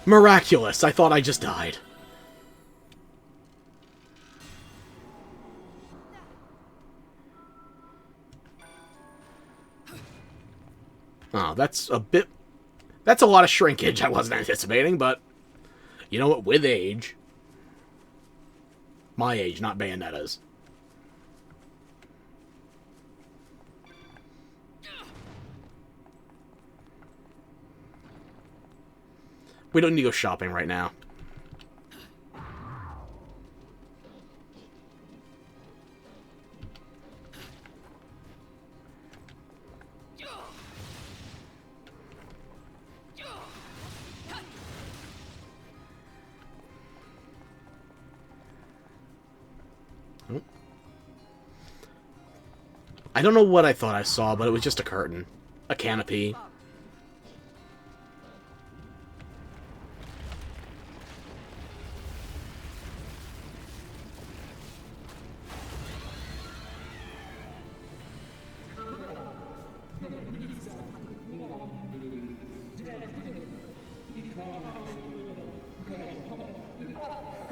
Miraculous! I thought I just died. Oh, that's a bit... That's a lot of shrinkage I wasn't anticipating, but... You know what? With age... My age, not Bayonetta's. We don't need to go shopping right now. Oh. I don't know what I thought I saw, but it was just a curtain. A canopy.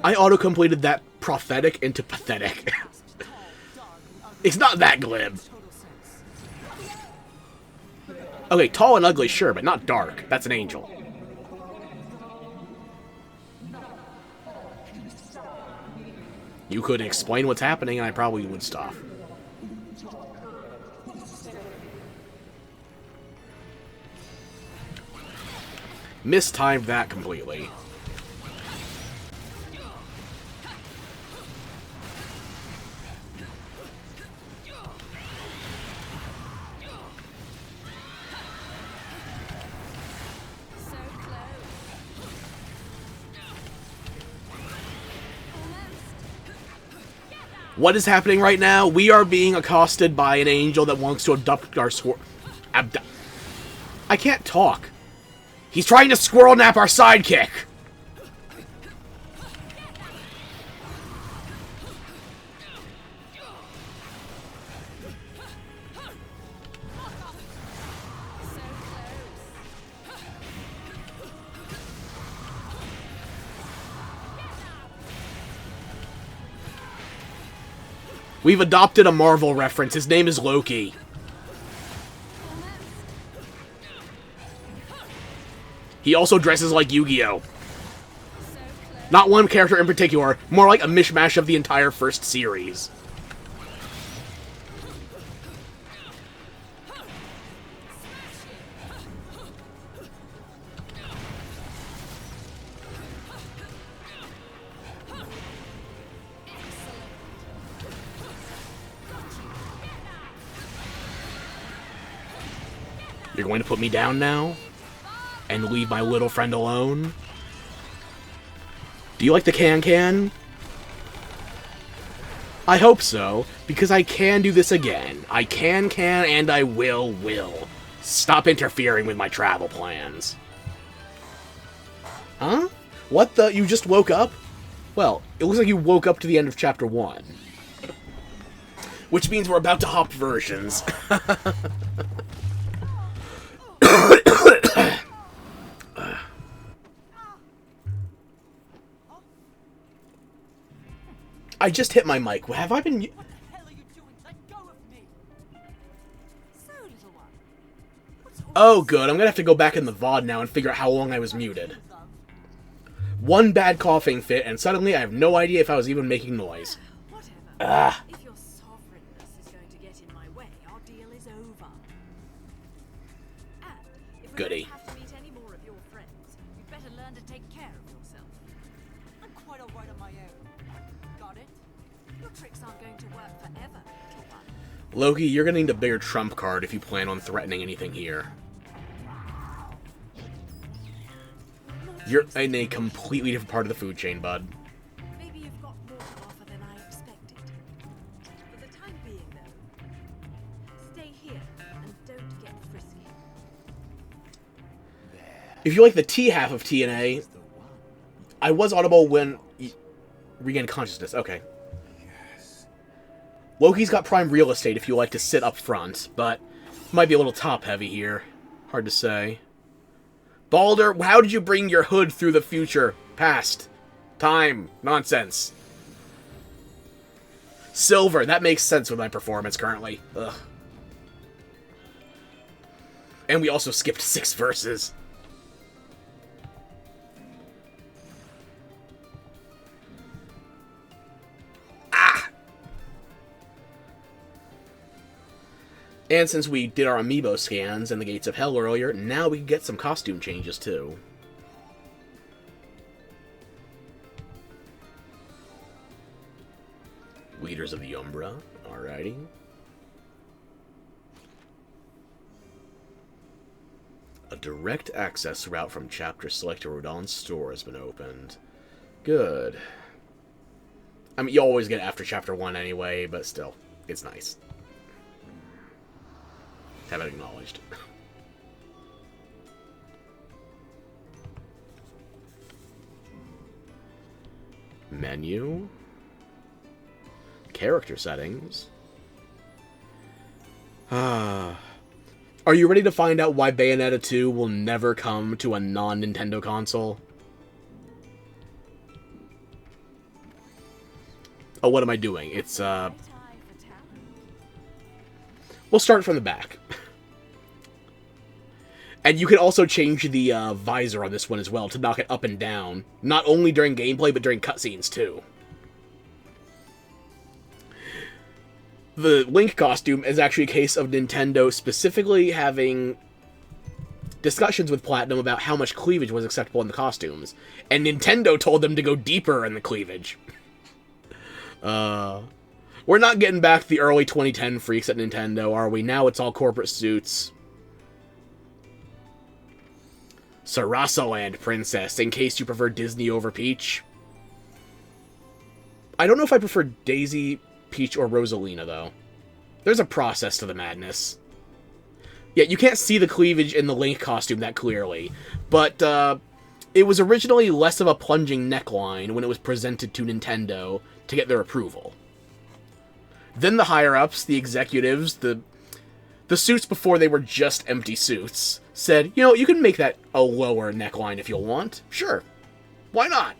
I auto-completed that prophetic into pathetic. It's not that glib. Okay, tall and ugly, sure, but not dark. That's an angel. You could explain what's happening, and I probably would stop. Mistimed that completely. What is happening right now? We are being accosted by an angel that wants to abduct our I can't talk. He's trying to squirrel nap our sidekick. We've adopted a Marvel reference. His name is Loki. He also dresses like Yu-Gi-Oh! Not one character in particular, more like a mishmash of the entire first series. You're going to put me down now? And leave my little friend alone? Do you like the can-can? I hope so, because I can do this again. I can and I will. Stop interfering with my travel plans. Huh? What the? You just woke up? Well, it looks like you woke up to the end of Chapter 1. Which means we're about to hop versions. I just hit my mic. Have I been... What the hell are you doing? Let go of me! So, little one. Oh, good. I'm gonna have to go back in the VOD now and figure out how long I was muted. One bad coughing fit, and suddenly I have no idea if I was even making noise. Whatever. Ah. If your sovereignness is going to get in my way, our deal is over. And if we Goody. don't have to meet any more of your friends, you'd better learn to take care of yourself. I'm quite alright on my own. Got it? Your tricks aren't going to work forever, little one. Loki, you're gonna need a bigger trump card if you plan on threatening anything here. You're in a completely different part of the food chain, bud. Maybe you've got more to offer than I expected. For the time being, though, stay here and don't get frisky. If you like the T half of TNA, I was audible when... Regained consciousness, okay. Loki's got prime real estate if you like to sit up front, but might be a little top-heavy here. Hard to say. Balder, how did you bring your hood through the future? Past. Time. Nonsense. Silver, that makes sense with my performance currently. Ugh. And we also skipped 6 verses. And since we did our amiibo scans in the Gates of Hell earlier, now we can get some costume changes too. Leaders of the Umbra, alrighty. A direct access route from Chapter Select to Rodon's store has been opened. Good. I mean, you always get it after Chapter 1 anyway, but still, it's nice. Have it acknowledged. Menu. Character settings. Are you ready to find out why Bayonetta 2 will never come to a non-Nintendo console? Oh, what am I doing? It's, we'll start from the back. And you can also change the visor on this one as well to knock it up and down. Not only during gameplay, but during cutscenes too. The Link costume is actually a case of Nintendo specifically having discussions with Platinum about how much cleavage was acceptable in the costumes. And Nintendo told them to go deeper in the cleavage. We're not getting back the early 2010 freaks at Nintendo, are we? Now it's all corporate suits. Sarasaland Princess, in case you prefer Disney over Peach. I don't know if I prefer Daisy, Peach, or Rosalina, though. There's a process to the madness. Yeah, you can't see the cleavage in the Link costume that clearly, but it was originally less of a plunging neckline when it was presented to Nintendo to get their approval. Then the higher-ups, the executives, the suits before they were just empty suits, said, you know, you can make that a lower neckline if you'll want. Sure. Why not?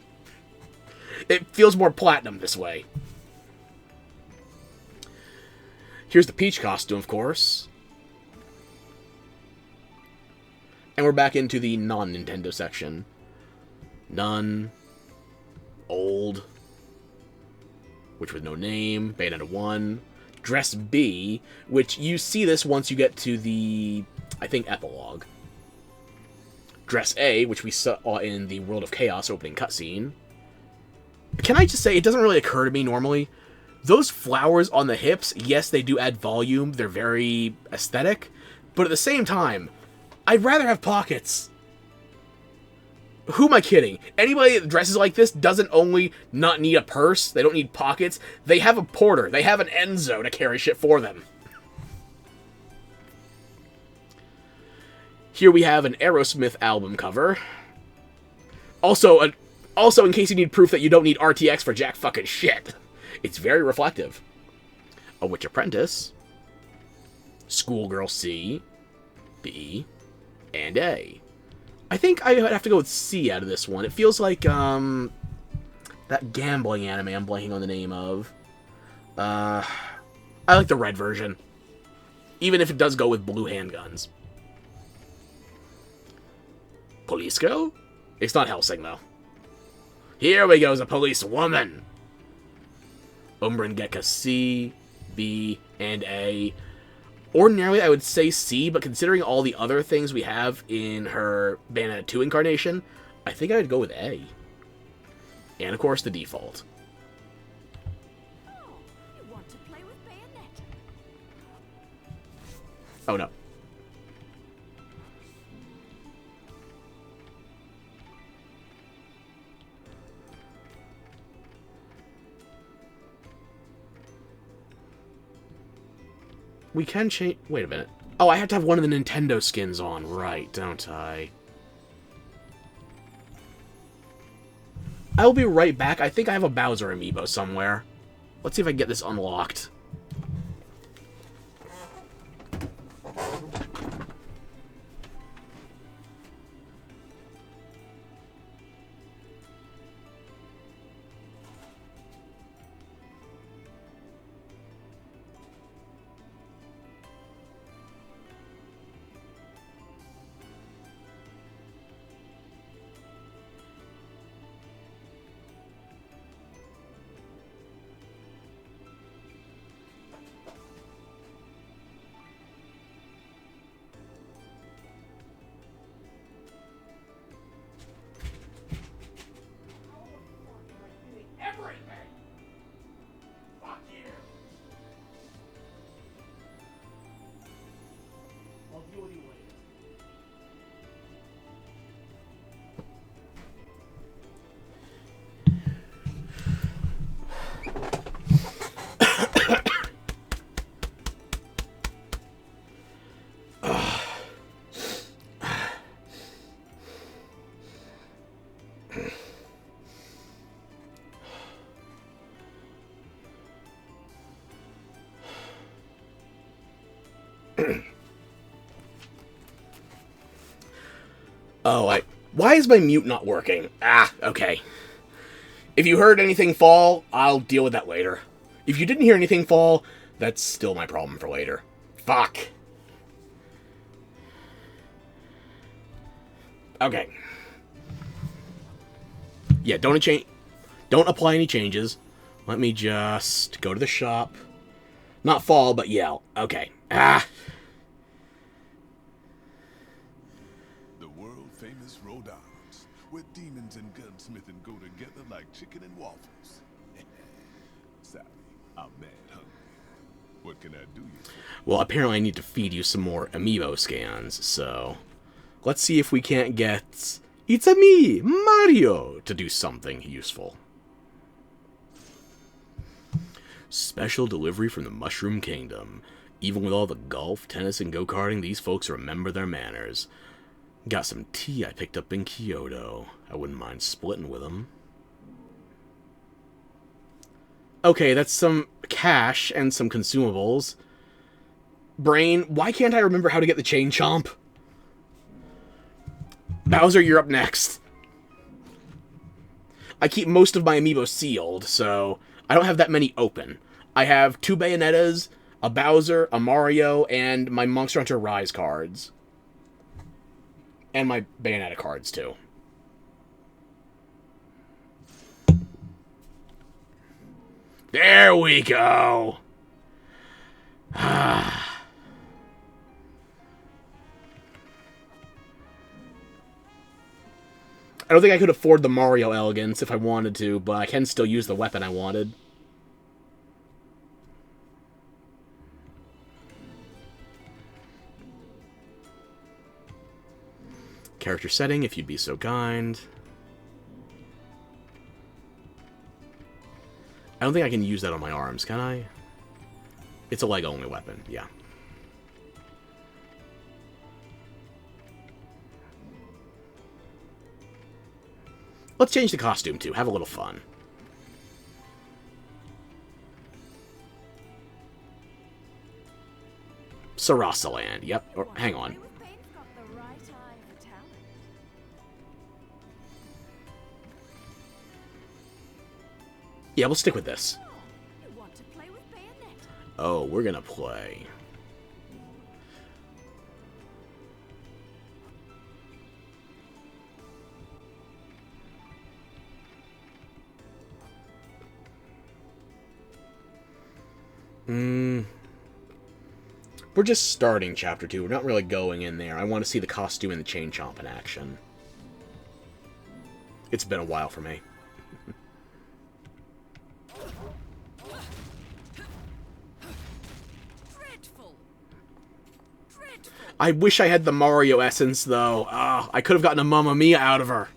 It feels more Platinum this way. Here's the Peach costume, of course. And we're back into the non-Nintendo section. None. Old. Which with no name. Bayonetta 1. Dress B, which you see this once you get to the, I think, epilogue. Dress A, which we saw in the World of Chaos opening cutscene. Can I just say, it doesn't really occur to me normally. Those flowers on the hips, yes, they do add volume. They're very aesthetic. But at the same time, I'd rather have pockets. Who am I kidding? Anybody that dresses like this doesn't only not need a purse, they don't need pockets, they have a porter, they have an Enzo to carry shit for them. Here we have an Aerosmith album cover. Also, in case you need proof that you don't need RTX for jack fucking shit. It's very reflective. A Witch Apprentice, Schoolgirl C, B, and A. I think I would have to go with C out of this one. It feels like, that gambling anime I'm blanking on the name of. I like the red version. Even if it does go with blue handguns. Police girl? It's not Helsing, though. Here we go as a police woman. Umbran Gekka C, B, and A. Ordinarily, I would say C, but considering all the other things we have in her Bayonetta 2 incarnation, I think I would go with A. And, of course, the default. Oh, you want to play with Bayonetta? Oh, no. We can change... Wait a minute. Oh, I have to have one of the Nintendo skins on, right, don't I? I will be right back. I think I have a Bowser amiibo somewhere. Let's see if I can get this unlocked. Oh, why is my mute not working? Ah, okay. If you heard anything fall, I'll deal with that later. If you didn't hear anything fall, that's still my problem for later. Fuck. Okay. Yeah, don't apply any changes. Let me just go to the shop. Not fall, but yell. Okay. Ah. The world-famous Rhode Island, where demons and gunsmithing go together like chicken and waffles. Sorry, I'm mad hungry. What can I do you for? Well, apparently I need to feed you some more amiibo scans, so... Let's see if we can't get... It's a me, Mario, to do something useful. Special delivery from the Mushroom Kingdom. Even with all the golf, tennis, and go-karting, these folks remember their manners. Got some tea I picked up in Kyoto. I wouldn't mind splitting with them. Okay, that's some cash and some consumables. Brain, why can't I remember how to get the Chain Chomp? Bowser, you're up next. I keep most of my amiibo sealed, so I don't have that many open. I have 2 Bayonettas, a Bowser, a Mario, and my Monster Hunter Rise cards. And my Bayonetta cards, too. There we go! I don't think I could afford the Mario Elegance if I wanted to, but I can still use the weapon I wanted. Character setting, if you'd be so kind. I don't think I can use that on my arms, can I? It's a leg-only weapon, yeah. Let's change the costume, too. Have a little fun. Sarasaland. Yep. Or, hang on. Play with paint's got the right eye for talent. Yeah, we'll stick with this. Oh, you want to play with Bayonetta? Oh, we're gonna play. We're just starting Chapter 2. We're not really going in there. I want to see the costume and the chain chomp in action. It's been a while for me. Dreadful. Dreadful. I wish I had the Mario essence, though. Ah, I could have gotten a Mamma Mia out of her.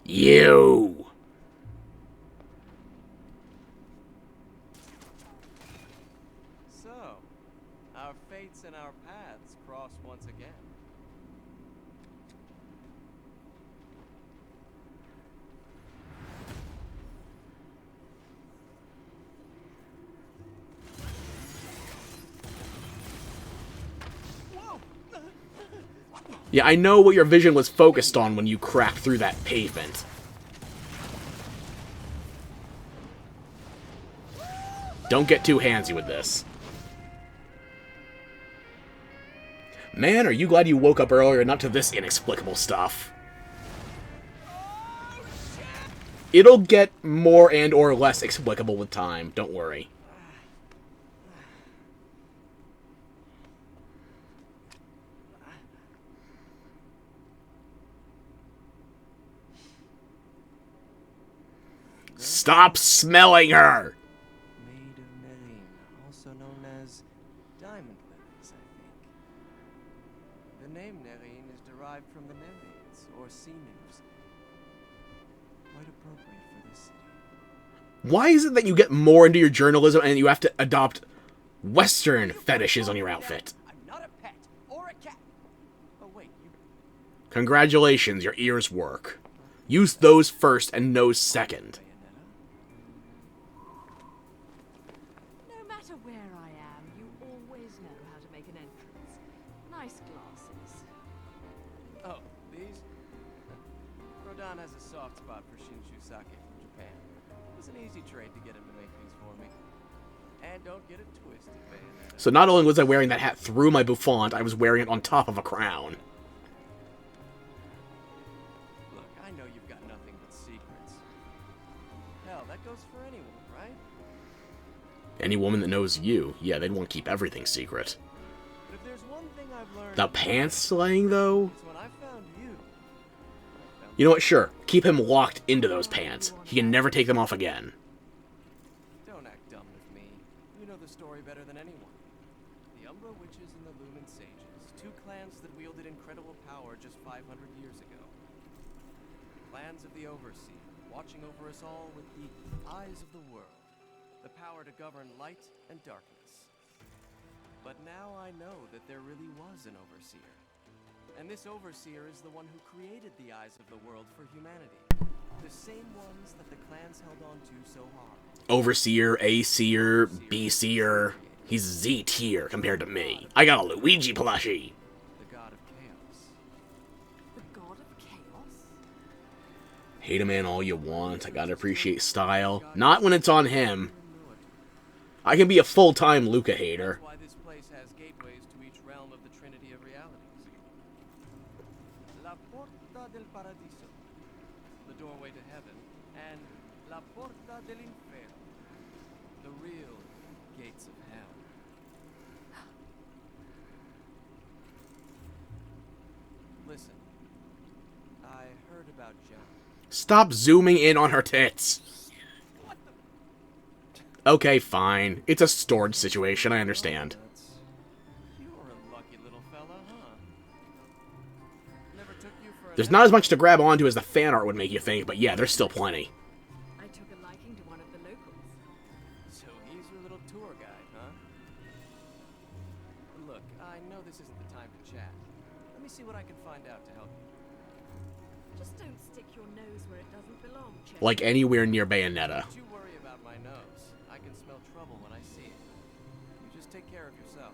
You! So, our fates and our paths cross once again. Yeah, I know what your vision was focused on when you cracked through that pavement. Don't get too handsy with this. Man, are you glad you woke up earlier and not to this inexplicable stuff. It'll get more and or less explicable with time, don't worry. Stop smelling her! Maid of Nerine, also known as diamond lilies, I think. The name Nerine is derived from the Nereids, or sea nymphs. Quite appropriate for this city. Why is it that you get more into your journalism and you have to adopt Western fetishes on your outfit? I'm not a pet or a cat. Oh wait, you. Congratulations, your ears work. Use those first and nose second. No matter where I am, you always know how to make an entrance. Nice glasses. Oh, these? Rodan has a soft spot for Shinshu sake from Japan. It was an easy trade to get him to make these for me. And don't get it twisted, Bayonetta. So not only was I wearing that hat through my bouffant, I was wearing it on top of a crown. Look, I know you've got nothing but secrets. Hell, that goes for anyone, right? Any woman that knows you, yeah, they'd want to keep everything secret. But if there's one thing I've learned... The pants slaying, though? It's when I found you. You know what, sure. Keep him locked into those pants. He can never take them off again. Don't act dumb with me. You know the story better than anyone. The Umbra Witches and the Lumen Sages, two clans that wielded incredible power just 500 years ago. Clans of the Overseer, watching over us all with the eyes of the world. The power to govern light and darkness. But now I know that there really was an Overseer. And this Overseer is the one who created the eyes of the world for humanity. The same ones that the clans held on to so hard. Overseer, A-seer, B-seer. He's Z-tier compared to me. I got a Luigi plushie. The god of chaos. The god of chaos? Hate a man all you want. I gotta appreciate style. Not when it's on him. I can be a full-time Luca hater. That's why this place has gateways to each realm of the Trinity of Realities. La Porta del Paradiso, the doorway to heaven, and La Porta del Infierno, the real gates of hell. Listen, I heard about John. Stop zooming in on her tits. Okay, fine. It's a storage situation, I understand. You're a lucky little fella, huh? Never took you for an There's not as much to grab onto as the fan art would make you think, but yeah, there's still plenty. I took a liking to one of the locals. So he's your little tour guide, huh? Look, I know this isn't the time to chat. Let me see what I can find out to help you. Just don't stick your nose where it doesn't belong, Chet. Like anywhere near Bayonetta. Don't you worry about my nose. I can smell trouble when I see it. You just take care of yourself.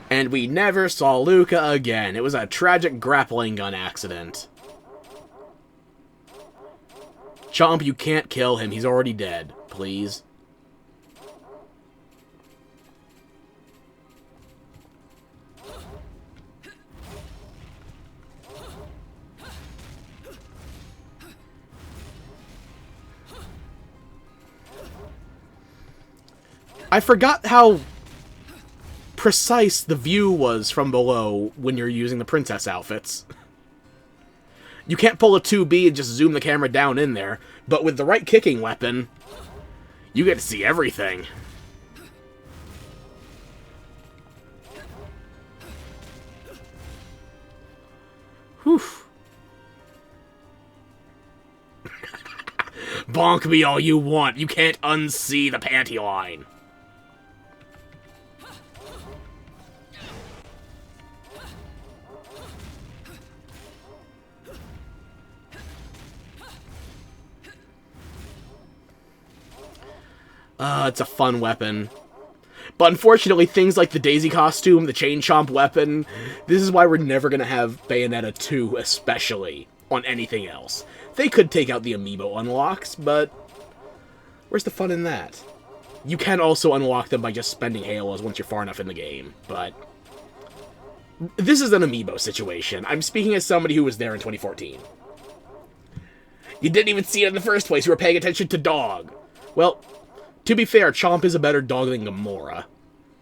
And we never saw Luca again. It was a tragic grappling gun accident. Chomp, you can't kill him. He's already dead. Please. I forgot how precise the view was from below when you're using the princess outfits. You can't pull a 2B and just zoom the camera down in there, but with the right kicking weapon, you get to see everything. Whew. Bonk me all you want, you can't unsee the panty line. It's a fun weapon. But unfortunately, things like the Daisy costume, the Chain Chomp weapon, this is why we're never going to have Bayonetta 2, especially, on anything else. They could take out the amiibo unlocks, but where's the fun in that? You can also unlock them by just spending halos once you're far enough in the game, but this is an amiibo situation. I'm speaking as somebody who was there in 2014. You didn't even see it in the first place, you were paying attention to Dog. Well, to be fair, Chomp is a better dog than Gamora.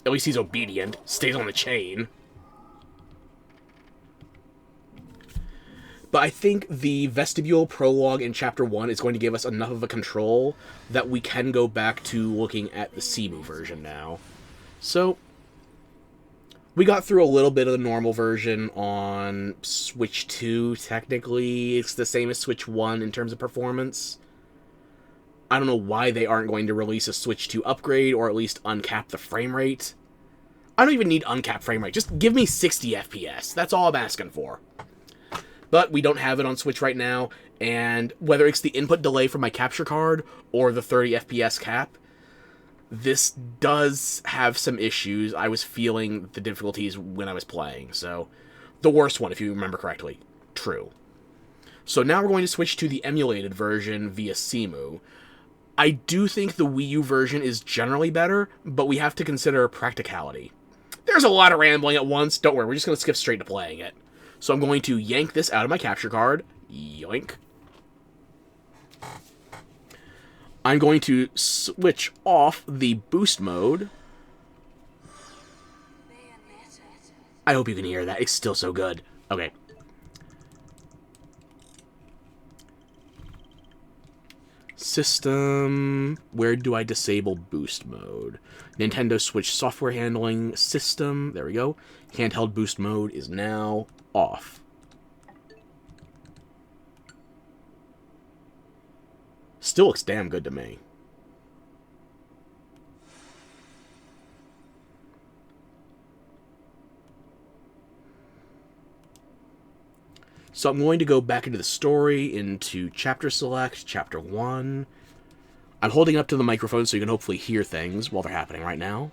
At least he's obedient, stays on the chain. But I think the vestibule prologue in Chapter 1 is going to give us enough of a control that we can go back to looking at the Simu version now. So, we got through a little bit of the normal version on Switch 2, technically. It's the same as Switch 1 in terms of performance. I don't know why they aren't going to release a Switch 2 upgrade, or at least uncap the frame rate. I don't even need uncapped frame rate, just give me 60 FPS, that's all I'm asking for. But we don't have it on Switch right now, and whether it's the input delay from my capture card, or the 30 FPS cap, this does have some issues. I was feeling the difficulties when I was playing, so the worst one, if you remember correctly. True. So now we're going to switch to the emulated version via Simu. I do think the Wii U version is generally better, but we have to consider practicality. There's a lot of rambling at once. Don't worry, we're just going to skip straight to playing it. So I'm going to yank this out of my capture card. Yoink. I'm going to switch off the boost mode. I hope you can hear that. It's still so good. Okay. System. Where do I disable boost mode? Nintendo Switch software handling system. There we go. Handheld boost mode is now off. Still looks damn good to me. So I'm going to go back into the story, into Chapter Select, Chapter 1. I'm holding up to the microphone so you can hopefully hear things while they're happening right now.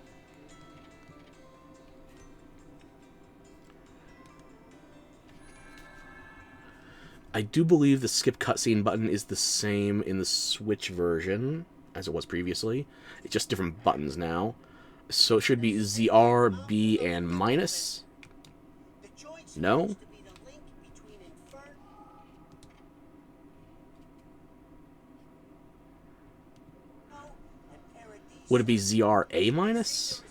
I do believe the skip cutscene button is the same in the Switch version as it was previously. It's just different buttons now. So it should be ZR, B, and minus. No? Would it be ZR A minus?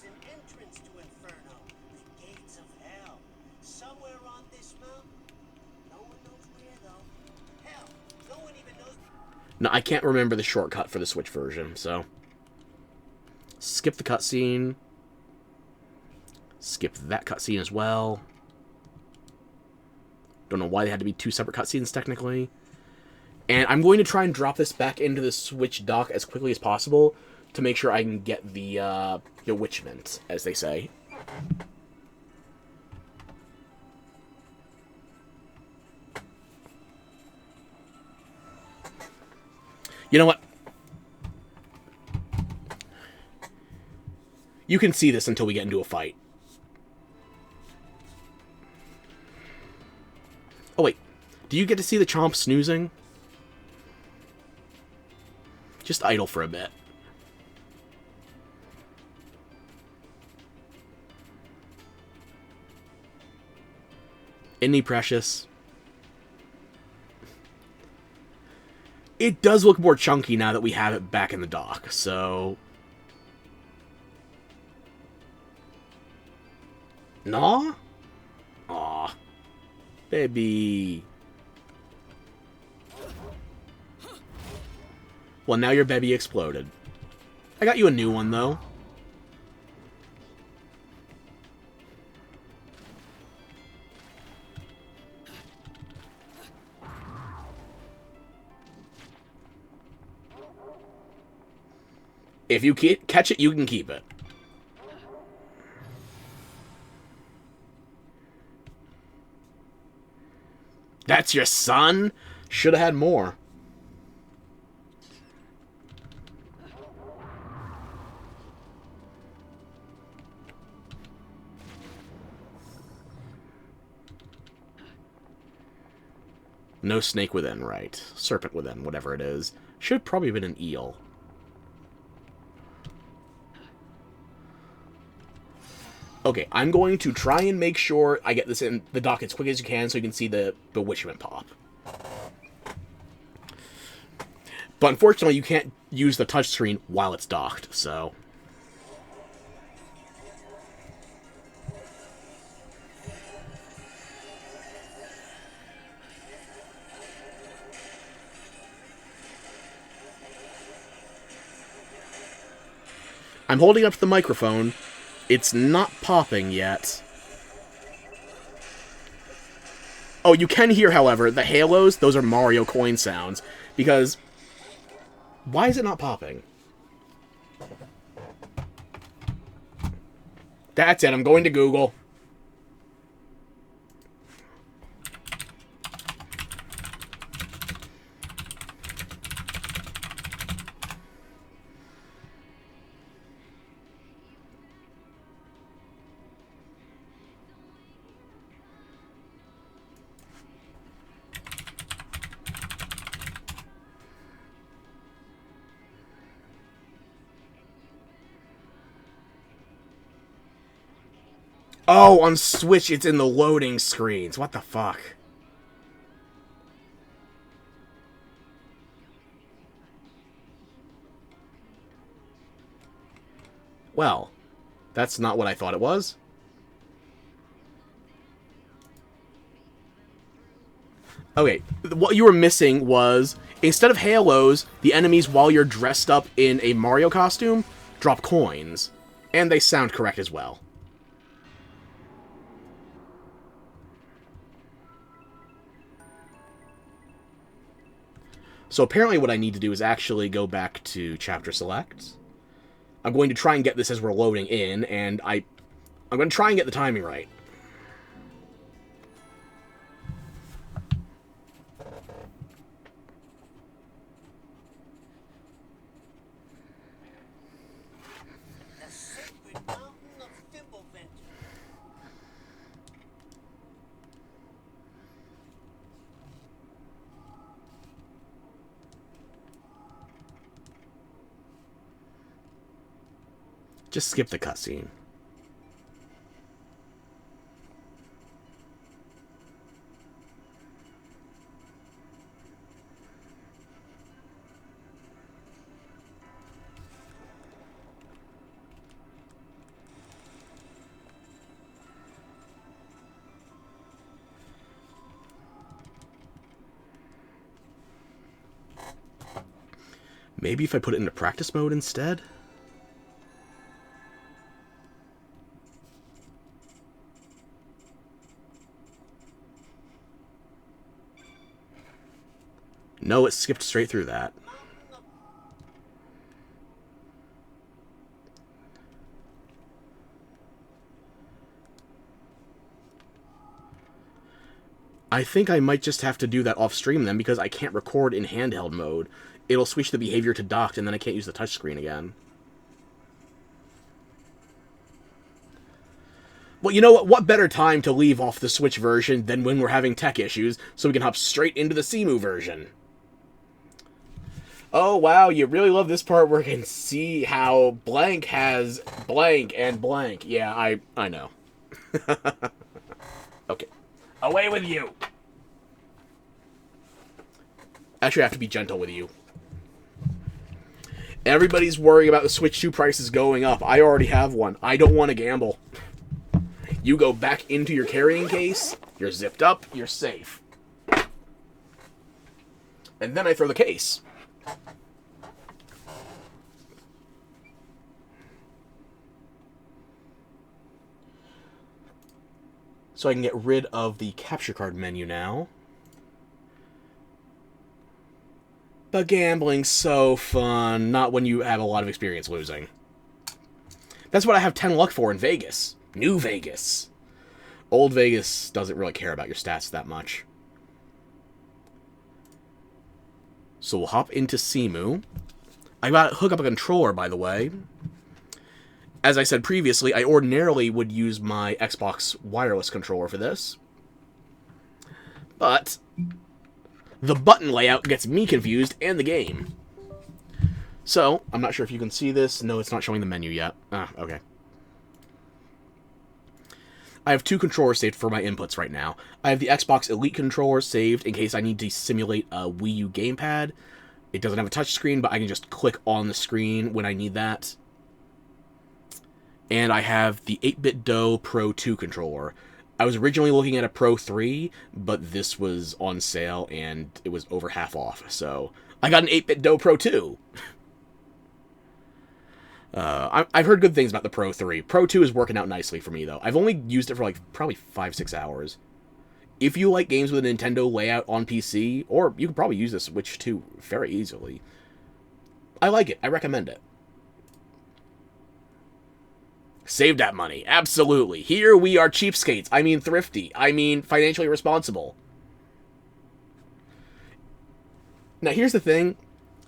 No, I can't remember the shortcut for the Switch version, so... Skip the cutscene. Skip that cutscene as well. Don't know why they had to be two separate cutscenes, technically. And I'm going to try and drop this back into the Switch dock as quickly as possible to make sure I can get the bewitchment, as they say. You know what? You can see this until we get into a fight. Oh, wait. Do you get to see the Chomp snoozing? Just idle for a bit. Isn't he precious? It does look more chunky now that we have it back in the dock, so... Nah? Aw. Baby. Well, now your baby exploded. I got you a new one, though. If you catch it, you can keep it. That's your son? Should have had more. No snake within, right. Serpent within, whatever it is. Should probably have been an eel. Okay, I'm going to try and make sure I get this in the dock as quick as you can so you can see the bewitchment pop. But unfortunately, you can't use the touchscreen while it's docked, so... I'm holding up to the microphone. It's not popping yet. Oh, you can hear, however, the halos. Those are Mario coin sounds. Because... why is it not popping? That's it. I'm going to Google. Oh, on Switch, it's in the loading screens. What the fuck? Well, that's not what I thought it was. Okay, what you were missing was, instead of halos, the enemies, while you're dressed up in a Mario costume, drop coins. And they sound correct as well. So apparently what I need to do is actually go back to Chapter Select. I'm going to try and get this as we're loading in, and I'm going to try and get the timing right. The sacred mountain of Thimblevent. Just skip the cutscene. Maybe if I put it into practice mode instead? No, it skipped straight through that. I think I might just have to do that off stream then, because I can't record in handheld mode. it'll switch the behavior to docked, and then I can't use the touchscreen again. Well, you know what? What better time to leave off the Switch version than when we're having tech issues, so we can hop straight into the Cemu version. Oh, wow, you really love this part where you can see how blank has blank and blank. Yeah, I know. Okay. Away with you! Actually, I have to be gentle with you. Everybody's worrying about the Switch 2 prices going up. I already have one. I don't want to gamble. You go back into your carrying case, you're zipped up, you're safe. And then I throw the case. So I can get rid of the capture card menu now. But gambling's so fun, not when you have a lot of experience losing. That's what I have 10 luck for in Vegas. New Vegas. Old Vegas doesn't really care about your stats that much. So we'll hop into Cemu. I gotta hook up a controller, by the way. As I said previously, I ordinarily would use my Xbox wireless controller for this. But the button layout gets me confused and the game. So, I'm not sure if you can see this. No, it's not showing the menu yet. Ah, okay. I have two controllers saved for my inputs right now. I have the Xbox Elite controller saved in case I need to simulate a Wii U gamepad. It doesn't have a touchscreen, but I can just click on the screen when I need that. And I have the 8-Bit Do Pro 2 controller. I was originally looking at a Pro 3, but this was on sale and it was over half off. So I got an 8-Bit Do Pro 2. I've heard good things about the Pro 3. Pro 2 is working out nicely for me, though. I've only used it for, like, probably 5-6 hours. If you like games with a Nintendo layout on PC, or you could probably use the Switch 2 very easily, I like it. I recommend it. Save that money. Absolutely. Here we are cheapskates. I mean thrifty. I mean financially responsible. Now, here's the thing.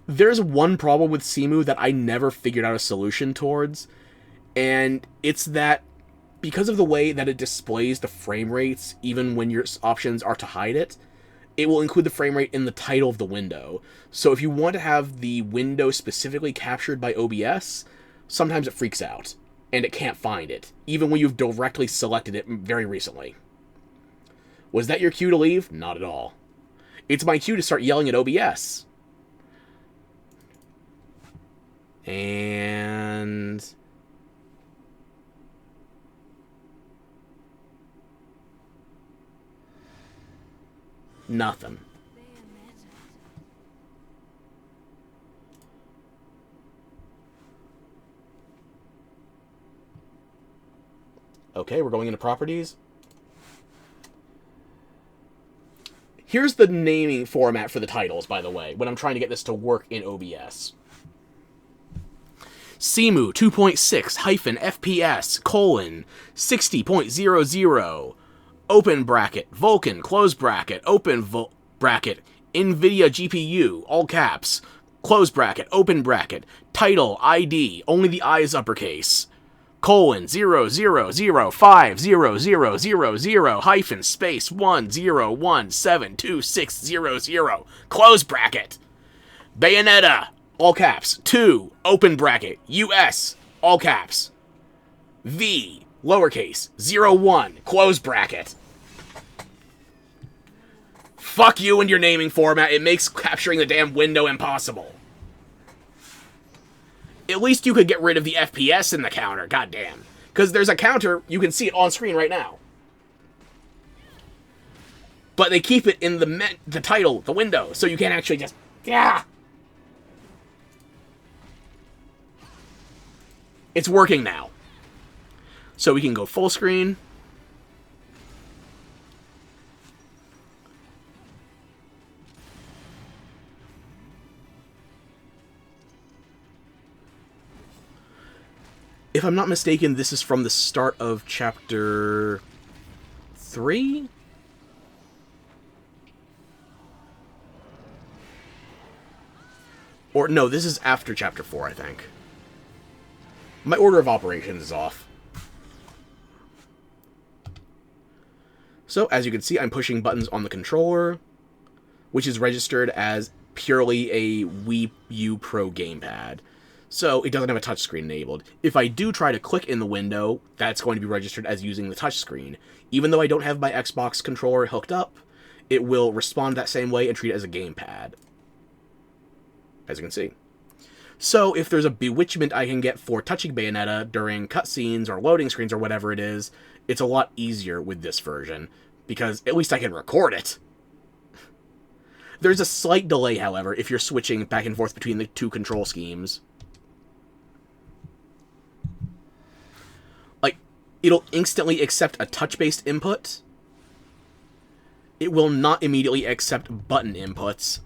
There's one problem with Cemu that I never figured out a solution towards, and it's that because of the way that it displays the frame rates, even when your options are to hide it, it will include the frame rate in the title of the window. So if you want to have the window specifically captured by OBS, sometimes it freaks out, and it can't find it, even when you've directly selected it very recently. Was that your cue to leave? Not at all. It's my cue to start yelling at OBS. And nothing. Okay, we're going into properties. Here's the naming format for the titles, by the way, when I'm trying to get this to work in OBS. Cemu 2.6-FPS, 60.00, open bracket, Vulkan, close bracket, open bracket, NVIDIA GPU, all caps, close bracket, open bracket, title, ID, only the I is uppercase, 0005000 hyphen space 101722600, close bracket, Bayonetta, all caps, 2, open bracket, US, all caps, V, lowercase, 01, close bracket. Fuck you and your naming format, it makes capturing the damn window impossible. At least you could get rid of the FPS in the counter, goddamn. Because there's a counter, you can see it on screen right now. But they keep it in the title, the window, so you can't actually just... Yeah! It's working now. So we can go full screen. If I'm not mistaken, this is from the start of chapter 3? Or, no, this is after Chapter 4, I think. My order of operations is off. So, as you can see, I'm pushing buttons on the controller, which is registered as purely a Wii U Pro gamepad. So, it doesn't have a touchscreen enabled. If I do try to click in the window, that's going to be registered as using the touchscreen. Even though I don't have my Xbox controller hooked up, it will respond that same way and treat it as a gamepad. As you can see. So, if there's a bewitchment I can get for touching Bayonetta during cutscenes or loading screens or whatever it is, it's a lot easier with this version, because at least I can record it. There's a slight delay, however, if you're switching back and forth between the two control schemes. Like, it'll instantly accept a touch-based input. It will not immediately accept button inputs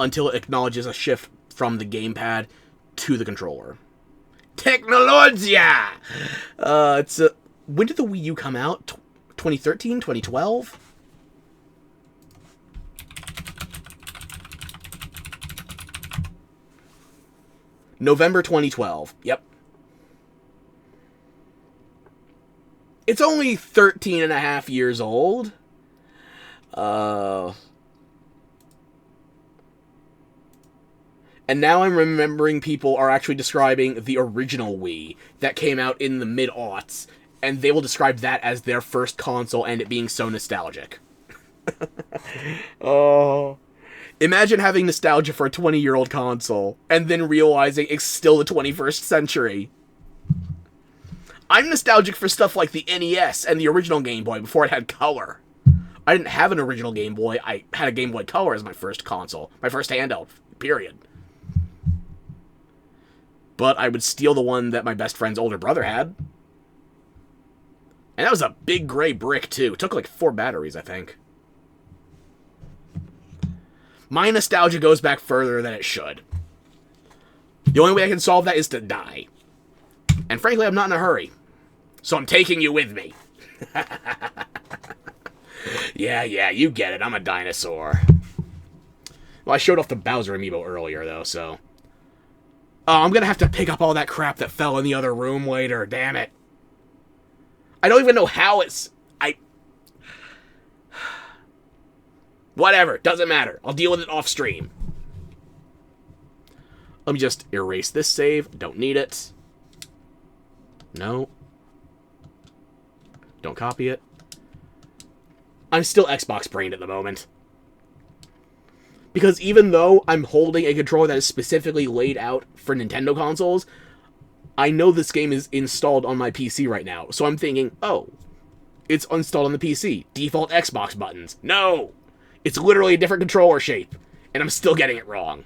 until it acknowledges a shift from the gamepad to the controller. Technologia! When did the Wii U come out? 2013? 2012? November 2012. Yep. It's only 13 and a half years old. And now I'm remembering people are actually describing the original Wii that came out in the mid-aughts, and they will describe that as their first console and it being so nostalgic. Oh. Imagine having nostalgia for a 20-year-old console, and then realizing it's still the 21st century. I'm nostalgic for stuff like the NES and the original Game Boy before it had color. I didn't have an original Game Boy, I had a Game Boy Color as my first console. My first handheld, period. But I would steal the one that my best friend's older brother had. And that was a big gray brick, too. It took like 4 batteries, I think. My nostalgia goes back further than it should. The only way I can solve that is to die. And frankly, I'm not in a hurry. So I'm taking you with me. Yeah, you get it. I'm a dinosaur. Well, I showed off the Bowser amiibo earlier, though, so... Oh, I'm gonna have to pick up all that crap that fell in the other room later. Damn it. I don't even know how it's... Whatever. Doesn't matter. I'll deal with it off stream. Let me just erase this save. Don't need it. No. Don't copy it. I'm still Xbox brained at the moment. Because even though I'm holding a controller that is specifically laid out for Nintendo consoles, I know this game is installed on my PC right now. So I'm thinking, oh, it's installed on the PC. Default Xbox buttons. No! It's literally a different controller shape. And I'm still getting it wrong.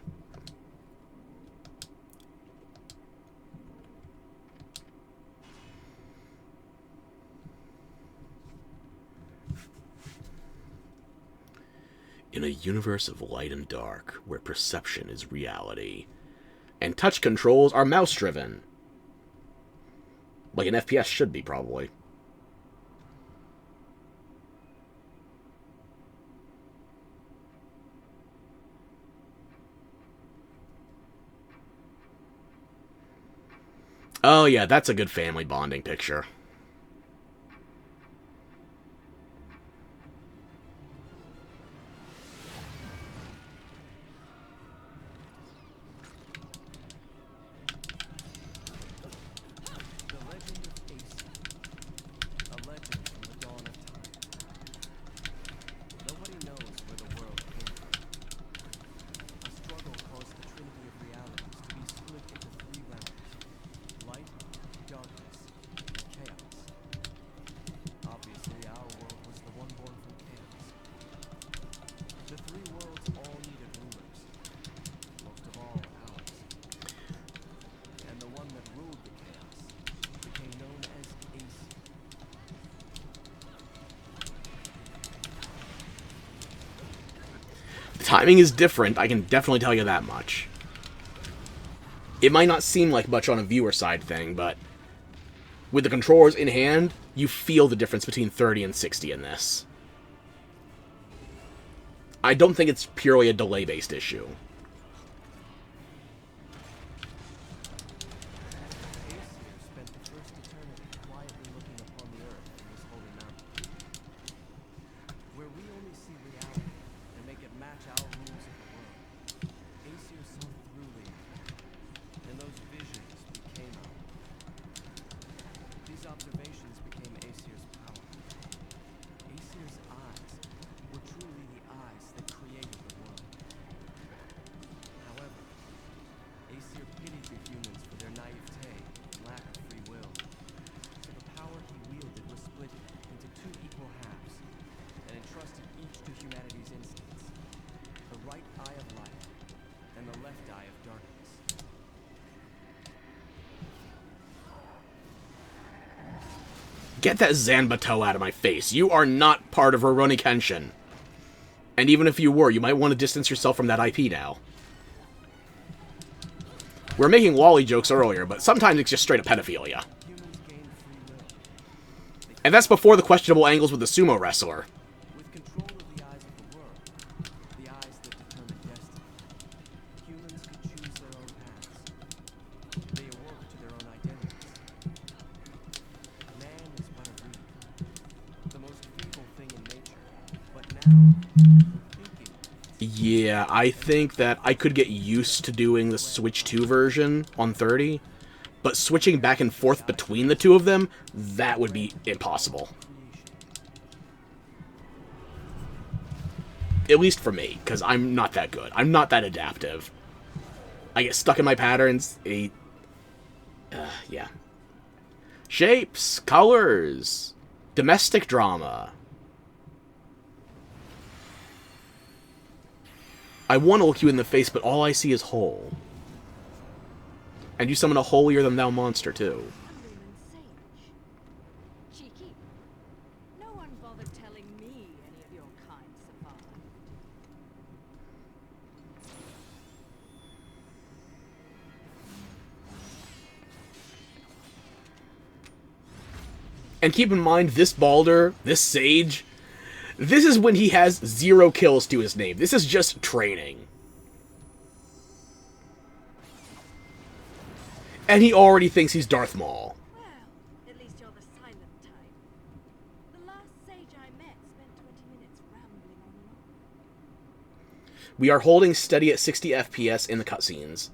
In a universe of light and dark, where perception is reality, and touch controls are mouse-driven. Like an FPS should be, probably. Oh yeah, that's a good family bonding picture. Timing is different, I can definitely tell you that much. It might not seem like much on a viewer side thing, but with the controllers in hand, you feel the difference between 30 and 60 in this. I don't think it's purely a delay-based issue. Get that Zanbato out of my face. You are not part of Rurouni Kenshin. And even if you were, you might want to distance yourself from that IP now. We were making Wally jokes earlier, but sometimes it's just straight up pedophilia. Humans gain free will. And that's before the questionable angles with the sumo wrestler. With control of the eyes of the world, the eyes that determine destiny, humans could choose their own paths. They awoke to their own identities. Man is but a reed, the most feeble thing in nature. But now, thinking. Yeah, I think that I could get used to doing the Switch 2 version on 30, but switching back and forth between the two of them, that would be impossible. At least for me, because I'm not that good. I'm not that adaptive. I get stuck in my patterns. Yeah. Shapes, colors, domestic drama. I want to look you in the face, but all I see is whole. And you summon a holier-than-thou monster, too. A lumen sage. Cheeky. No one bothered telling me any of your kind survived. And keep in mind, this Baldur, this Sage, this is when he has 0 kills to his name. This is just training. And he already thinks he's Darth Maul. Well, at least you're the silent type. The last sage I met spent 20 minutes rambling on and on. We are holding steady at 60 FPS in the cutscenes.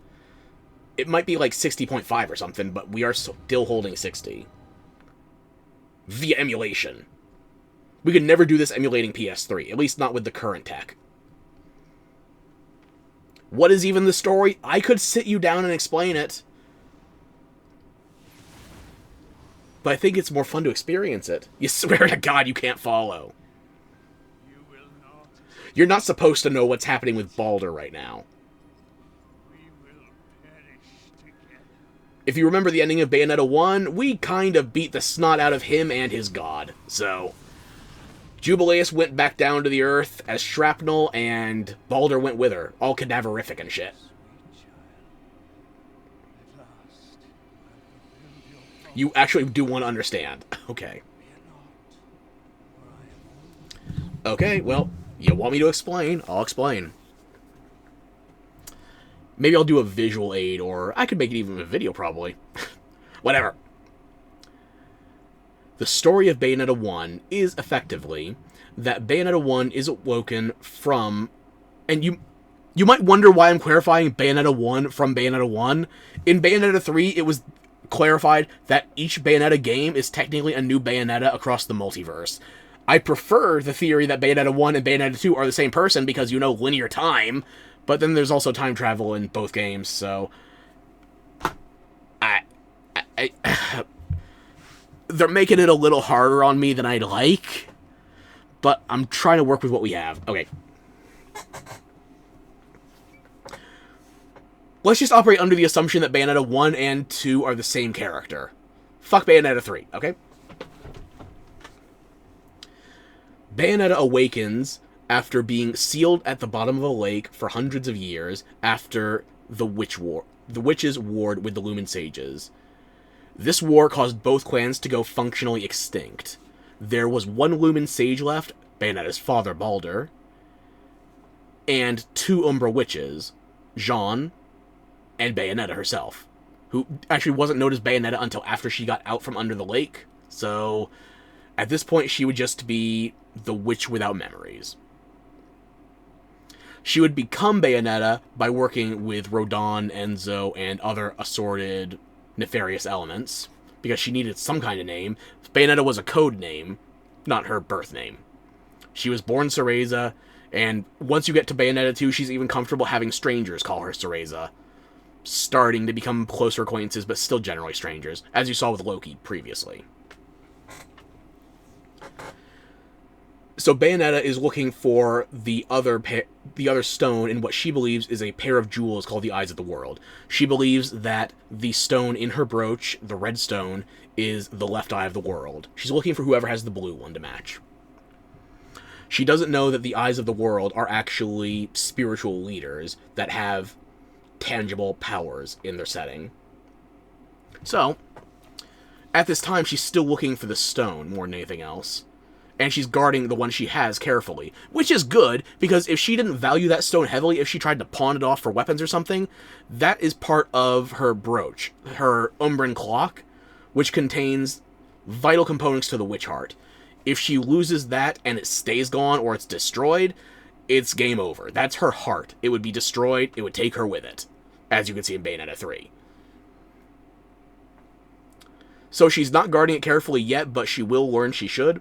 It might be like 60.5 or something, but we are still holding 60. Via emulation. We could never do this emulating PS3, at least not with the current tech. What is even the story? I could sit you down and explain it. But I think it's more fun to experience it. You swear to God you can't follow. You will not. You're not supposed to know what's happening with Baldur right now. We will perish together. If you remember the ending of Bayonetta 1, we kind of beat the snot out of him and his god. So, Jubileus went back down to the earth as shrapnel, and Baldur went with her, all cadaverific and shit. Sweet child. At last, I fulfilled your promise. You actually do want to understand. Okay. Fear not, for I am always Okay, well, you want me to explain? I'll explain. Maybe I'll do a visual aid, or I could make it even a video, probably. Whatever. The story of Bayonetta 1 is effectively that Bayonetta 1 is awoken from... And you might wonder why I'm clarifying Bayonetta 1 from Bayonetta 1. In Bayonetta 3, it was clarified that each Bayonetta game is technically a new Bayonetta across the multiverse. I prefer the theory that Bayonetta 1 and Bayonetta 2 are the same person because, you know, linear time, but then there's also time travel in both games, so... They're making it a little harder on me than I'd like, but I'm trying to work with what we have. Okay. Let's just operate under the assumption that Bayonetta 1 and 2 are the same character. Fuck Bayonetta 3, okay? Bayonetta awakens after being sealed at the bottom of a lake for hundreds of years after the witches warred with the Lumen Sages. This war caused both clans to go functionally extinct. There was one Lumen Sage left, Bayonetta's father Baldur, and 2 Umbra witches, Jeanne and Bayonetta herself, who actually wasn't known as Bayonetta until after she got out from under the lake, so at this point she would just be the witch without memories. She would become Bayonetta by working with Rodin, Enzo, and other assorted nefarious elements, because she needed some kind of name. Bayonetta was a code name, not her birth name. She was born Cereza, and once you get to Bayonetta 2, she's even comfortable having strangers call her Cereza, starting to become closer acquaintances, but still generally strangers, as you saw with Loki previously. So Bayonetta is looking for the other stone in what she believes is a pair of jewels called the Eyes of the World. She believes that the stone in her brooch, the red stone, is the left eye of the world. She's looking for whoever has the blue one to match. She doesn't know that the Eyes of the World are actually spiritual leaders that have tangible powers in their setting. So, at this time, she's still looking for the stone more than anything else. And she's guarding the one she has carefully, which is good, because if she didn't value that stone heavily, if she tried to pawn it off for weapons or something, that is part of her brooch, her Umbran clock, which contains vital components to the Witch Heart. If she loses that and it stays gone or it's destroyed, it's game over. That's her heart. It would be destroyed, it would take her with it, as you can see in Bayonetta 3. So she's not guarding it carefully yet, but she will learn she should.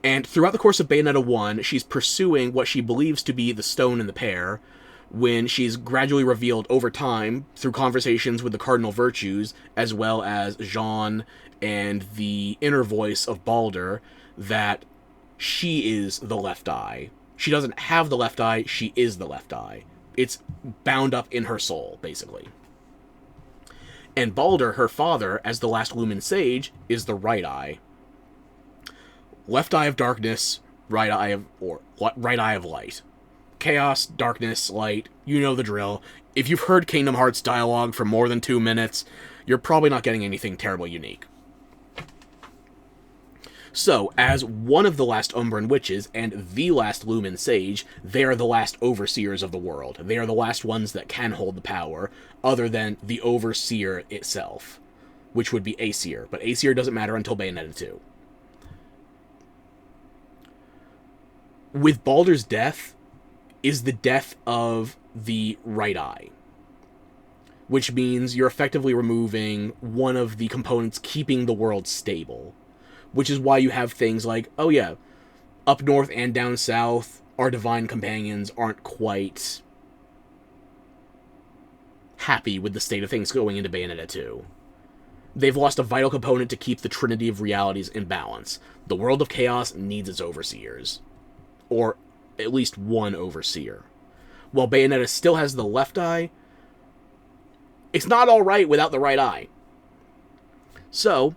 And throughout the course of Bayonetta 1, she's pursuing what she believes to be the stone in the pear, when she's gradually revealed over time, through conversations with the Cardinal Virtues, as well as Jean and the inner voice of Balder, that she is the left eye. She doesn't have the left eye, she is the left eye. It's bound up in her soul, basically. And Balder, her father, as the last Lumen Sage, is the right eye. Left eye of darkness, right eye of light. Chaos, darkness, light, you know the drill. If you've heard Kingdom Hearts dialogue for more than 2 minutes, you're probably not getting anything terribly unique. So, as one of the last Umbran Witches and the last Lumen Sage, they are the last overseers of the world. They are the last ones that can hold the power, other than the Overseer itself, which would be Aesir. But Aesir doesn't matter until Bayonetta 2. With Balder's death is the death of the right eye, which means you're effectively removing one of the components keeping the world stable, which is why you have things like, oh yeah, up north and down south, our divine companions aren't quite happy with the state of things going into Bayonetta 2. They've lost a vital component to keep the Trinity of Realities in balance. The world of chaos needs its overseers. Or at least one overseer. While Bayonetta still has the left eye, it's not alright without the right eye. So,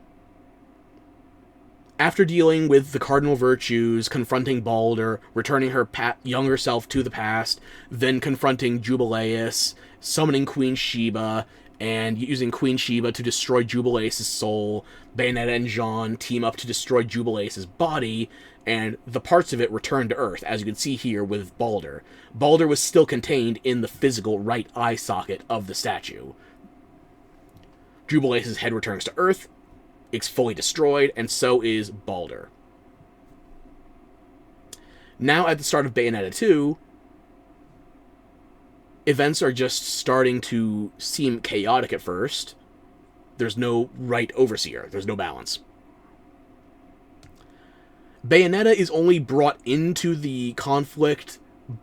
after dealing with the Cardinal Virtues, confronting Balder, returning her younger self to the past, then confronting Jubileus, summoning Queen Sheba, and using Queen Sheba to destroy Jubileus' soul, Bayonetta and Jean team up to destroy Jubileus' body, and the parts of it return to Earth, as you can see here with Balder. Balder was still contained in the physical right eye socket of the statue. Jubileus' head returns to Earth, it's fully destroyed, and so is Balder. Now, at the start of Bayonetta 2, events are just starting to seem chaotic at first. There's no right overseer. There's no balance. Bayonetta is only brought into the conflict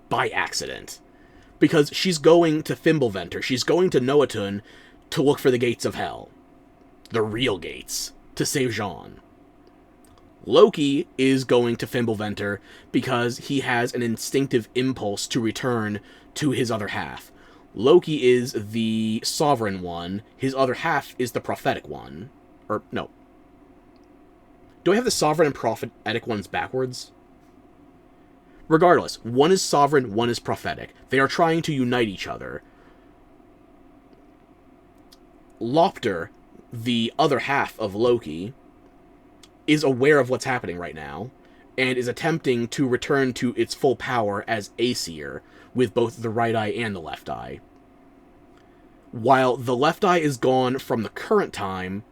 by accident, because she's going to Fimbulventr. She's going to Noatun to look for the gates of hell. The real gates. To save Jean. Loki is going to Fimbulventr because he has an instinctive impulse to return to his other half. Loki is the sovereign one. His other half is the prophetic one. Or, no. Do I have the sovereign and prophetic ones backwards? Regardless, one is sovereign, one is prophetic. They are trying to unite each other. Lopter, the other half of Loki, is aware of what's happening right now, and is attempting to return to its full power as Aesir, with both the right eye and the left eye. While the left eye is gone from the current time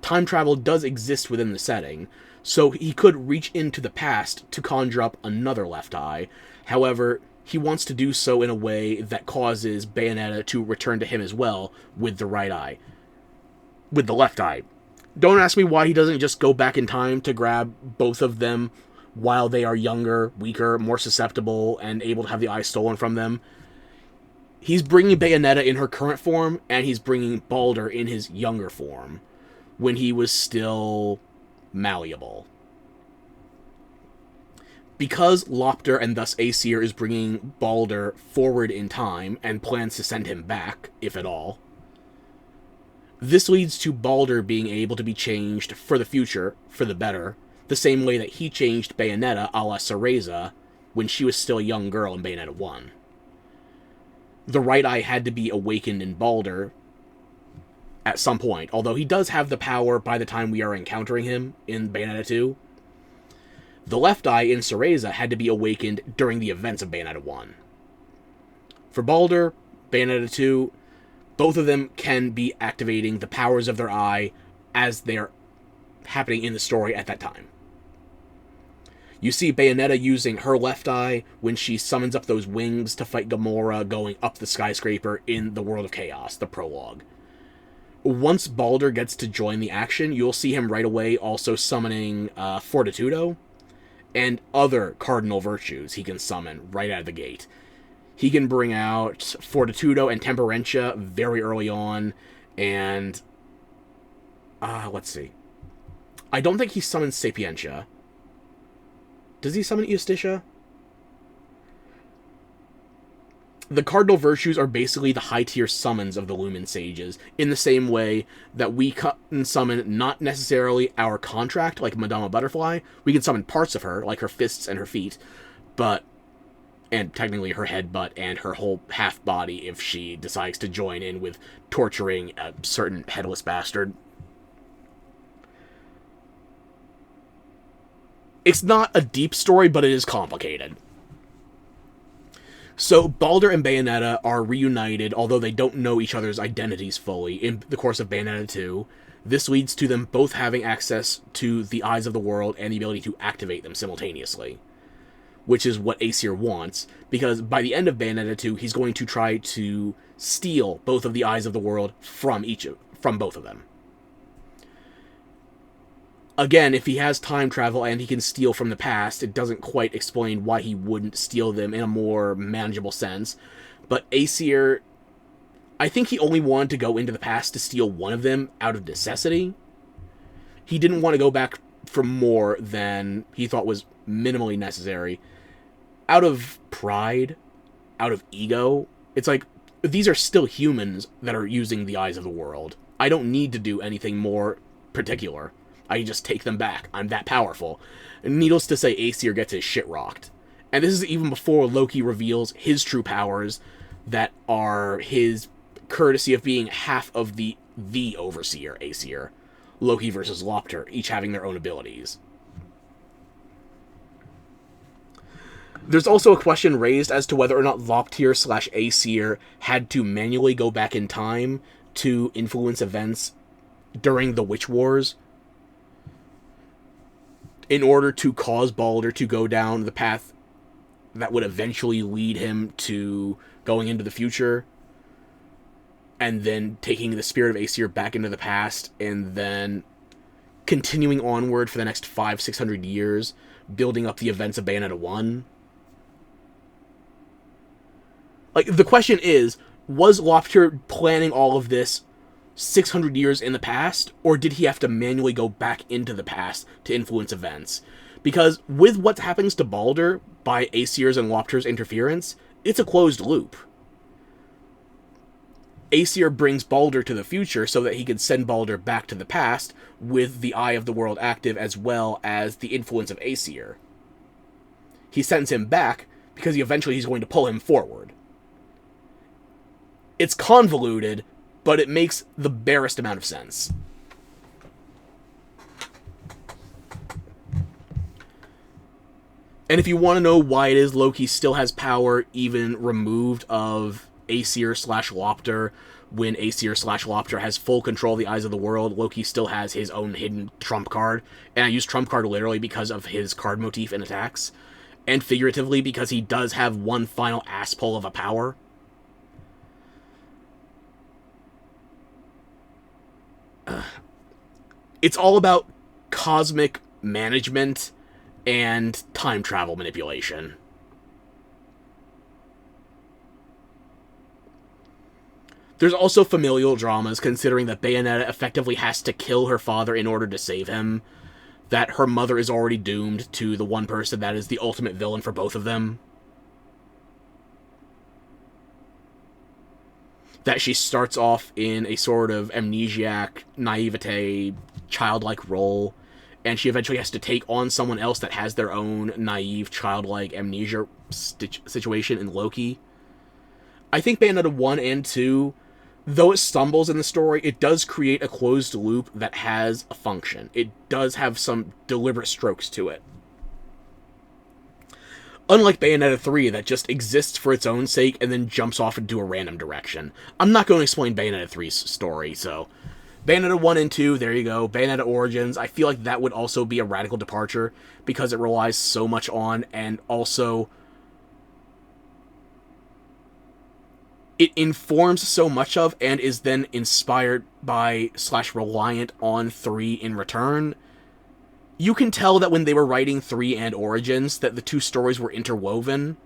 travel does exist within the setting, so he could reach into the past to conjure up another left eye. However, he wants to do so in a way that causes Bayonetta to return to him as well with the right eye. With the left eye. Don't ask me why he doesn't just go back in time to grab both of them while they are younger, weaker, more susceptible, and able to have the eye stolen from them. He's bringing Bayonetta in her current form, and he's bringing Balder in his younger form, when he was still malleable. Because Lopter and thus Aesir is bringing Balder forward in time and plans to send him back, if at all, this leads to Balder being able to be changed for the future, for the better, the same way that he changed Bayonetta a la Cereza when she was still a young girl in Bayonetta 1. The right eye had to be awakened in Balder at some point, although he does have the power by the time we are encountering him in Bayonetta 2. The left eye in Cereza had to be awakened during the events of Bayonetta 1. For Balder, Bayonetta 2, both of them can be activating the powers of their eye as they're happening in the story at that time. You see Bayonetta using her left eye when she summons up those wings to fight Gamora going up the skyscraper in the World of Chaos, the prologue. Once Balder gets to join the action, you'll see him right away also summoning Fortitudo and other cardinal virtues he can summon right out of the gate. He can bring out Fortitudo and Temperentia very early on, and let's see. I don't think he summons Sapientia. Does he summon Eustitia? The cardinal virtues are basically the high-tier summons of the Lumen Sages, in the same way that we can summon not necessarily our contract, like Madama Butterfly. We can summon parts of her, like her fists and her feet, and technically her head, butt, and her whole half-body if she decides to join in with torturing a certain headless bastard. It's not a deep story, but it is complicated. So, Balder and Bayonetta are reunited, although they don't know each other's identities fully, in the course of Bayonetta 2. This leads to them both having access to the Eyes of the World and the ability to activate them simultaneously, which is what Aesir wants, because by the end of Bayonetta 2, he's going to try to steal both of the Eyes of the World from both of them. Again, if he has time travel and he can steal from the past, it doesn't quite explain why he wouldn't steal them in a more manageable sense. But Aesir, I think he only wanted to go into the past to steal one of them out of necessity. He didn't want to go back for more than he thought was minimally necessary. Out of pride, out of ego, it's like, these are still humans that are using the Eyes of the World. I don't need to do anything more particular. I just take them back. I'm that powerful. And needless to say, Aesir gets his shit rocked. And this is even before Loki reveals his true powers that are his courtesy of being half of the Overseer, Aesir. Loki versus Lopter, each having their own abilities. There's also a question raised as to whether or not Loptir/Aesir had to manually go back in time to influence events during the Witch Wars in order to cause Balder to go down the path that would eventually lead him to going into the future, and then taking the spirit of Aesir back into the past, and then continuing onward for the next 500-600 years, building up the events of Bayonetta 1. Like, the question is, was Lopter planning all of this 600 years in the past, or did he have to manually go back into the past to influence events? Because with what happens to Balder by Aesir's and Lopter's interference, it's a closed loop. Aesir brings Balder to the future so that he can send Balder back to the past with the Eye of the World active as well as the influence of Aesir. He sends him back because eventually he's going to pull him forward. It's convoluted, but it makes the barest amount of sense. And if you want to know why it is Loki still has power even removed of Aesir/Lopter, when Aesir/Lopter has full control of the Eyes of the World, Loki still has his own hidden trump card. And I use trump card literally because of his card motif in attacks, and figuratively because he does have one final ass pull of a power. It's all about cosmic management and time travel manipulation. There's also familial dramas, considering that Bayonetta effectively has to kill her father in order to save him. that her mother is already doomed to the one person that is the ultimate villain for both of them. That she starts off in a sort of amnesiac, naivete, childlike role, and she eventually has to take on someone else that has their own naive, childlike amnesia situation in Loki. I think Bayonetta 1 and 2, though it stumbles in the story, it does create a closed loop that has a function. It does have some deliberate strokes to it. Unlike Bayonetta 3, that just exists for its own sake and then jumps off into a random direction. I'm not going to explain Bayonetta 3's story, so... Bayonetta 1 and 2, there you go. Bayonetta Origins, I feel like that would also be a radical departure, because it relies so much on, and also... it informs so much of, and is then inspired by, / reliant on 3 in return. You can tell that when they were writing 3 and Origins, that the two stories were interwoven,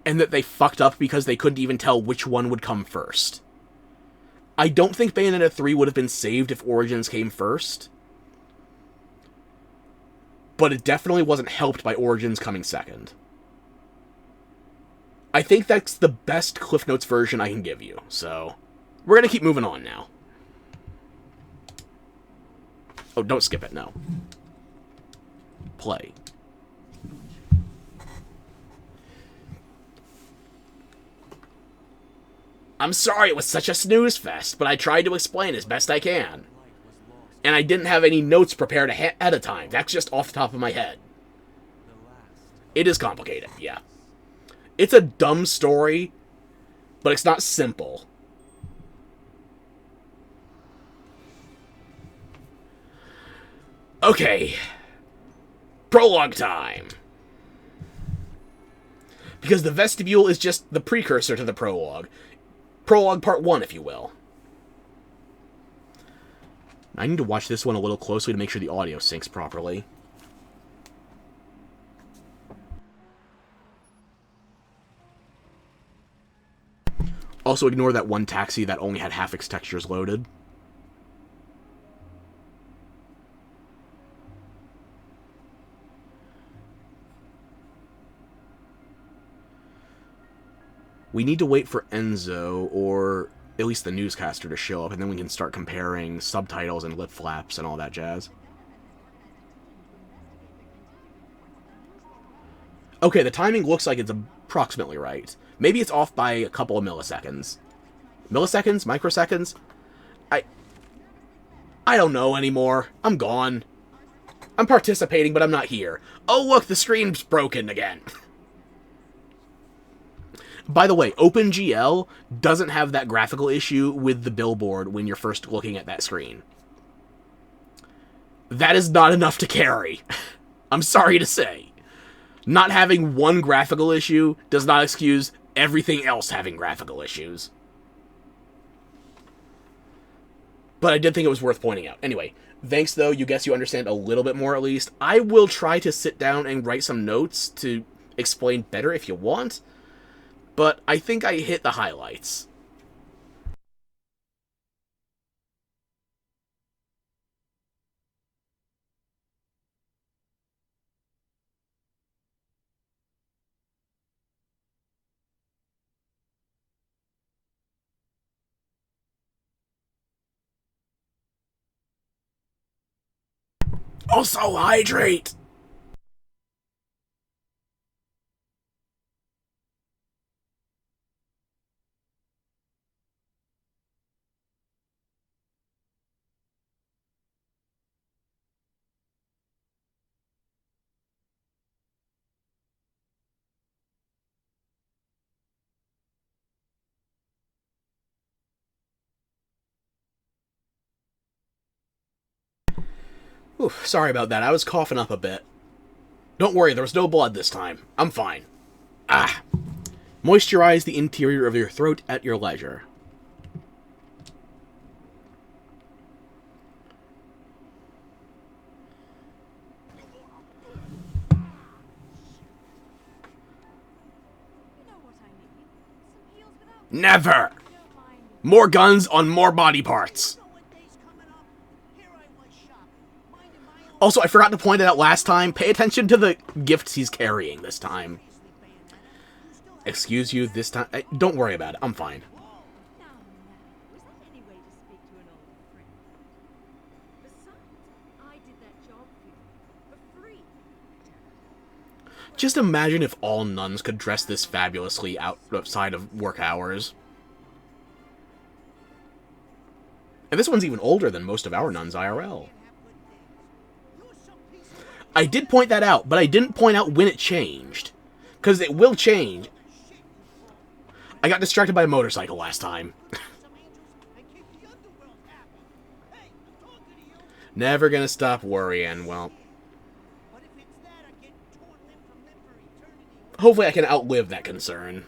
and that they fucked up because they couldn't even tell which one would come first. I don't think Bayonetta 3 would have been saved if Origins came first, but it definitely wasn't helped by Origins coming second. I think that's the best Cliff Notes version I can give you, so we're going to keep moving on now. Oh, don't skip it, no. Play. I'm sorry it was such a snooze fest, but I tried to explain as best I can. And I didn't have any notes prepared ahead of time. That's just off the top of my head. It is complicated, yeah. It's a dumb story, but it's not simple. Okay. Prologue time. Because the vestibule is just the precursor to the prologue. Prologue part 1, if you will. I need to watch this one a little closely to make sure the audio syncs properly. Also ignore that one taxi that only had half its textures loaded. We need to wait for Enzo, or at least the newscaster, to show up, and then we can start comparing subtitles and lip flaps and all that jazz. Okay, the timing looks like it's approximately right. Maybe it's off by a couple of milliseconds. Milliseconds? Microseconds? I don't know anymore. I'm gone. I'm participating, but I'm not here. Oh, look, the screen's broken again. By the way, OpenGL doesn't have that graphical issue with the billboard when you're first looking at that screen. That is not enough to carry. I'm sorry to say. Not having one graphical issue does not excuse everything else having graphical issues. But I did think it was worth pointing out. Anyway, thanks though, you guess you understand a little bit more at least. I will try to sit down and write some notes to explain better if you want, but I think I hit the highlights. Also hydrate! Oof, sorry about that. I was coughing up a bit. Don't worry, there was no blood this time. I'm fine. Ah. Moisturize the interior of your throat at your leisure. Never! More guns on more body parts. Also, I forgot to point it out last time. Pay attention to the gifts he's carrying this time. Excuse you, this time... don't worry about it. I'm fine. Now, was that any way to speak to an old friend? Besides, I did that job for free. Just imagine if all nuns could dress this fabulously outside of work hours. And this one's even older than most of our nuns IRL. I did point that out, but I didn't point out when it changed. Because it will change. I got distracted by a motorcycle last time. Never gonna stop worrying, well... hopefully I can outlive that concern.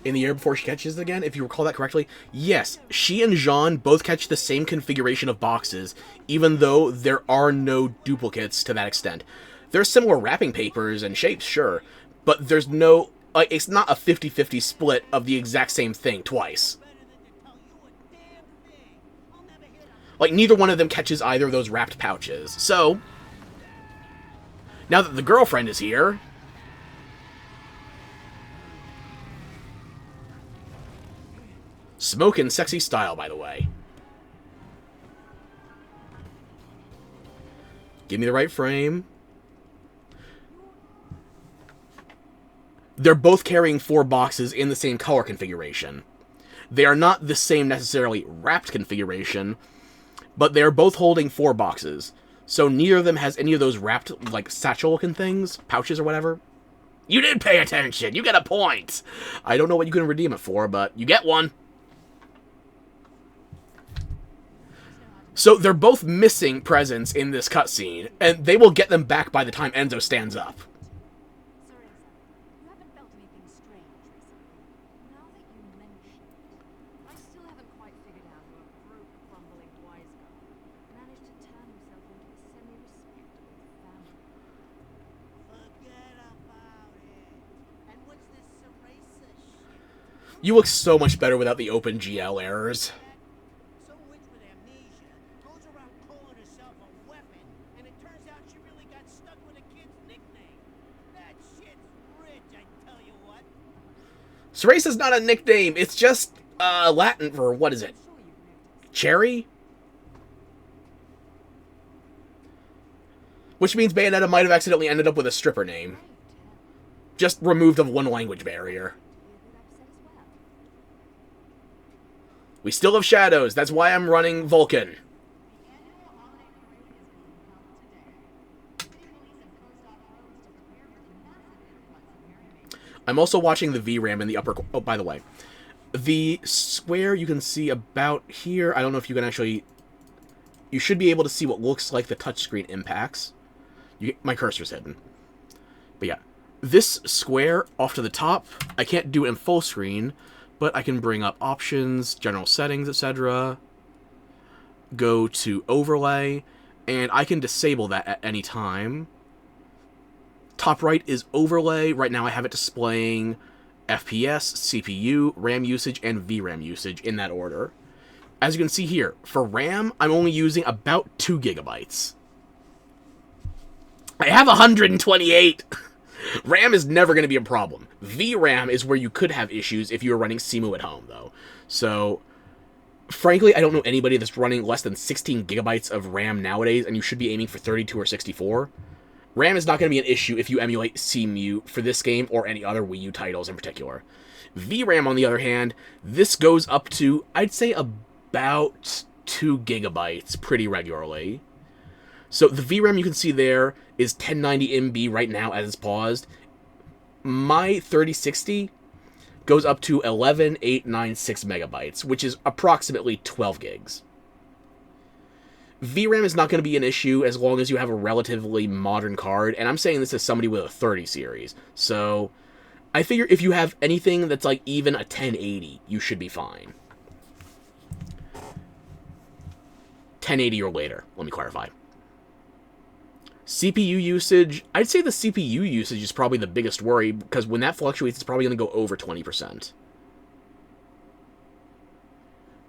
In the air before she catches it again, if you recall that correctly. Yes, she and Jean both catch the same configuration of boxes, even though there are no duplicates to that extent. There's similar wrapping papers and shapes, sure, but there's no... like, it's not a 50-50 split of the exact same thing twice. Like, neither one of them catches either of those wrapped pouches. So, now that the girlfriend is here... smokin' sexy style, by the way. Give me the right frame. They're both carrying 4 boxes in the same color configuration. They are not the same necessarily wrapped configuration, but they are both holding 4 boxes. So neither of them has any of those wrapped, like, satchel-looking things, pouches or whatever. You did pay attention! You get a point! I don't know what you can redeem it for, but you get one. So they're both missing presents in this cutscene, and they will get them back by the time Enzo stands up. Sorry, you haven't felt anything strange recently. Now that you mention it, I still haven't quite figured out how a broke, crumbling wise guy managed to turn himself into a semi-respectable family. Forget about it. And what's this Ceresa shit? You look so much better without the open GL errors. Some witch with amnesia goes around calling herself a weapon, and it turns out she really got stuck with a kid's nickname. That shit's rich, I tell you what. Ceresa's not a nickname, it's just, Latin for, what is it? Cherry? Which means Bayonetta might have accidentally ended up with a stripper name. Just removed of one language barrier. We still have shadows, that's why I'm running Vulcan. I'm also watching the VRAM in the upper... oh, by the way. The square you can see about here, I don't know if you can actually... you should be able to see what looks like the touchscreen impacts. My cursor's hidden. But yeah. This square off to the top, I can't do it in full screen, but I can bring up options, general settings, etc. Go to overlay, and I can disable that at any time. Top right is overlay. Right now I have it displaying FPS, CPU, RAM usage, and VRAM usage in that order. As you can see here, for RAM, I'm only using about 2 gigabytes. I have 128! RAM is never going to be a problem. VRAM is where you could have issues if you were running CMU at home, though. So, frankly, I don't know anybody that's running less than 16 gigabytes of RAM nowadays, and you should be aiming for 32 or 64. RAM is not going to be an issue if you emulate CMU for this game or any other Wii U titles in particular. VRAM, on the other hand, this goes up to, I'd say, about 2 gigabytes pretty regularly. So the VRAM you can see there is 1090 MB right now as it's paused. My 3060 goes up to 11896 megabytes, which is approximately 12 gigs. VRAM is not going to be an issue as long as you have a relatively modern card, and I'm saying this as somebody with a 30 series. So I figure if you have anything that's like even a 1080, you should be fine. 1080 or later, let me clarify. CPU usage, I'd say the CPU usage is probably the biggest worry, because when that fluctuates, it's probably going to go over 20%.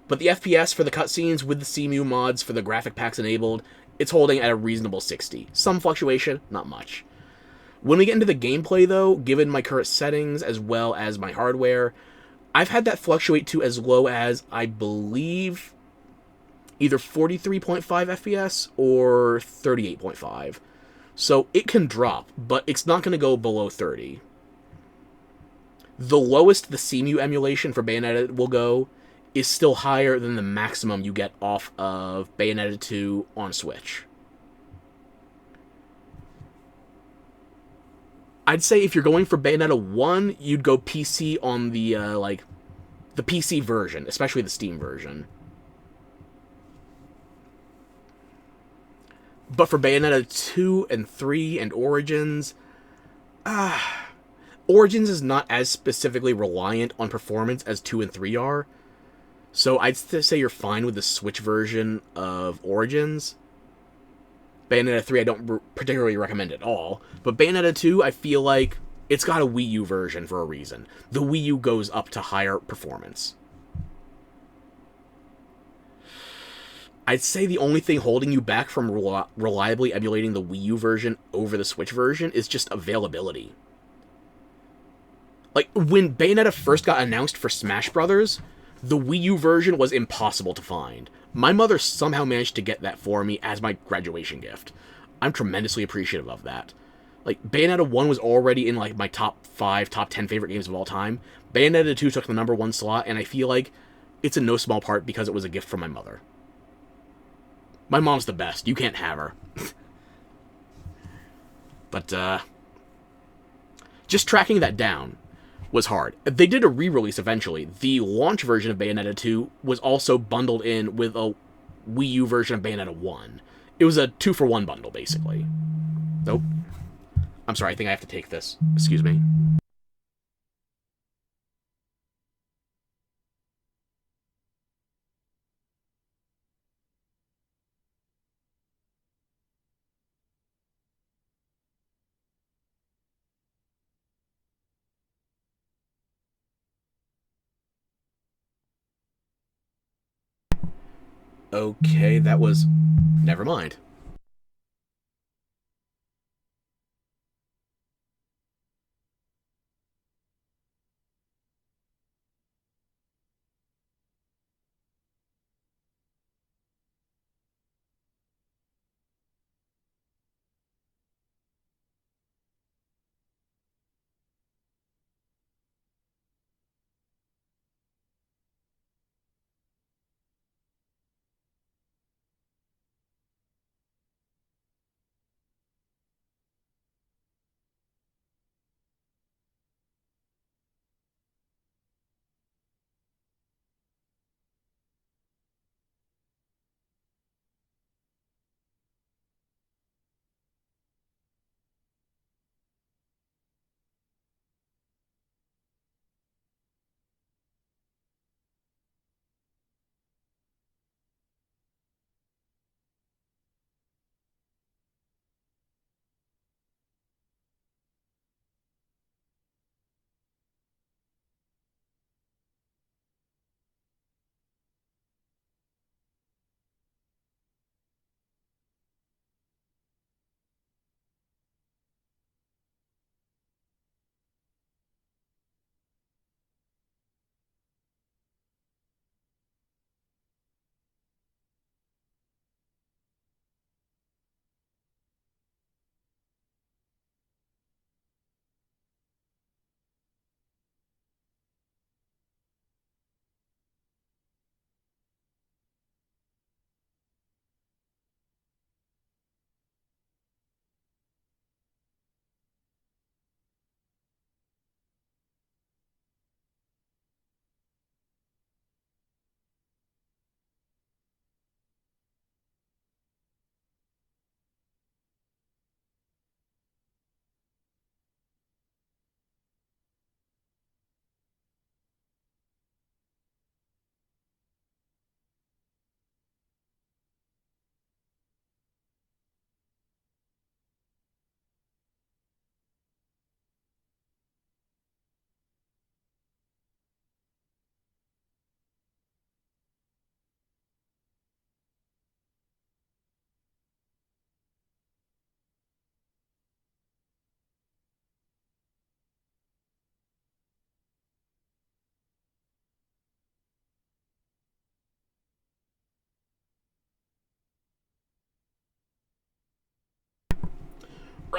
But the FPS for the cutscenes with the CMU mods for the graphic packs enabled, it's holding at a reasonable 60. Some fluctuation, not much. When we get into the gameplay, though, given my current settings as well as my hardware, I've had that fluctuate to as low as, I believe, either 43.5 FPS or 38.5. So it can drop, but it's not going to go below 30. The lowest the CMU emulation for Bayonetta will go is still higher than the maximum you get off of Bayonetta 2 on Switch. I'd say if you're going for Bayonetta 1, you'd go PC on the the PC version, especially the Steam version. But for Bayonetta 2 and 3 and Origins, Origins is not as specifically reliant on performance as 2 and 3 are. So I'd say you're fine with the Switch version of Origins. Bayonetta 3 I don't particularly recommend at all. But Bayonetta 2, I feel like it's got a Wii U version for a reason. The Wii U goes up to higher performance. I'd say the only thing holding you back from reliably emulating the Wii U version over the Switch version is just availability. Like, when Bayonetta first got announced for Smash Brothers, the Wii U version was impossible to find. My mother somehow managed to get that for me as my graduation gift. I'm tremendously appreciative of that. Like, Bayonetta 1 was already in, like, my top 5, top 10 favorite games of all time. Bayonetta 2 took the number 1 slot, and I feel like it's in no small part because it was a gift from my mother. My mom's the best. You can't have her. But, just tracking that down was hard. They did a re-release eventually. The launch version of Bayonetta 2 was also bundled in with a Wii U version of Bayonetta 1. It was a 2-for-1 bundle, basically. Nope. I'm sorry, I think I have to take this. Excuse me. Okay, that was... Never mind.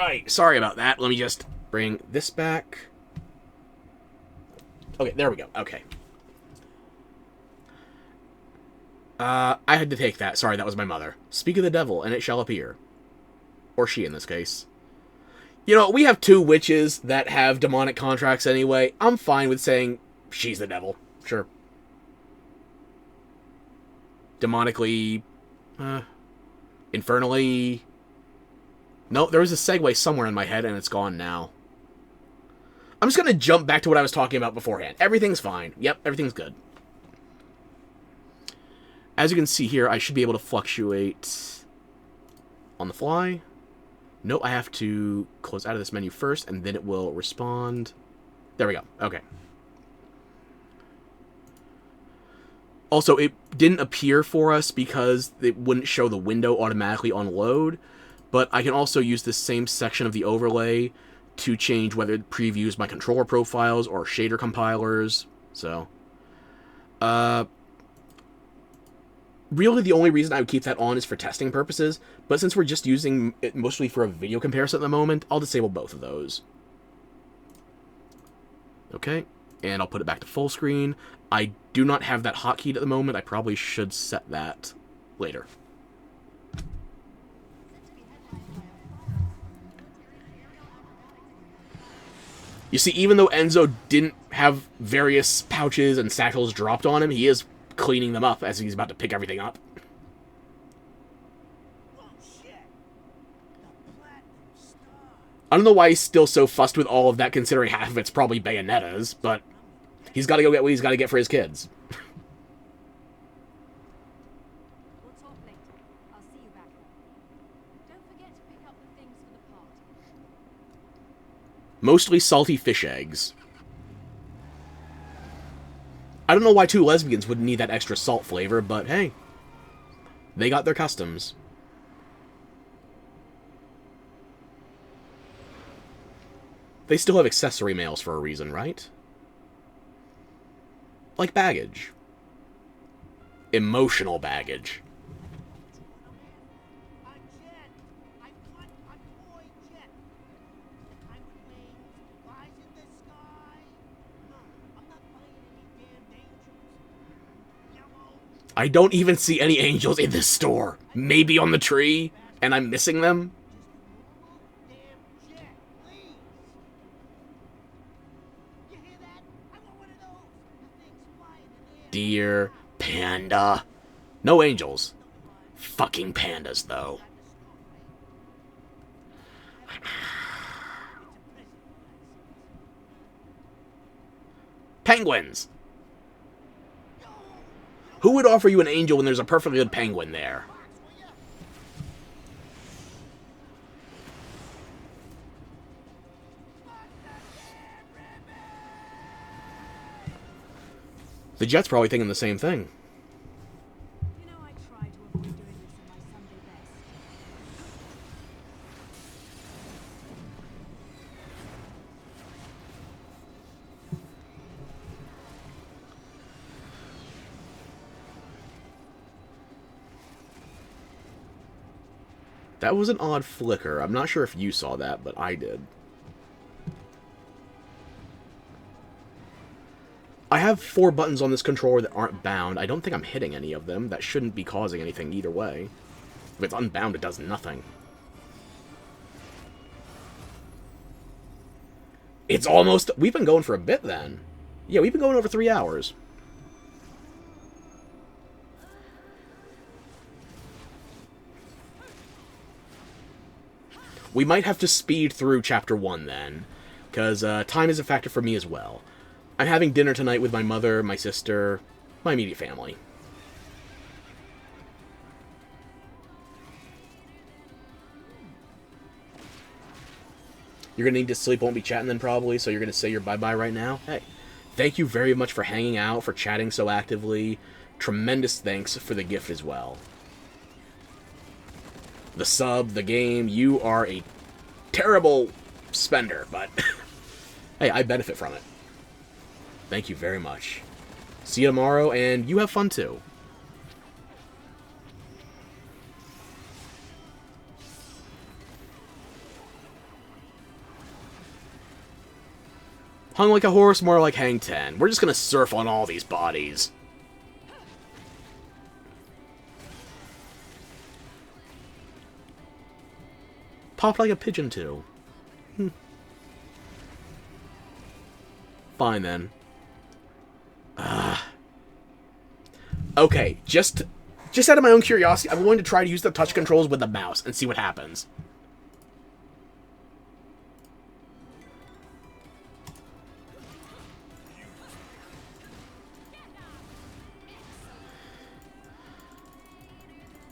Right, sorry about that. Let me just bring this back. Okay, there we go. Okay. I had to take that. Sorry, that was my mother. Speak of the devil, and it shall appear. Or she, in this case. You know, we have 2 witches that have demonic contracts anyway. I'm fine with saying she's the devil. Sure. Demonically... infernally... No, there was a segue somewhere in my head, and it's gone now. I'm just gonna jump back to what I was talking about beforehand. Everything's fine. Yep, everything's good. As you can see here, I should be able to fluctuate on the fly. No, I have to close out of this menu first, and then it will respond. There we go. Okay. Also, it didn't appear for us because it wouldn't show the window automatically on load, but I can also use this same section of the overlay to change whether it previews my controller profiles or shader compilers. So, really, the only reason I would keep that on is for testing purposes, but since we're just using it mostly for a video comparison at the moment, I'll disable both of those. Okay, and I'll put it back to full screen. I do not have that hotkey at the moment. I probably should set that later. You see, even though Enzo didn't have various pouches and satchels dropped on him, he is cleaning them up as he's about to pick everything up. I don't know why he's still so fussed with all of that, considering half of it's probably Bayonetta's, but he's got to go get what he's got to get for his kids. We'll talk later. I'll see you back. Don't forget to pick up the things for the party. Mostly salty fish eggs. I don't know why 2 lesbians would need that extra salt flavor, but hey. They got their customs. They still have accessory males for a reason, right? Like baggage. Emotional baggage. I don't even see any angels in this store. Maybe on the tree, and I'm missing them? Deer, panda. No angels. Fucking pandas, though. Penguins. Who would offer you an angel when there's a perfectly good penguin there? The Jet's probably thinking the same thing. You know, I try to avoid doing this in my Sunday best. That was an odd flicker. I'm not sure if you saw that, but I did. I have 4 buttons on this controller that aren't bound. I don't think I'm hitting any of them. That shouldn't be causing anything either way. If it's unbound, it does nothing. It's almost... We've been going for a bit, then. Yeah, we've been going over 3 hours. We might have to speed through Chapter 1, then. Because time is a factor for me as well. I'm having dinner tonight with my mother, my sister, my immediate family. You're going to need to sleep, won't be chatting then probably, so you're going to say your bye-bye right now? Hey, thank you very much for hanging out, for chatting so actively. Tremendous thanks for the gift as well. The sub, the game, you are a terrible spender, but hey, I benefit from it. Thank you very much. See you tomorrow, and you have fun too. Hung like a horse, more like hang 10. We're just gonna surf on all these bodies. Popped like a pigeon, too. Fine, then. Okay, just out of my own curiosity, I'm going to try to use the touch controls with the mouse and see what happens.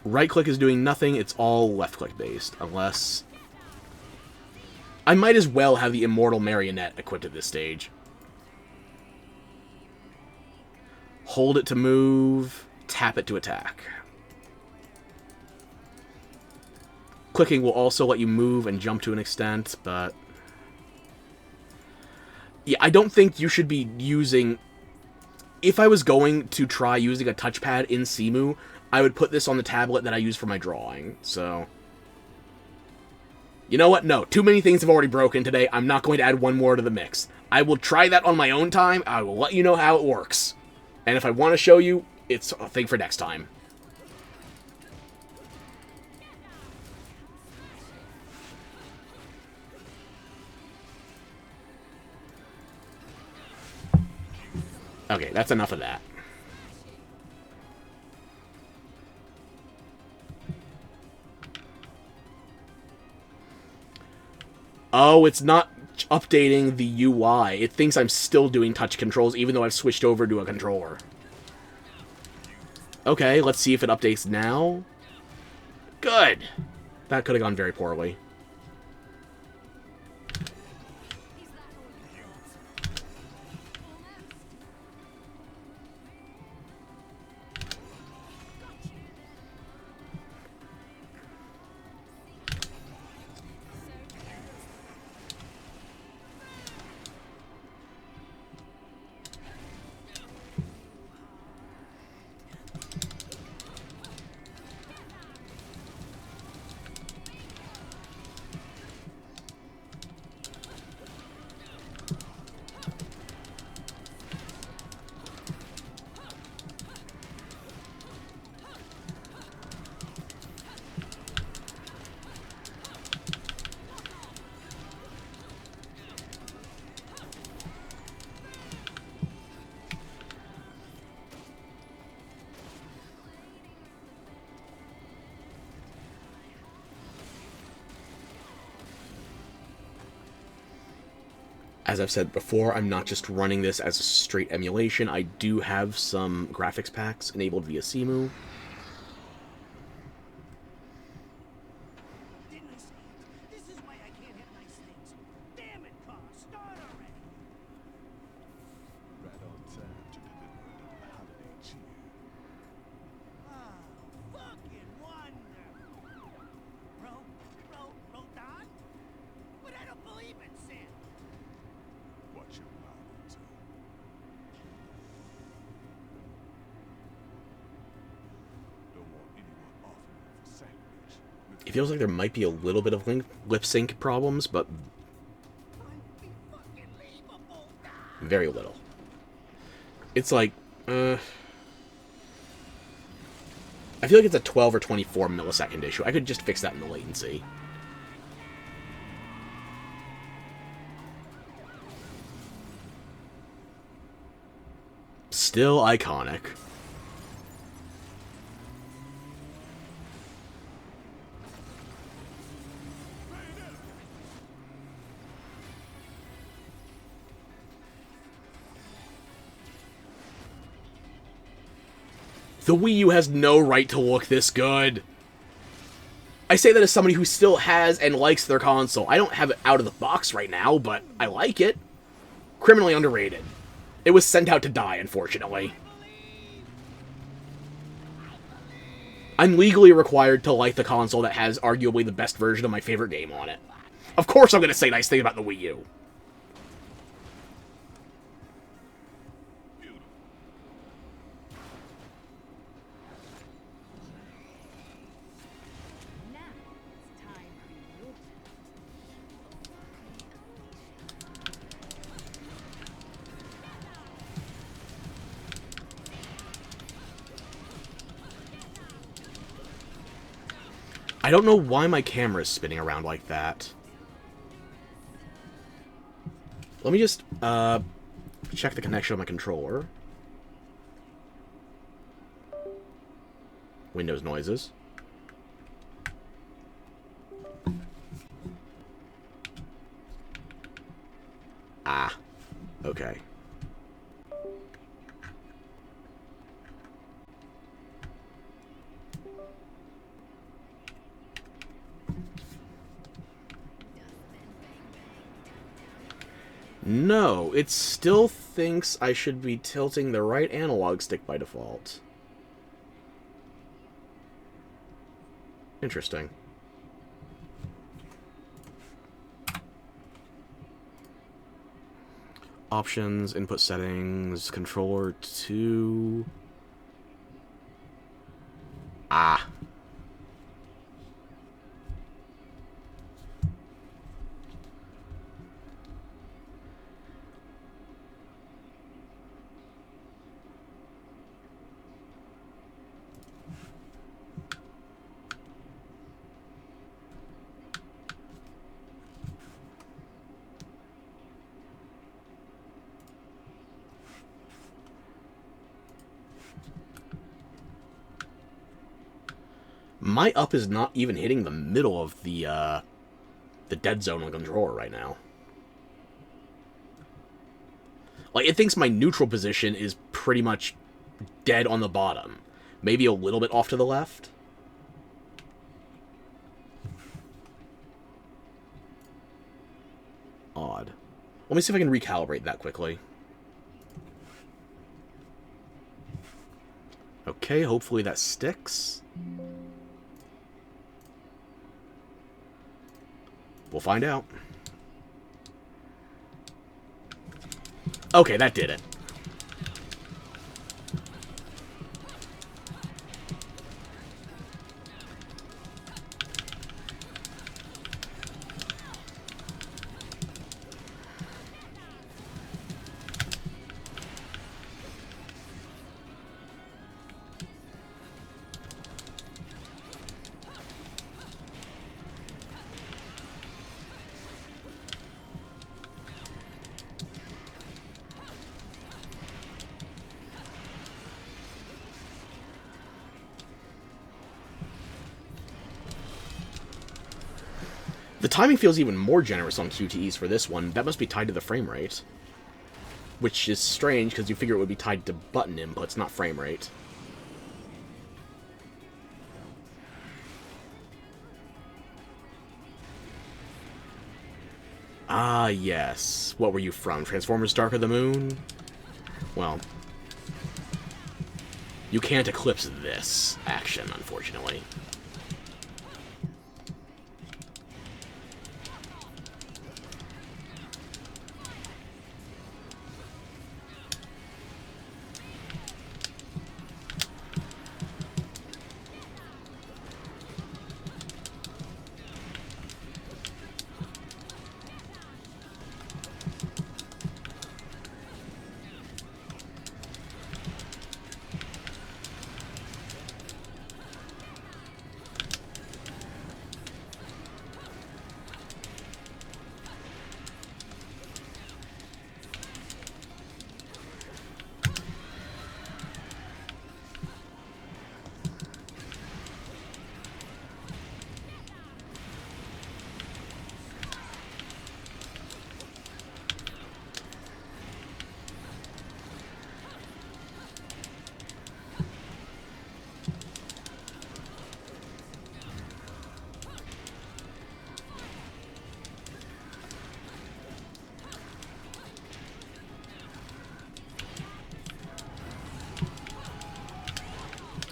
Right click is doing nothing, it's all left click based, unless... I might as well have the Immortal Marionette equipped at this stage. Hold it to move, tap it to attack. Clicking will also let you move and jump to an extent, but... yeah, I don't think you should be using... if I was going to try using a touchpad in Simu, I would put this on the tablet that I use for my drawing, so... you know what? No, too many things have already broken today. I'm not going to add one more to the mix. I will try that on my own time. I will let you know how it works. And if I want to show you, it's a thing for next time. Okay, that's enough of that. Oh, it's not updating the UI. It thinks I'm still doing touch controls, even though I've switched over to a controller. Okay, let's see if it updates now. Good. That could have gone very poorly. As I've said before, I'm not just running this as a straight emulation. I do have some graphics packs enabled via Simu. Didn't I say it? This is why I can't have nice things. Damn it, car, start already. Right on time to deliver another holiday cheer. Oh, fucking wonderful. Rodon? But I don't believe it, Sam. Watch your mouth, too. Don't want anyone offering you for sandwich. It feels like there might be a little bit of lip sync problems, but Unbelievable. very little. It's like, I feel like it's a 12 or 24 millisecond issue. I could just fix that in the latency. Still iconic. The Wii U has no right to look this good. I say that as somebody who still has and likes their console. I don't have it out of the box right now, but I like it. Criminally underrated. It was sent out to die, unfortunately. I'm legally required to like the console that has arguably the best version of my favorite game on it. Of course I'm going to say nice things about the Wii U. Now it's time for your turn. I don't know why my camera is spinning around like that. Let me just, check the connection of my controller. Windows noises. Ah. Okay. No, it still thinks I should be tilting the right analog stick by default. Interesting. Options, input settings, controller 2. Ah. My up is not even hitting the middle of the dead zone on the controller right now. Like, it thinks my neutral position is pretty much dead on the bottom. Maybe a little bit off to the left. Odd. Let me see if I can recalibrate that quickly. Okay, hopefully that sticks. We'll find out. Okay, that did it. The timing feels even more generous on QTEs for this one. That must be tied to the frame rate. Which is strange, because you figure it would be tied to button inputs, not frame rate. Ah, yes. What were you from? Transformers Dark of the Moon? Well, you can't eclipse this action, unfortunately.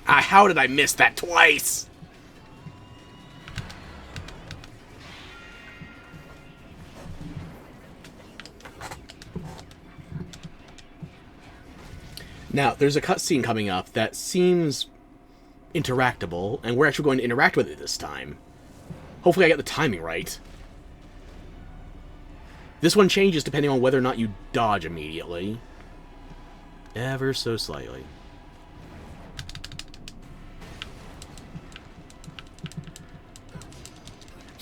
Ah, how did I miss that twice? Now, there's a cutscene coming up that seems interactable, and we're actually going to interact with it this time. Hopefully I get the timing right. This one changes depending on whether or not you dodge immediately. Ever so slightly.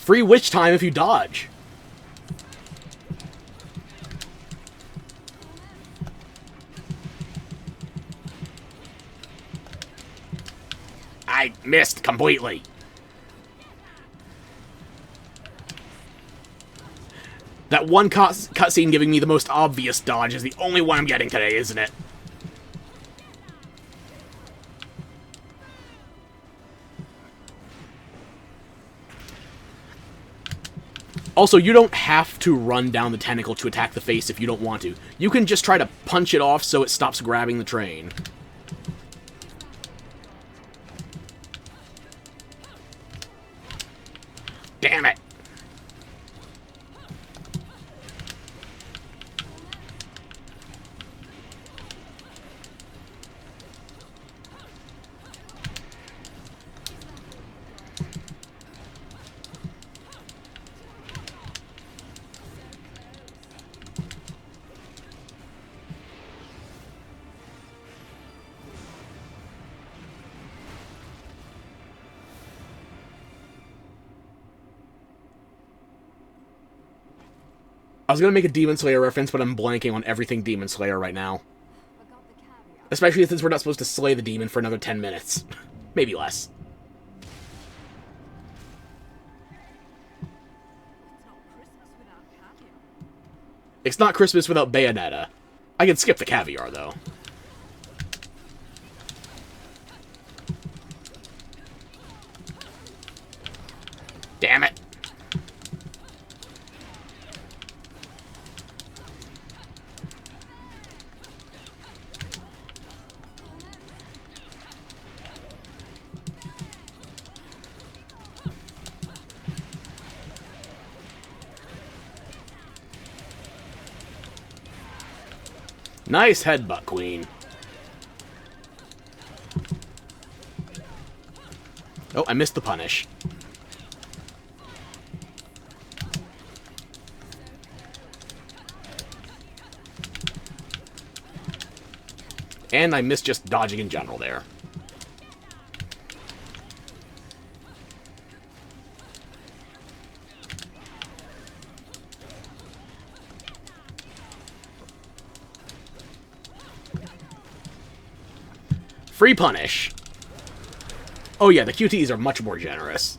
Free witch time if you dodge. I missed completely. That one cutscene giving me the most obvious dodge is the only one I'm getting today, isn't it? Also, you don't have to run down the tentacle to attack the face if you don't want to. You can just try to punch it off so it stops grabbing the train. Damn it! I was gonna make a Demon Slayer reference, but I'm blanking on everything Demon Slayer right now. Especially since we're not supposed to slay the demon for another 10 minutes. Maybe less. It's not Christmas without Bayonetta. I can skip the caviar, though. Damn it. Nice headbutt, Queen. Oh, I missed the punish. And I missed just dodging in general there. Free punish. Oh yeah, the QTEs are much more generous.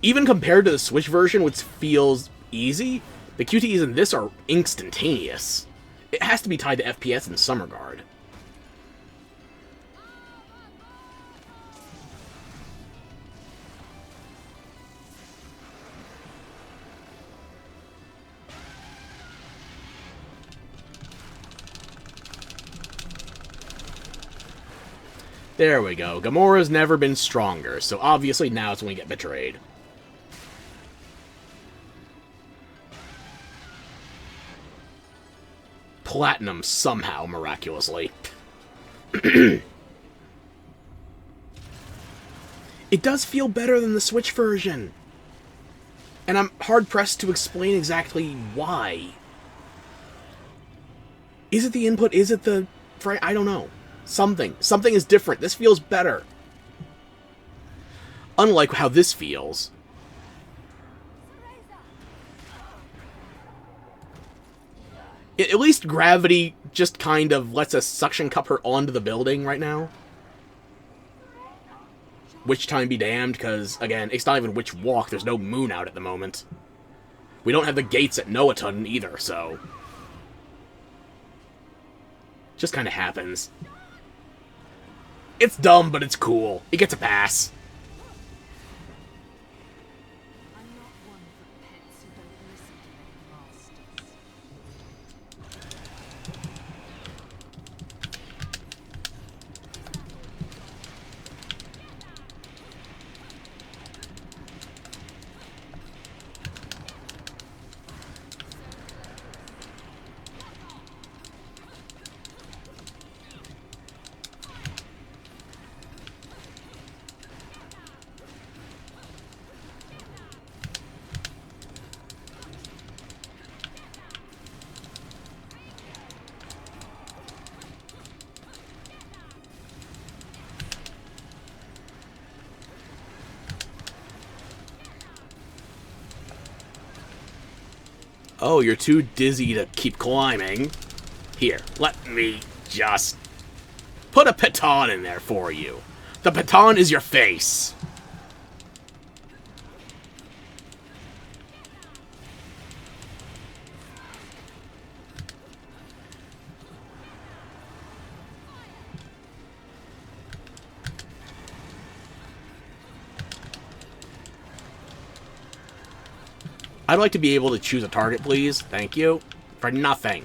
Even compared to the Switch version, which feels easy, the QTEs in this are instantaneous. It has to be tied to FPS in some regard. There we go. Gamora's never been stronger, so obviously now it's when we get betrayed. Platinum somehow, miraculously. It does feel better than the Switch version. And I'm hard-pressed to explain exactly why. Is it the input? Is it the... I don't know. Something is different. This feels better. Unlike how this feels. At least gravity just kind of lets us suction cup her onto the building right now. Witch time be damned, because, again, it's not even Witch Walk. There's no moon out at the moment. We don't have the gates at Noatun either, so... just kind of happens. It's dumb, but it's cool. It gets a pass. I'm not one for pets who don't listen to their Oh, you're too dizzy to keep climbing. Here, let me just put a baton in there for you. The baton is your face. I'd like to be able to choose a target, please. Thank you. For nothing.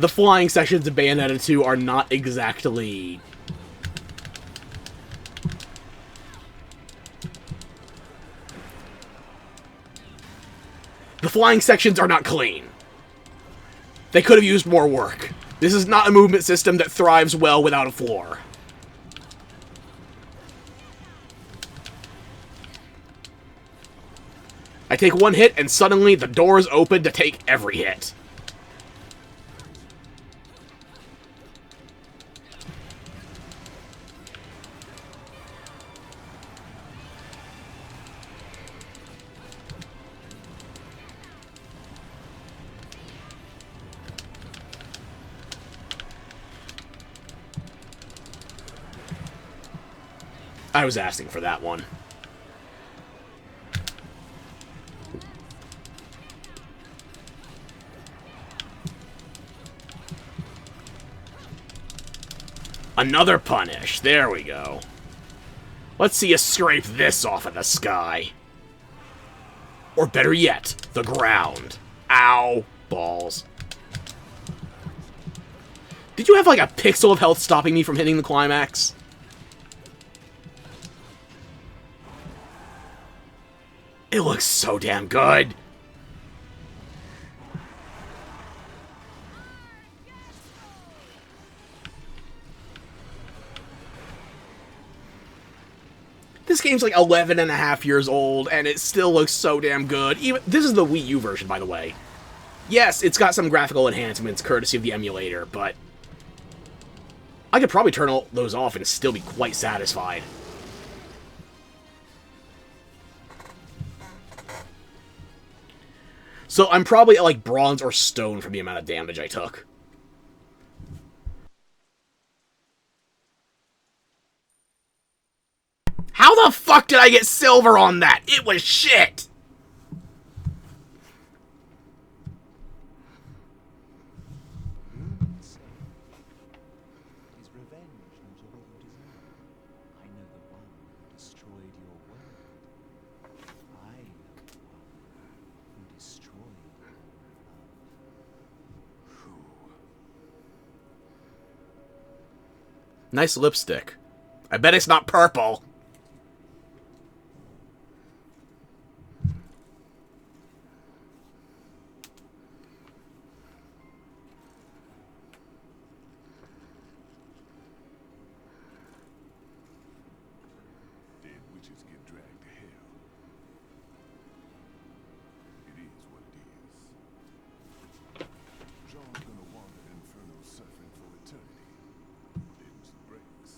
The flying sections of Bayonetta 2 are not exactly... The flying sections are not clean. They could have used more work. This is not a movement system that thrives well without a floor. I take one hit, and suddenly the doors open to take every hit. I was asking for that one. Another punish. There we go. Let's see you scrape this off of the sky. Or better yet, the ground. Ow. Balls. Did you have like a pixel of health stopping me from hitting the climax? It looks so damn good. This game's like 11 and a half years old, and it still looks so damn good. Even this is the Wii U version, by the way. Yes, it's got some graphical enhancements courtesy of the emulator, but I could probably turn all those off and still be quite satisfied. So I'm probably at like bronze or stone from the amount of damage I took. How the fuck did I get silver on that? It was shit! Is revenge not all you desire? I know the one who destroyed your world. I know the one who destroyed your love. Nice lipstick. I bet it's not purple. Dead witches get dragged to hell. It is what it is. Jean's gonna wander Inferno suffering for eternity. Them's the breaks.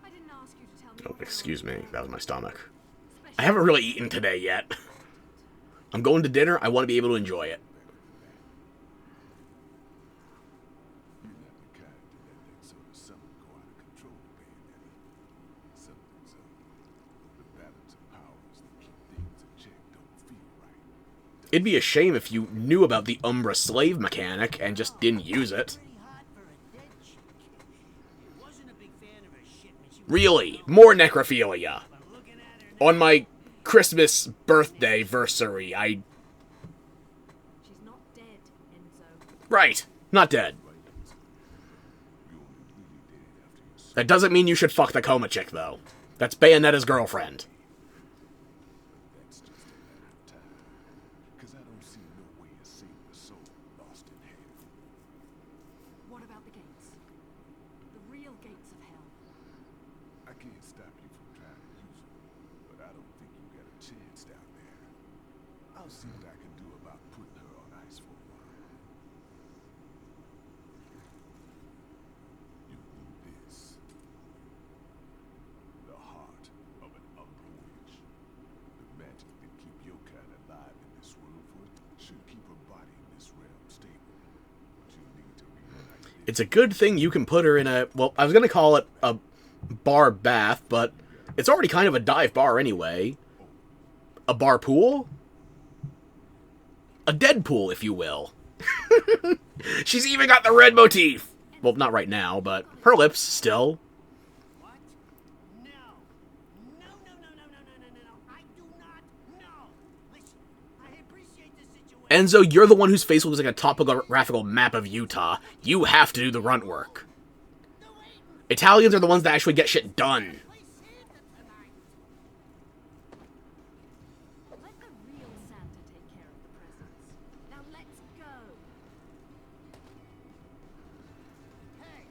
I didn't ask you to tell me. Oh, excuse me. That was my stomach. I haven't really eaten today yet. I'm going to dinner. I want to be able to enjoy it. You're not the kind to let that sort of something go out of control, Bayonetta. Something's up. The balance of powers that keep things in check don't feel right. It'd be a shame if you knew about the Umbra slave mechanic and just didn't use it. Pretty hot for a dead chick. Wasn't a big fan of her shit when she was Really, more necrophilia. but looking at her now, On my Christmas birthday versary, I... She's not dead, Enzo. Right, not dead. You're only really dead after your soul. That doesn't mean you should fuck the coma chick, though. That's Bayonetta's girlfriend. That's just a matter of time. 'Cause I don't see no way of saving a soul lost in hell. What about the gates? The real gates of hell. I can't stop you from trying to use them, but I don't think you got a chance down there. I'll see what I can do about putting her on ice for a while. It's a good thing you can put her in a... Well, I was going to call it a bar bath, but it's already kind of a dive bar anyway. A bar pool? A dead pool, if you will. She's even got the red motif! Well, not right now, but her lips, still. What? No. No, no, no, no, no, no, no, no, no. I do not know. Listen, I appreciate the situation. Enzo, you're the one whose face looks like a topographical map of Utah. You have to do the grunt work. Italians are the ones that actually get shit done. Play Santa tonight. Let the real Santa take care of the presents. Now let's go. Hey,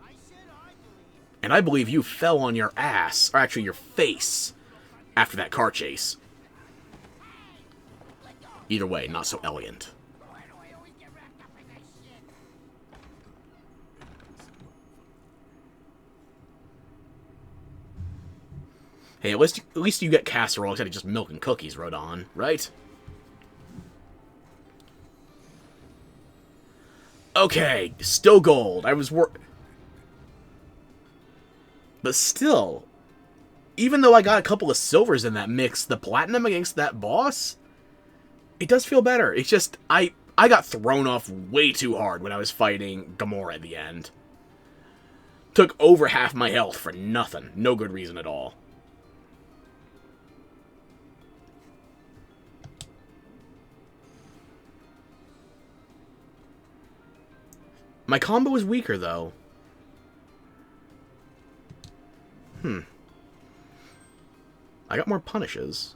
I said I believe. And I believe you fell on your ass, or actually your face, after that car chase. Either way, not so elegant. Why do I always get wrapped up in this shit? Hey, at least you get casserole instead of just milk and cookies, Rodon, right? Okay, still gold. But still, even though I got a couple of silvers in that mix, the platinum against that boss, it does feel better. It's just, I got thrown off way too hard when I was fighting Gamora at the end. Took over half my health for nothing. No good reason at all. My combo is weaker, though. I got more punishes.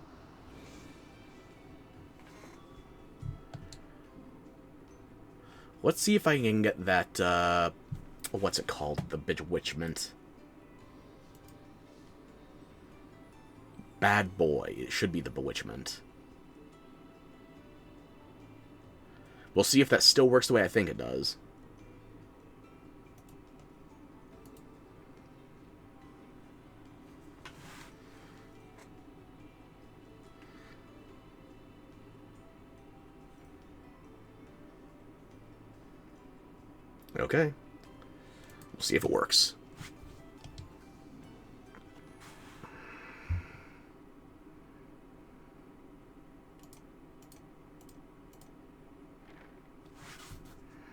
Let's see if I can get that, what's it called? The Bewitchment. Bad Boy. It should be the Bewitchment. We'll see if that still works the way I think it does. Okay. We'll see if it works.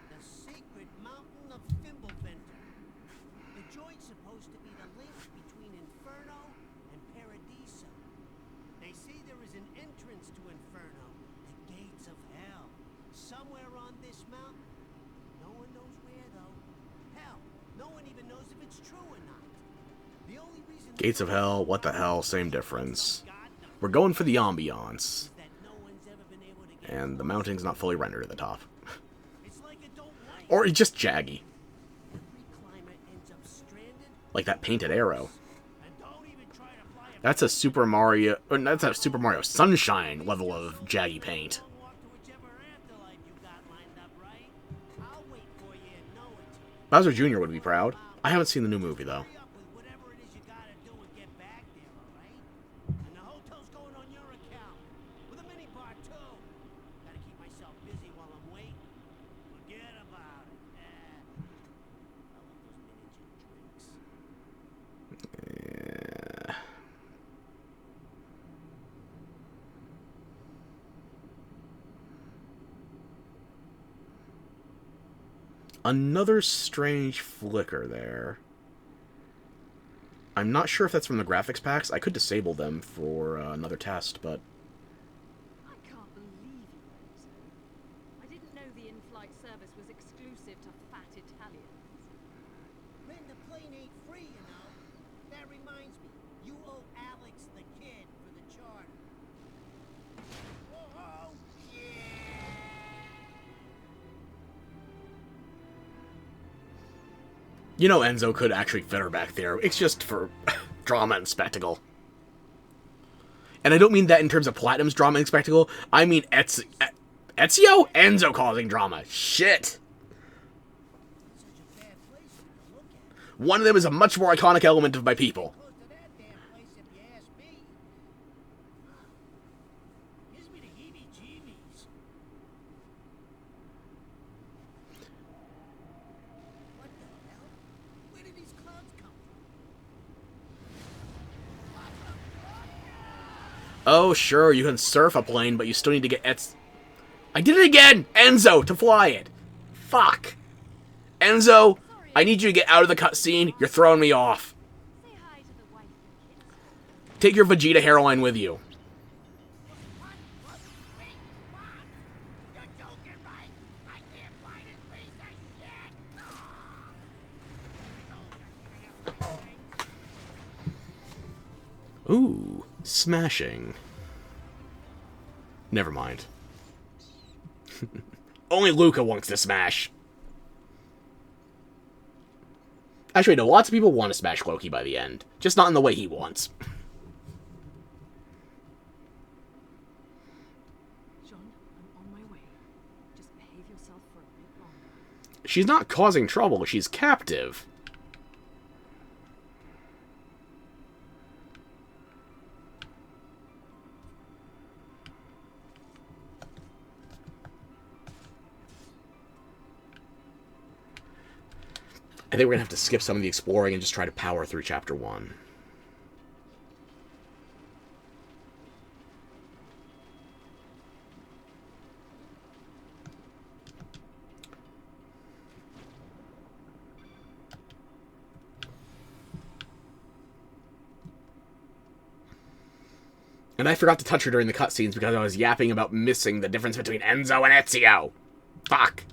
The sacred mountain of Fimbulventer. The joint's supposed to be the link between Inferno and Paradiso. They say there is an entrance to Inferno, the gates of hell, somewhere on this mountain. No one knows where, though. Hell, no one even knows if it's true or not. The only reason Gates of Hell, what the hell, same difference. We're going for the ambiance. that no one's ever been able to get And the mounting's not fully rendered at the top. it's like it don't like Or it's just jaggy. every climber ends up stranded. Like that painted arrow. And don't even try to fly a That's a Super Mario... Or that's a Super Mario Sunshine level of jaggy paint. walk to whichever afterlife you got lined up, right? I'll wait for you and know it. Bowser Jr. would be proud. I haven't seen the new movie, though. Hurry up with whatever it is you gotta do and get back there, alright? And the hotel's going on your account. With a minibar, too. Gotta keep myself busy while I'm waiting. Forget about it. I love those miniature drinks. Yeah. Another strange flicker there. I'm not sure if that's from the graphics packs. I could disable them for another test, but... I can't believe you, Enzo. I didn't know the in-flight service was exclusive to fat Italians. Man, the plane ain't free, you know. That reminds me, you owe Alex the kid for the charter. Oh, yeah! You know Enzo could actually fit her back there. It's just for drama and spectacle. And I don't mean that in terms of Platinum's drama and spectacle. I mean Ezio? Enzo causing drama. Shit. Such a bad place to look at. One of them is a much more iconic element of my people. Close to that damn place if you ask me. Gives me the heebie-jeebies. Oh, sure, you can surf a plane, but you still need to get I did it again! Enzo, to fly it! Fuck! Enzo, I need you to get out of the cutscene. You're throwing me off. Say hi to the wife and kids. Take your Vegeta hairline with you. You're joking, right? I can't find this piece of shit! Ooh, smashing. Never mind. Only Luca wants to smash. Actually, no, lots of people want to smash Loki by the end. Just not in the way he wants. John, I'm on my way. Just behave yourself for a bit longer. She's not causing trouble, she's captive. I think we're gonna have to skip some of the exploring and just try to power through Chapter 1. And I forgot to touch her during the cutscenes because I was yapping about missing the difference between Enzo and Ezio. Fuck.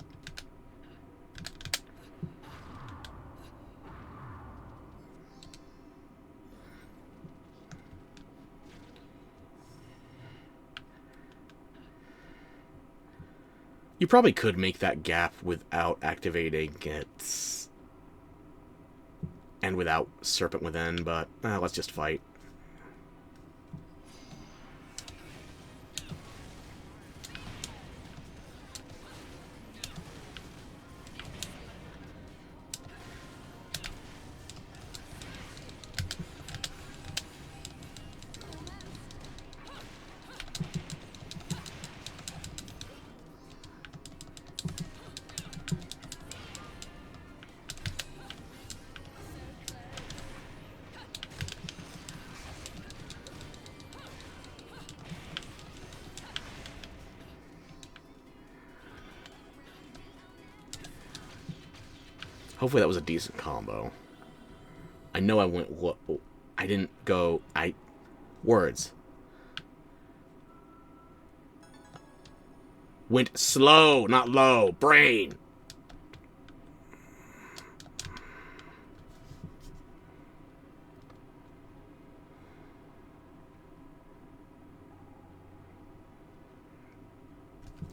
You probably could make that gap without activating it. And without Serpent Within, but let's just fight. Hopefully that was a decent combo. I know I went low. I didn't go... Words. Went slow, not low. Brain.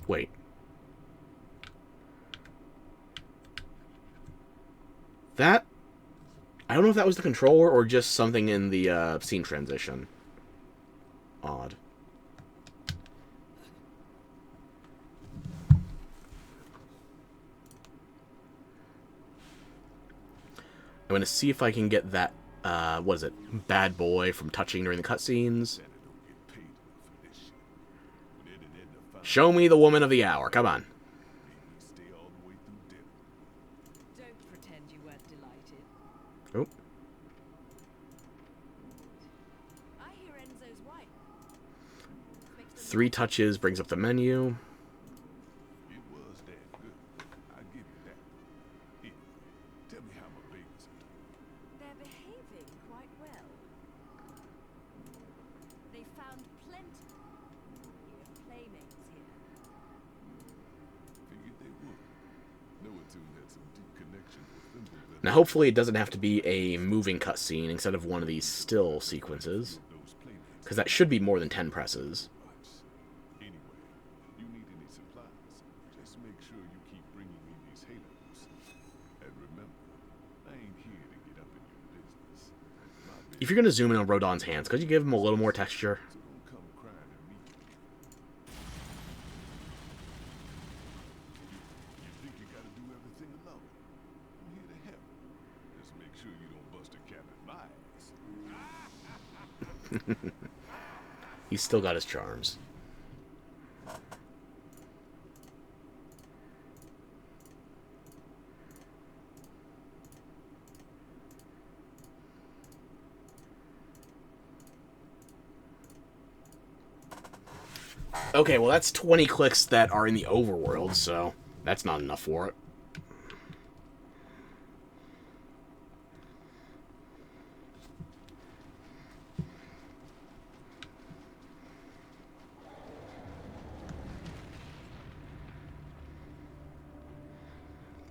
Wait. That... I don't know if that was the controller or just something in the scene transition. Odd. I'm going to see if I can get that, what is it, bad boy from touching during the cutscenes. Show me the woman of the hour. Come on. Don't pretend you weren't delighted. Oh. I hear Enzo's wife. 3 touches brings up the menu. It was that good. I give you that. Anyway, tell me how my babies are doing. They're behaving quite well. They found plenty of playmates here. Figured they would. Noatune had some deep connection with Thimbleville. Now, hopefully it doesn't have to be a moving cutscene instead of one of these still sequences. Those playmates Because that should be more than 10 presses. much. Anyway, you need any supplies, just make sure you keep bringing me these halos. And remember, I ain't here to get up in your business. My business, If you're going to zoom in on Rodon's hands, could you give him a little more texture? so don't come crying to me. You think you gotta do everything alone? I'm here to help. Just make sure you don't bust a cap in my ass. He's still got his charms. Okay, well that's 20 clicks that are in the overworld, so that's not enough for it.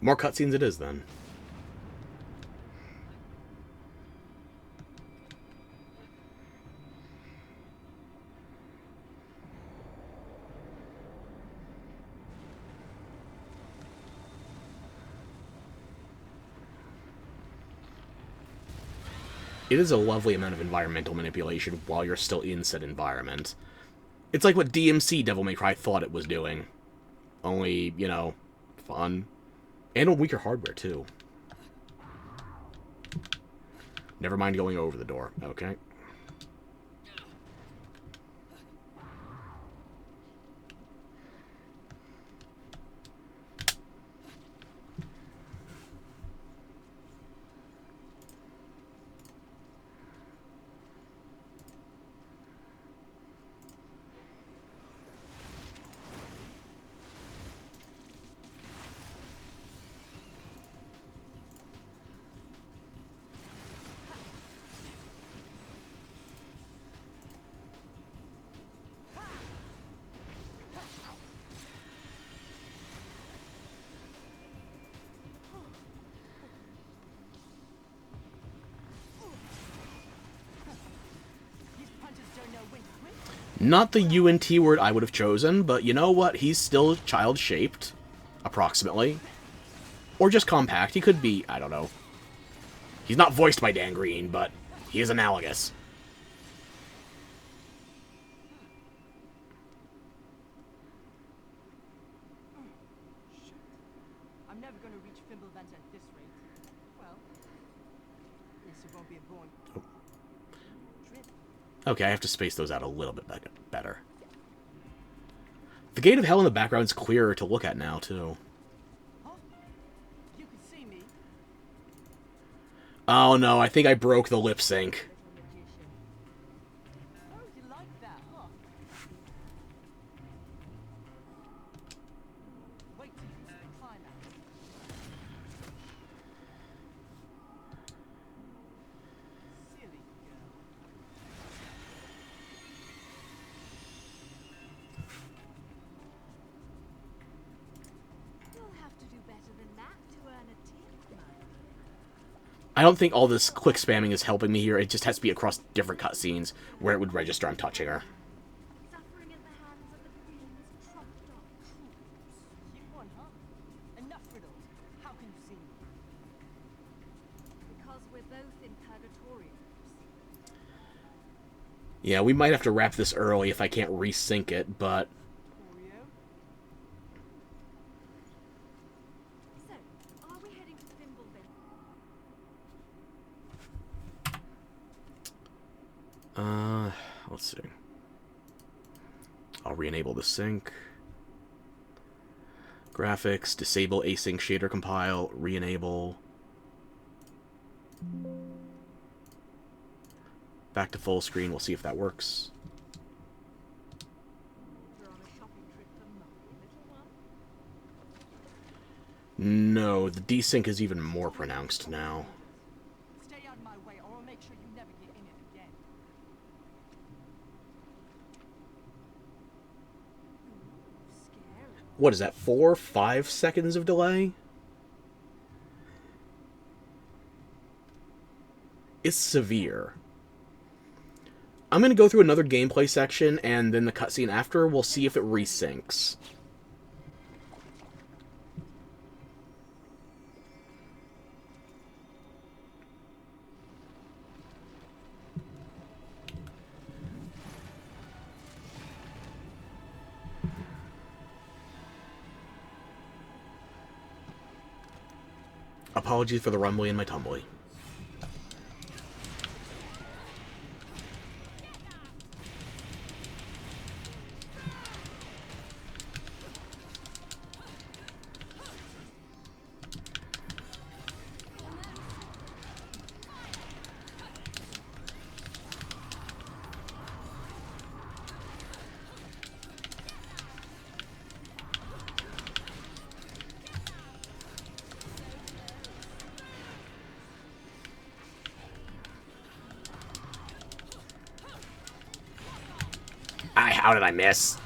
More cutscenes it is, then. It is a lovely amount of environmental manipulation while you're still in said environment. It's like what DMC Devil May Cry thought it was doing. Only, you know, fun. And on weaker hardware, too. Never mind going over the door. Okay. Not the UNT word I would have chosen, but you know what? He's still child-shaped, approximately. Or just compact. He could be, I don't know. He's not voiced by Dan Green, but he is analogous. I'm never going to reach Fimbulvent at this rate. Well, at least it won't be a born trip. Okay, I have to space those out a little bit better. The Gate of Hell in the background is clearer to look at now, too. Huh? You can see me. Oh no, I think I broke the lip sync. Oh, you like that, huh? Wait till you see the climax. Silly girl. You'll have to do better than that to earn a tip, Mike. I don't think all this click spamming is helping me here. It just has to be across different cutscenes where it would register I'm touching her. Suffering at the hands of the Queen's trumped-up troops. You won, huh? Enough riddles. How can you see me? Because we're both in purgatorio. Yeah, we might have to wrap this early if I can't resync it, but... Oreo? So, are we heading to Fimbulvent? Let's see. I'll re-enable the sync. Graphics, disable async shader compile, re-enable. Back to full screen, we'll see if that works. You're on a shopping trip for Mummy, little one? No, the desync is even more pronounced now. Stay out of my way, or I'll make sure you never get in it again. Scary. What is that, 4-5 seconds of delay? It's severe. I'm going to go through another gameplay section, and then the cutscene after, we'll see if it resyncs. Apologies for the rumbly and my tumbly. How did I miss?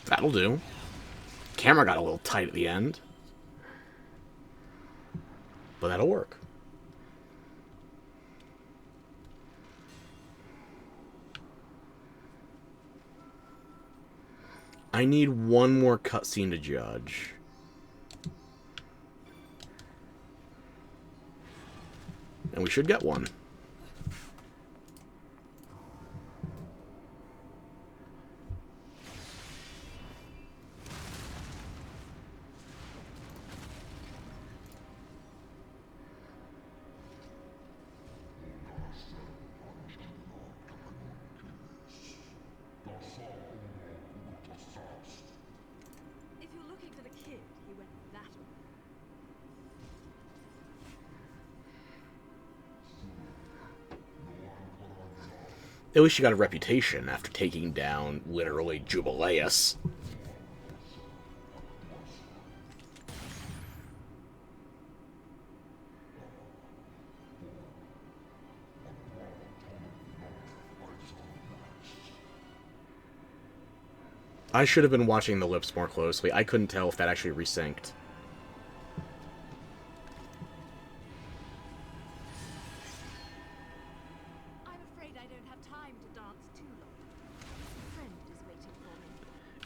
That'll do. Camera got a little tight at the end. But that'll work. I need one more cutscene to judge. And we should get one. If you're looking for the kid, he went that way. At least she got a reputation after taking down, literally, Jubileus. I should have been watching the lips more closely. I couldn't tell if that actually resynced. I'm afraid I don't have time to dance too long. A friend is waiting for me.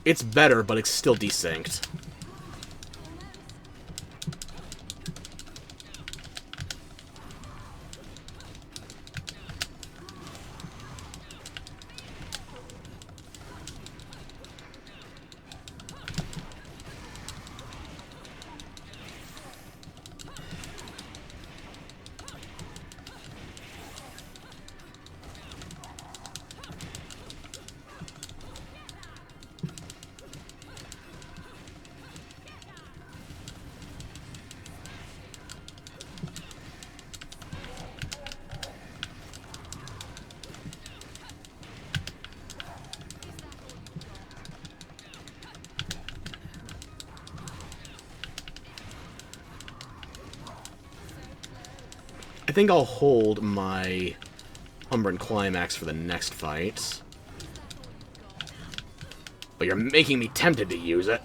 It's better, but it's still desynced. I think I'll hold my Umbran Climax for the next fight. But you're making me tempted to use it.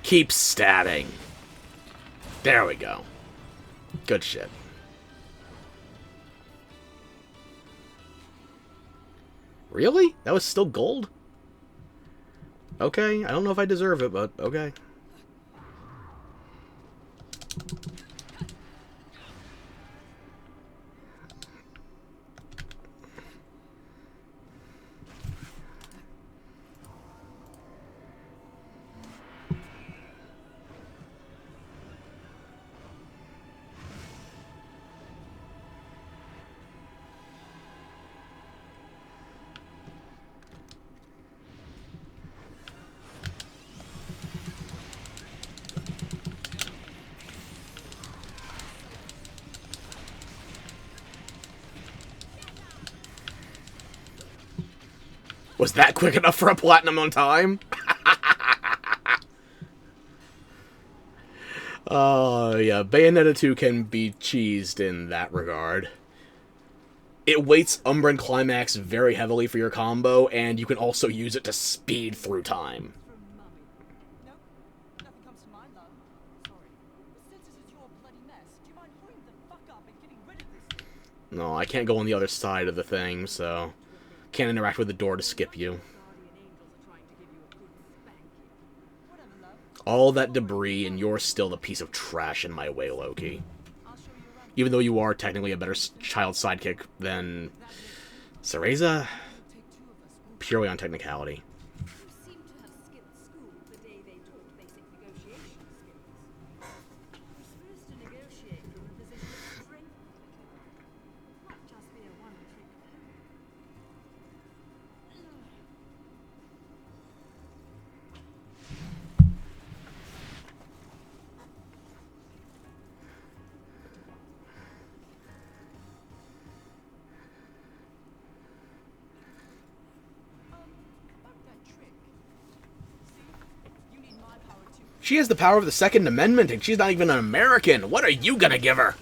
Keep stabbing. There we go. Good shit. Really? That was still gold? Okay, I don't know if I deserve it, but okay. Was that quick enough for a platinum on time? Yeah, Bayonetta 2 can be cheesed in that regard. It weights Umbran Climax very heavily for your combo, and you can also use it to speed through time. From Mummy. Nope, nothing comes to mind, love. Sorry. But since this is your bloody mess, do you mind hurrying the fuck up and getting rid of this thing? No, I can't go on the other side of the thing, so... Can't interact with the door to skip you. Guardian angels are trying to give you a good spanking. Whatever, love. All that debris, and you're still the piece of trash in my way, Loki. I'll show you around. Even though you are technically a better child sidekick than Cereza, Take two of us. purely on technicality. You seem to have skipped school the day they taught basic negotiation skills. You're supposed to negotiate from a position of strength, not just be a one-trick pony. About that trick. See? You need my power too. She has the power of the Second Amendment, and she's not even an American. What are you gonna give her?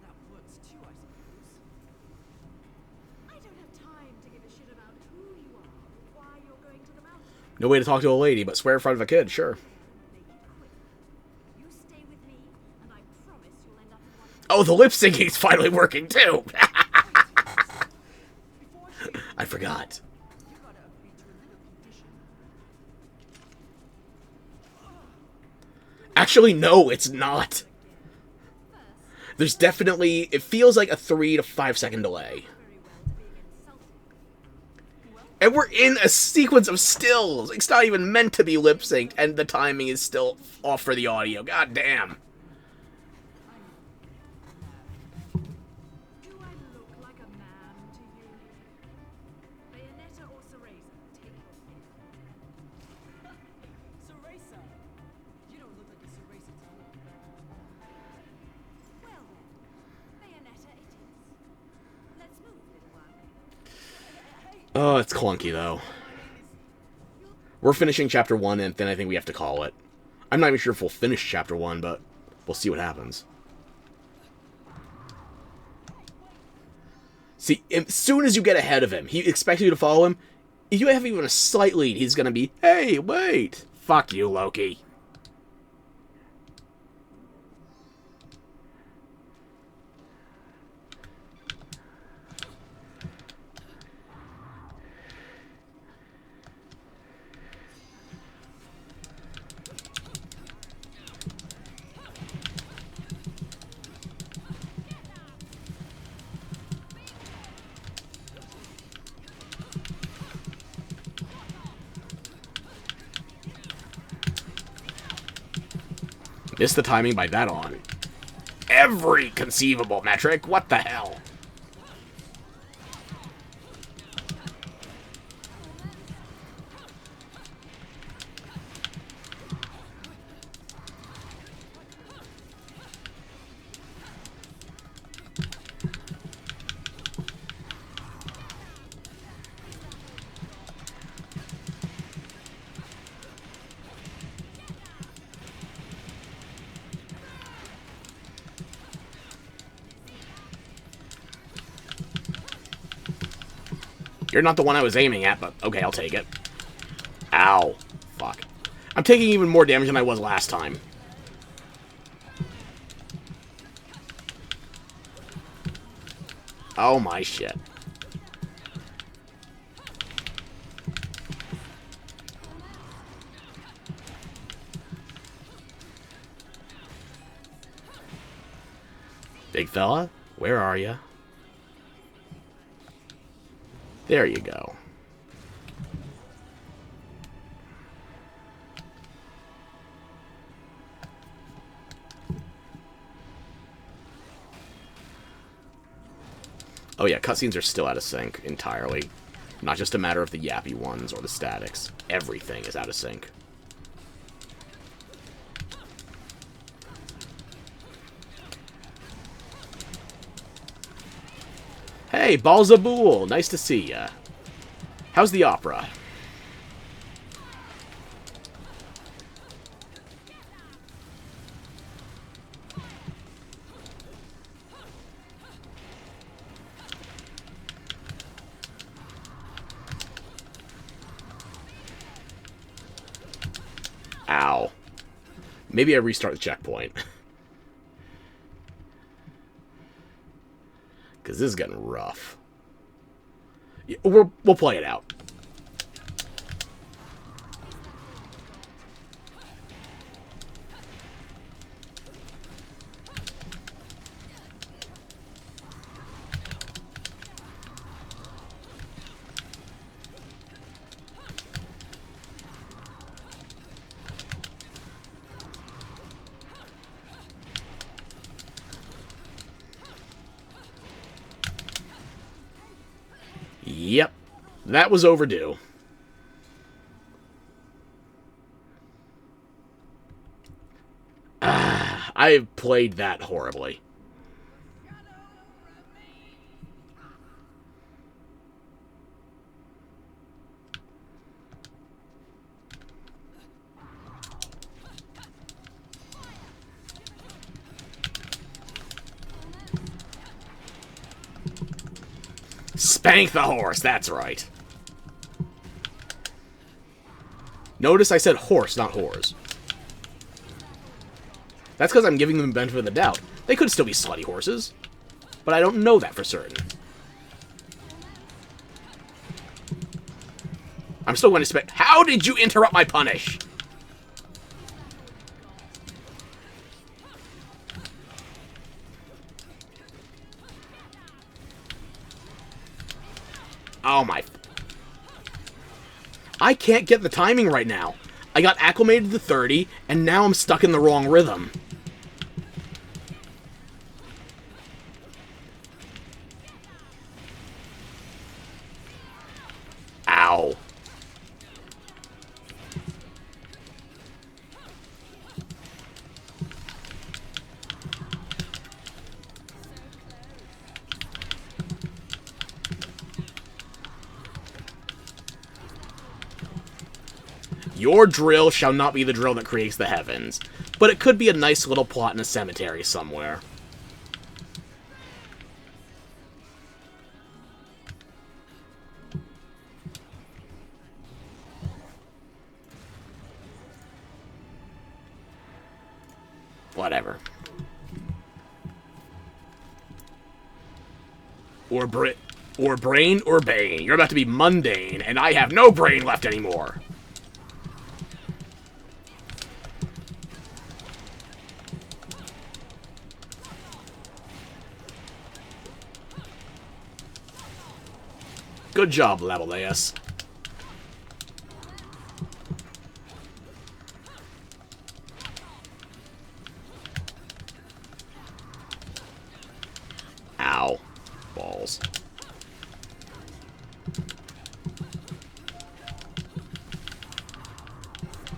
That works too, I suppose. I don't have time to give a shit about who you are or why you're going to the mountain. No way to talk to a lady, but swear in front of a kid, sure. Make it quick. You stay with me, and I promise you'll end up in one of Oh, the lip syncing's finally working, too! I forgot. You gotta agree to a little condition. Actually, no, it's not. There's definitely... It feels like a 3 to 5 second delay. very well to being insulted. And we're in a sequence of stills. It's not even meant to be lip synced, and the timing is still off for the audio. God damn. Do I look like a man to you? Bayonetta or Cereza? Take your pick. Cereza! You don't look like a Cereza to me. Well then, Bayonetta it is. Let's move, little one. Oh, it's clunky, though. We're finishing Chapter 1, and then I think we have to call it. I'm not even sure if we'll finish Chapter 1, but we'll see what happens. See, as soon as you get ahead of him, he expects you to follow him. If you have even a slight lead, he's gonna be, hey, wait! Fuck you, Loki. Missed the timing by that on. Every conceivable metric. What the hell? You're not the one I was aiming at, but okay, I'll take it. Ow. Fuck. I'm taking even more damage than I was last time. Oh my shit. Big fella, where are you? There you go. Oh yeah, cutscenes are still out of sync entirely. Not just a matter of the yappy ones or the statics. Everything is out of sync. Hey, Balzabool! Nice to see ya. How's the opera? Ow. Maybe I restart the checkpoint. Because this is getting rough. Yeah, we'll play it out. That was overdue. I played that horribly. Spank the horse, that's right. Notice I said horse, not whores. That's because I'm giving them the benefit of the doubt. They could still be slutty horses, but I don't know that for certain. I'm still going to spec. How did you interrupt my punish? Oh my. I can't get the timing right now. I got acclimated to 30, and now I'm stuck in the wrong rhythm. Ow. Your drill shall not be the drill that creates the heavens, but it could be a nice little plot in a cemetery somewhere. Whatever. Or brain or bane. You're about to be mundane, and I have no brain left anymore. Good job, Leveldeus. Ow. Balls.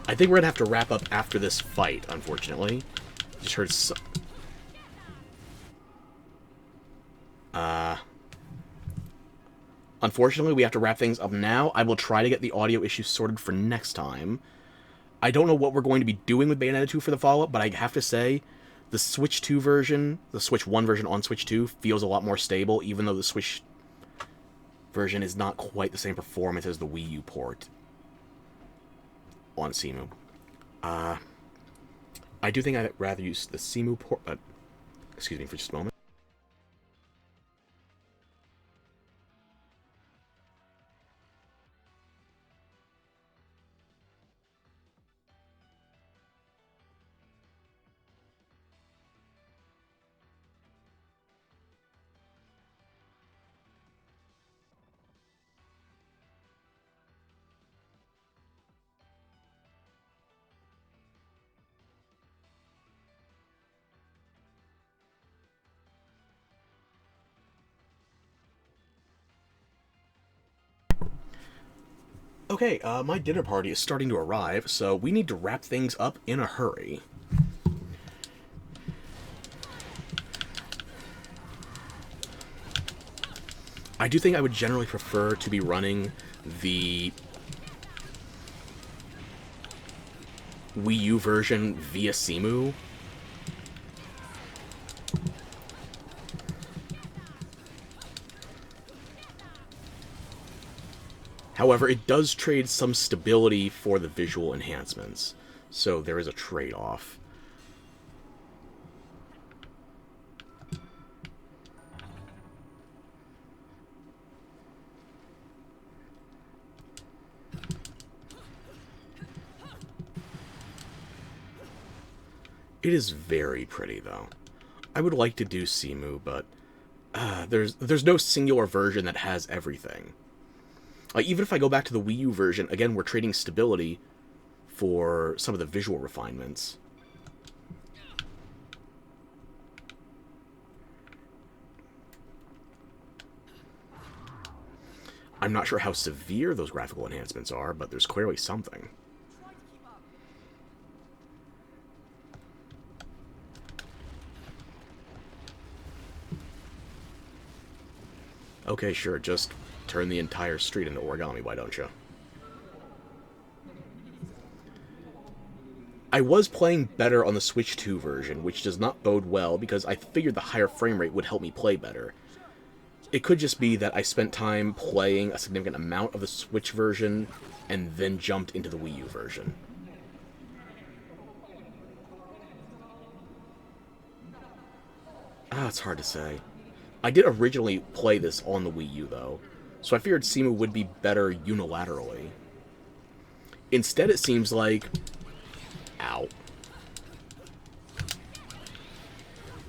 I think we're gonna have to wrap up after this fight, unfortunately. Just heard some... Unfortunately, we have to wrap things up now. I will try to get the audio issues sorted for next time. I don't know what we're going to be doing with Bayonetta 2 for the follow-up, but I have to say, the Switch 2 version, the Switch 1 version on Switch 2, feels a lot more stable, even though the Switch version is not quite the same performance as the Wii U port on Simu. I do think I'd rather use the Simu port, but excuse me for just a moment. Okay, my dinner party is starting to arrive, so we need to wrap things up in a hurry. I do think I would generally prefer to be running the Wii U version via Simu. However, it does trade some stability for the visual enhancements, so there is a trade-off. It is very pretty, though. I would like to do Simu, but there's no singular version that has everything. Like, even if I go back to the Wii U version, again, we're trading stability for some of the visual refinements. I'm not sure how severe those graphical enhancements are, but there's clearly something. Try to keep up. Okay, sure, just turn the entire street into origami, why don't you? I was playing better on the Switch 2 version, which does not bode well because I figured the higher frame rate would help me play better. It could just be that I spent time playing a significant amount of the Switch version and then jumped into the Wii U version. It's hard to say. I did originally play this on the Wii U, though, so I figured Simu would be better unilaterally. Instead, it seems like... Ow.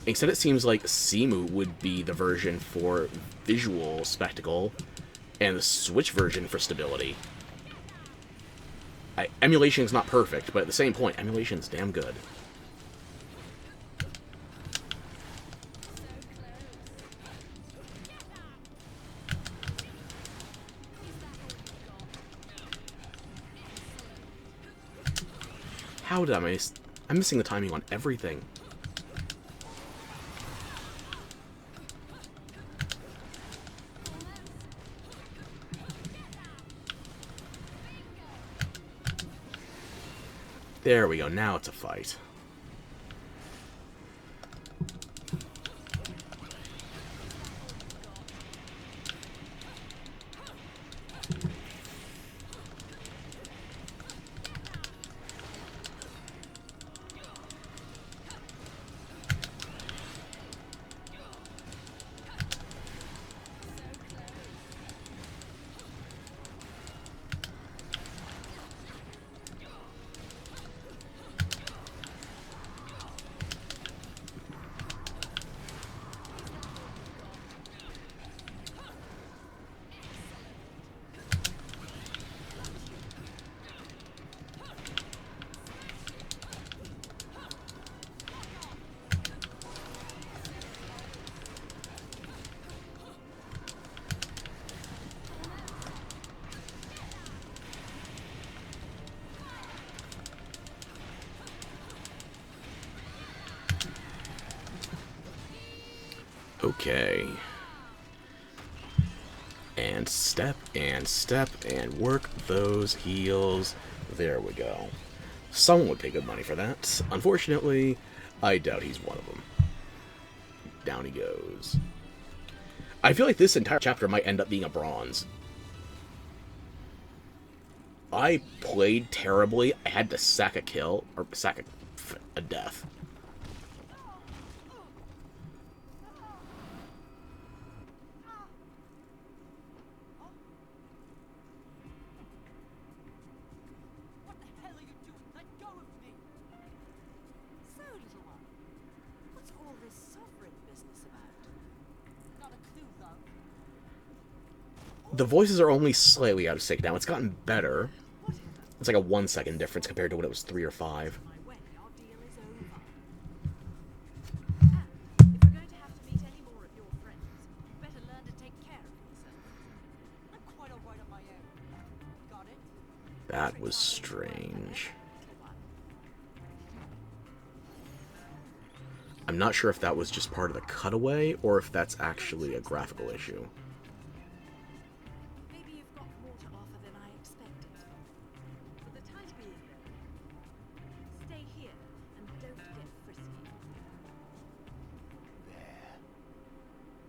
Instead, it seems like Simu would be the version for visual spectacle, and the Switch version for stability. Emulation is not perfect, but at the same point, emulation is damn good. How did I miss? I'm missing the timing on everything. There we go, now it's a fight. Okay. And step, and work those heels. There we go. Someone would pay good money for that. Unfortunately, I doubt he's one of them. Down he goes. I feel like this entire chapter might end up being a bronze. I played terribly. I had to sack a kill, or sack a death. What the hell are you doing? Let go of me! So, little one, what's all this sovereign business about? Not a clue, love. The voices are only slightly out of sync now. It's gotten better. It's like a 1 second difference compared to when it was 3 or 5. My way, our deal is over. And if we're going to have to meet any more of your friends, you better learn to take care of yourself. I'm quite alright on my own. Got it? That was strange. Little one. I'm not sure if that was just part of the cutaway, or if that's actually a graphical issue. Maybe you've got more to offer than I expected. For the time being, though, stay here and don't get frisky. There.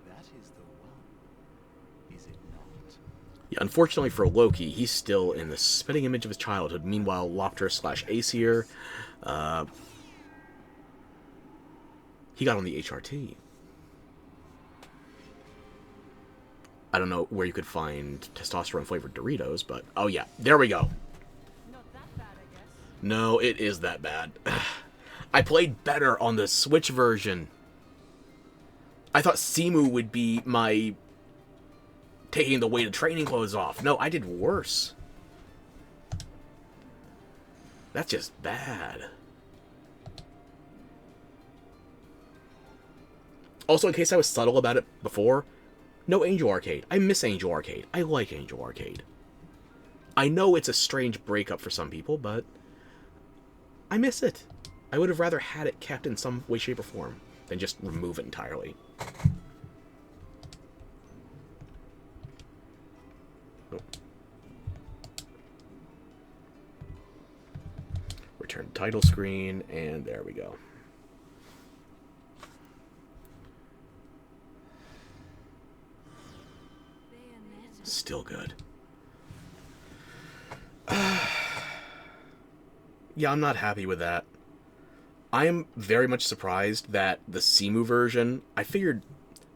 That is the one. Is it not? Yeah, unfortunately for Loki, he's still in the spitting image of his childhood. Meanwhile, Lopter/Aesir, he got on the HRT. I don't know where you could find testosterone-flavored Doritos, but... Oh yeah, there we go. Not that bad, I guess. No, it is that bad. I played better on the Switch version. I thought Simu would be my... taking the weight of training clothes off. No, I did worse. That's just bad. Also, in case I was subtle about it before, No Angel Arcade. I miss Angel Arcade. I like Angel Arcade. I know it's a strange breakup for some people, but I miss it. I would have rather had it kept in some way, shape, or form than just remove it entirely. Oh. Return title screen, and there we go. Still good. Yeah, I'm not happy with that. I am very much surprised that the Simu version, I figured,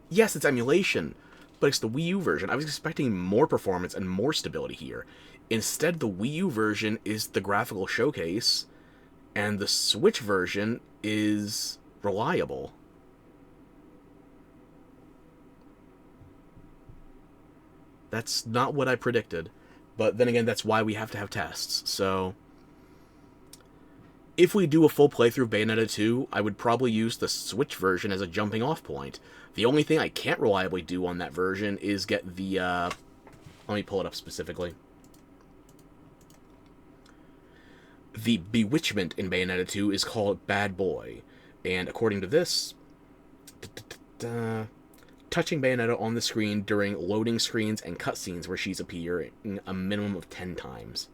yes, it's emulation, but it's the Wii U version. I was expecting more performance and more stability here. Instead, the Wii U version is the graphical showcase, and the Switch version is reliable. That's not what I predicted. But then again, that's why we have to have tests. So, if we do a full playthrough of Bayonetta 2, I would probably use the Switch version as a jumping off point. The only thing I can't reliably do on that version is get the, let me pull it up specifically. The bewitchment in Bayonetta 2 is called Bad Boy. And according to this, touching Bayonetta on the screen during loading screens and cutscenes where she's appearing a minimum of 10 times.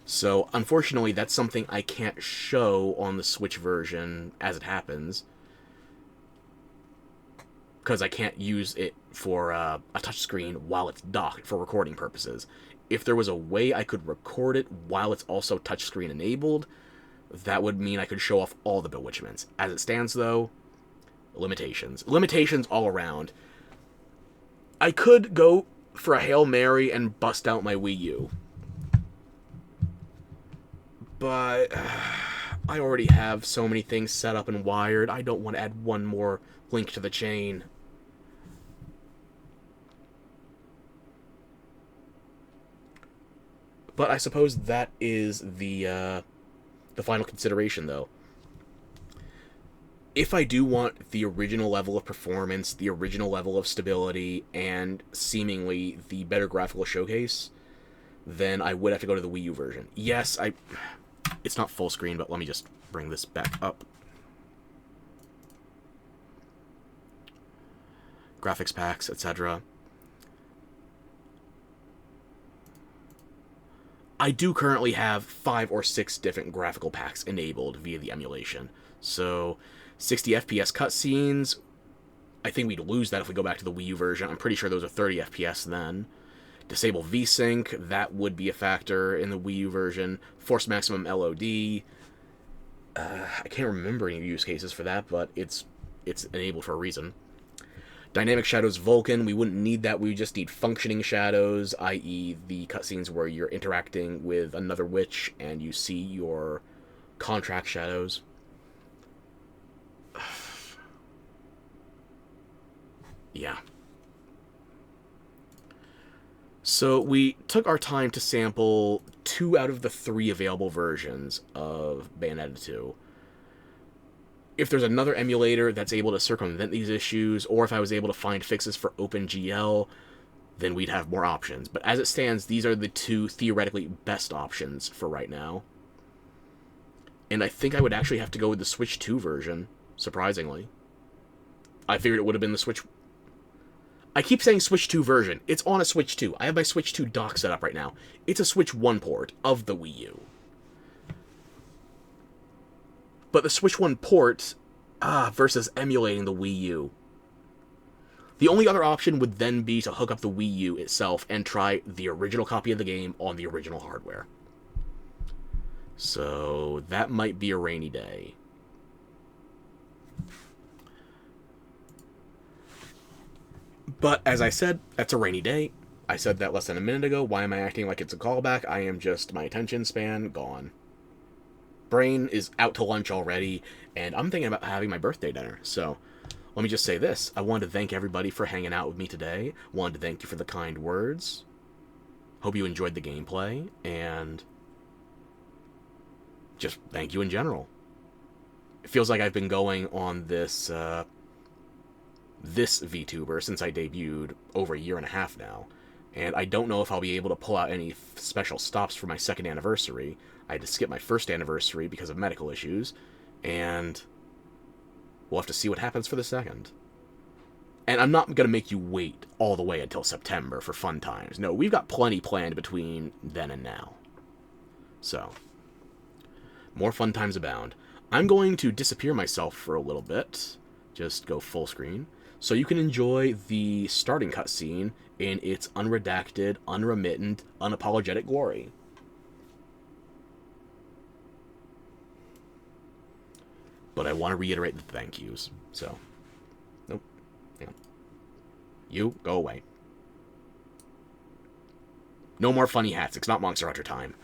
So, unfortunately, that's something I can't show on the Switch version as it happens. Because I can't use it for a touchscreen while it's docked for recording purposes. If there was a way I could record it while it's also touchscreen enabled, that would mean I could show off all the bewitchments. As it stands, though, limitations. Limitations all around. I could go for a Hail Mary and bust out my Wii U. But I already have so many things set up and wired. I don't want to add one more link to the chain. But I suppose that is the final consideration, though. If I do want the original level of performance, the original level of stability, and seemingly the better graphical showcase, then I would have to go to the Wii U version. Yes, it's not full screen, but let me just bring this back up. Graphics packs, etc. I do currently have 5 or 6 different graphical packs enabled via the emulation. So, 60 FPS cutscenes, I think we'd lose that if we go back to the Wii U version. I'm pretty sure those are 30 FPS then. Disable VSync, that would be a factor in the Wii U version. Force maximum LOD. I can't remember any use cases for that, but it's enabled for a reason. Dynamic Shadows Vulcan, we wouldn't need that. We would just need functioning shadows, i.e. the cutscenes where you're interacting with another witch and you see your contract shadows. Yeah. So we took our time to sample 2 out of the 3 available versions of Bayonetta 2. If there's another emulator that's able to circumvent these issues, or if I was able to find fixes for OpenGL, then we'd have more options. But as it stands, these are the 2 theoretically best options for right now. And I think I would actually have to go with the Switch 2 version, surprisingly. I figured it would have been the Switch... I keep saying Switch 2 version. It's on a Switch 2. I have my Switch 2 dock set up right now. It's a Switch 1 port of the Wii U. But the Switch 1 port, versus emulating the Wii U. The only other option would then be to hook up the Wii U itself and try the original copy of the game on the original hardware. So, that might be a rainy day. But, as I said, that's a rainy day. I said that less than a minute ago. Why am I acting like it's a callback? I am just, my attention span, gone. Brain is out to lunch already, and I'm thinking about having my birthday dinner. So, let me just say this. I wanted to thank everybody for hanging out with me today. Wanted to thank you for the kind words. Hope you enjoyed the gameplay, and just thank you in general. It feels like I've been going on this this VTuber since I debuted over a year and a half now. And I don't know if I'll be able to pull out any special stops for my second anniversary. I had to skip my first anniversary because of medical issues, and we'll have to see what happens for the second. And I'm not going to make you wait all the way until September for fun times. No, we've got plenty planned between then and now. So, more fun times abound. I'm going to disappear myself for a little bit. Just go full screen. So you can enjoy the starting cutscene in its unredacted, unremittent, unapologetic glory. But I want to reiterate the thank yous. So, nope. Yeah. You, go away. No more funny hats. It's not Monster Hunter time.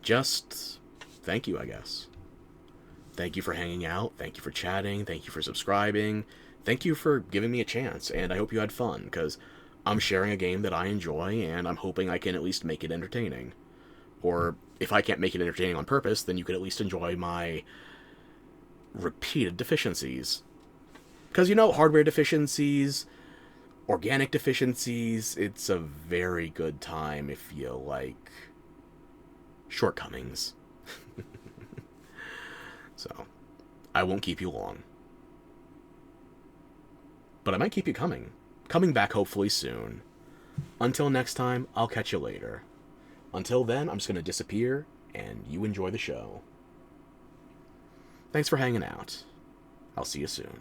Just thank you, I guess. Thank you for hanging out. Thank you for chatting. Thank you for subscribing. Thank you for giving me a chance. And I hope you had fun, because I'm sharing a game that I enjoy, and I'm hoping I can at least make it entertaining. Or if I can't make it entertaining on purpose, then you could at least enjoy my repeated deficiencies. Because, you know, hardware deficiencies, organic deficiencies, it's a very good time if you like shortcomings. So, I won't keep you long. But I might keep you coming. Coming back hopefully soon. Until next time, I'll catch you later. Until then, I'm just going to disappear, and you enjoy the show. Thanks for hanging out. I'll see you soon.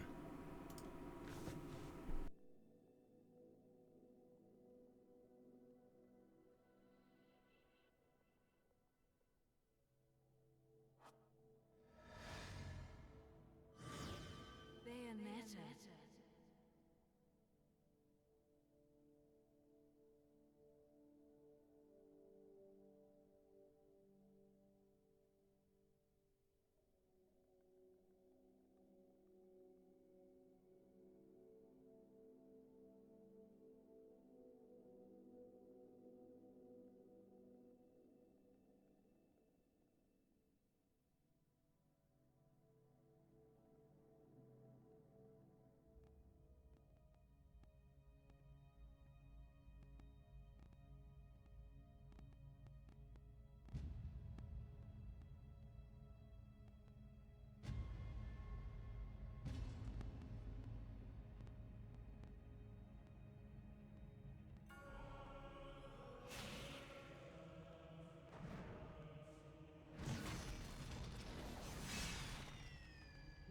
Bayonetta.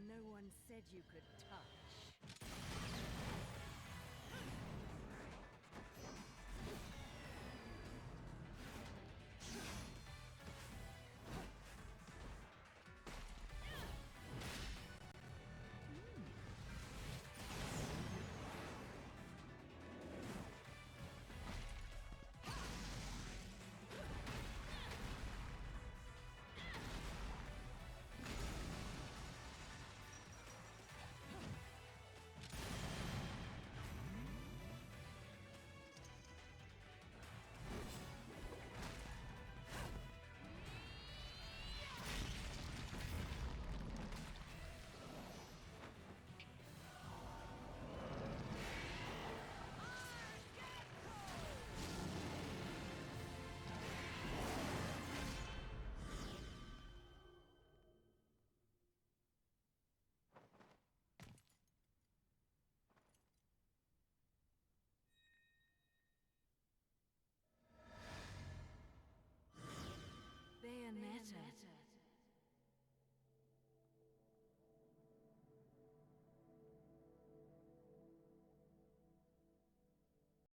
No one said you could touch.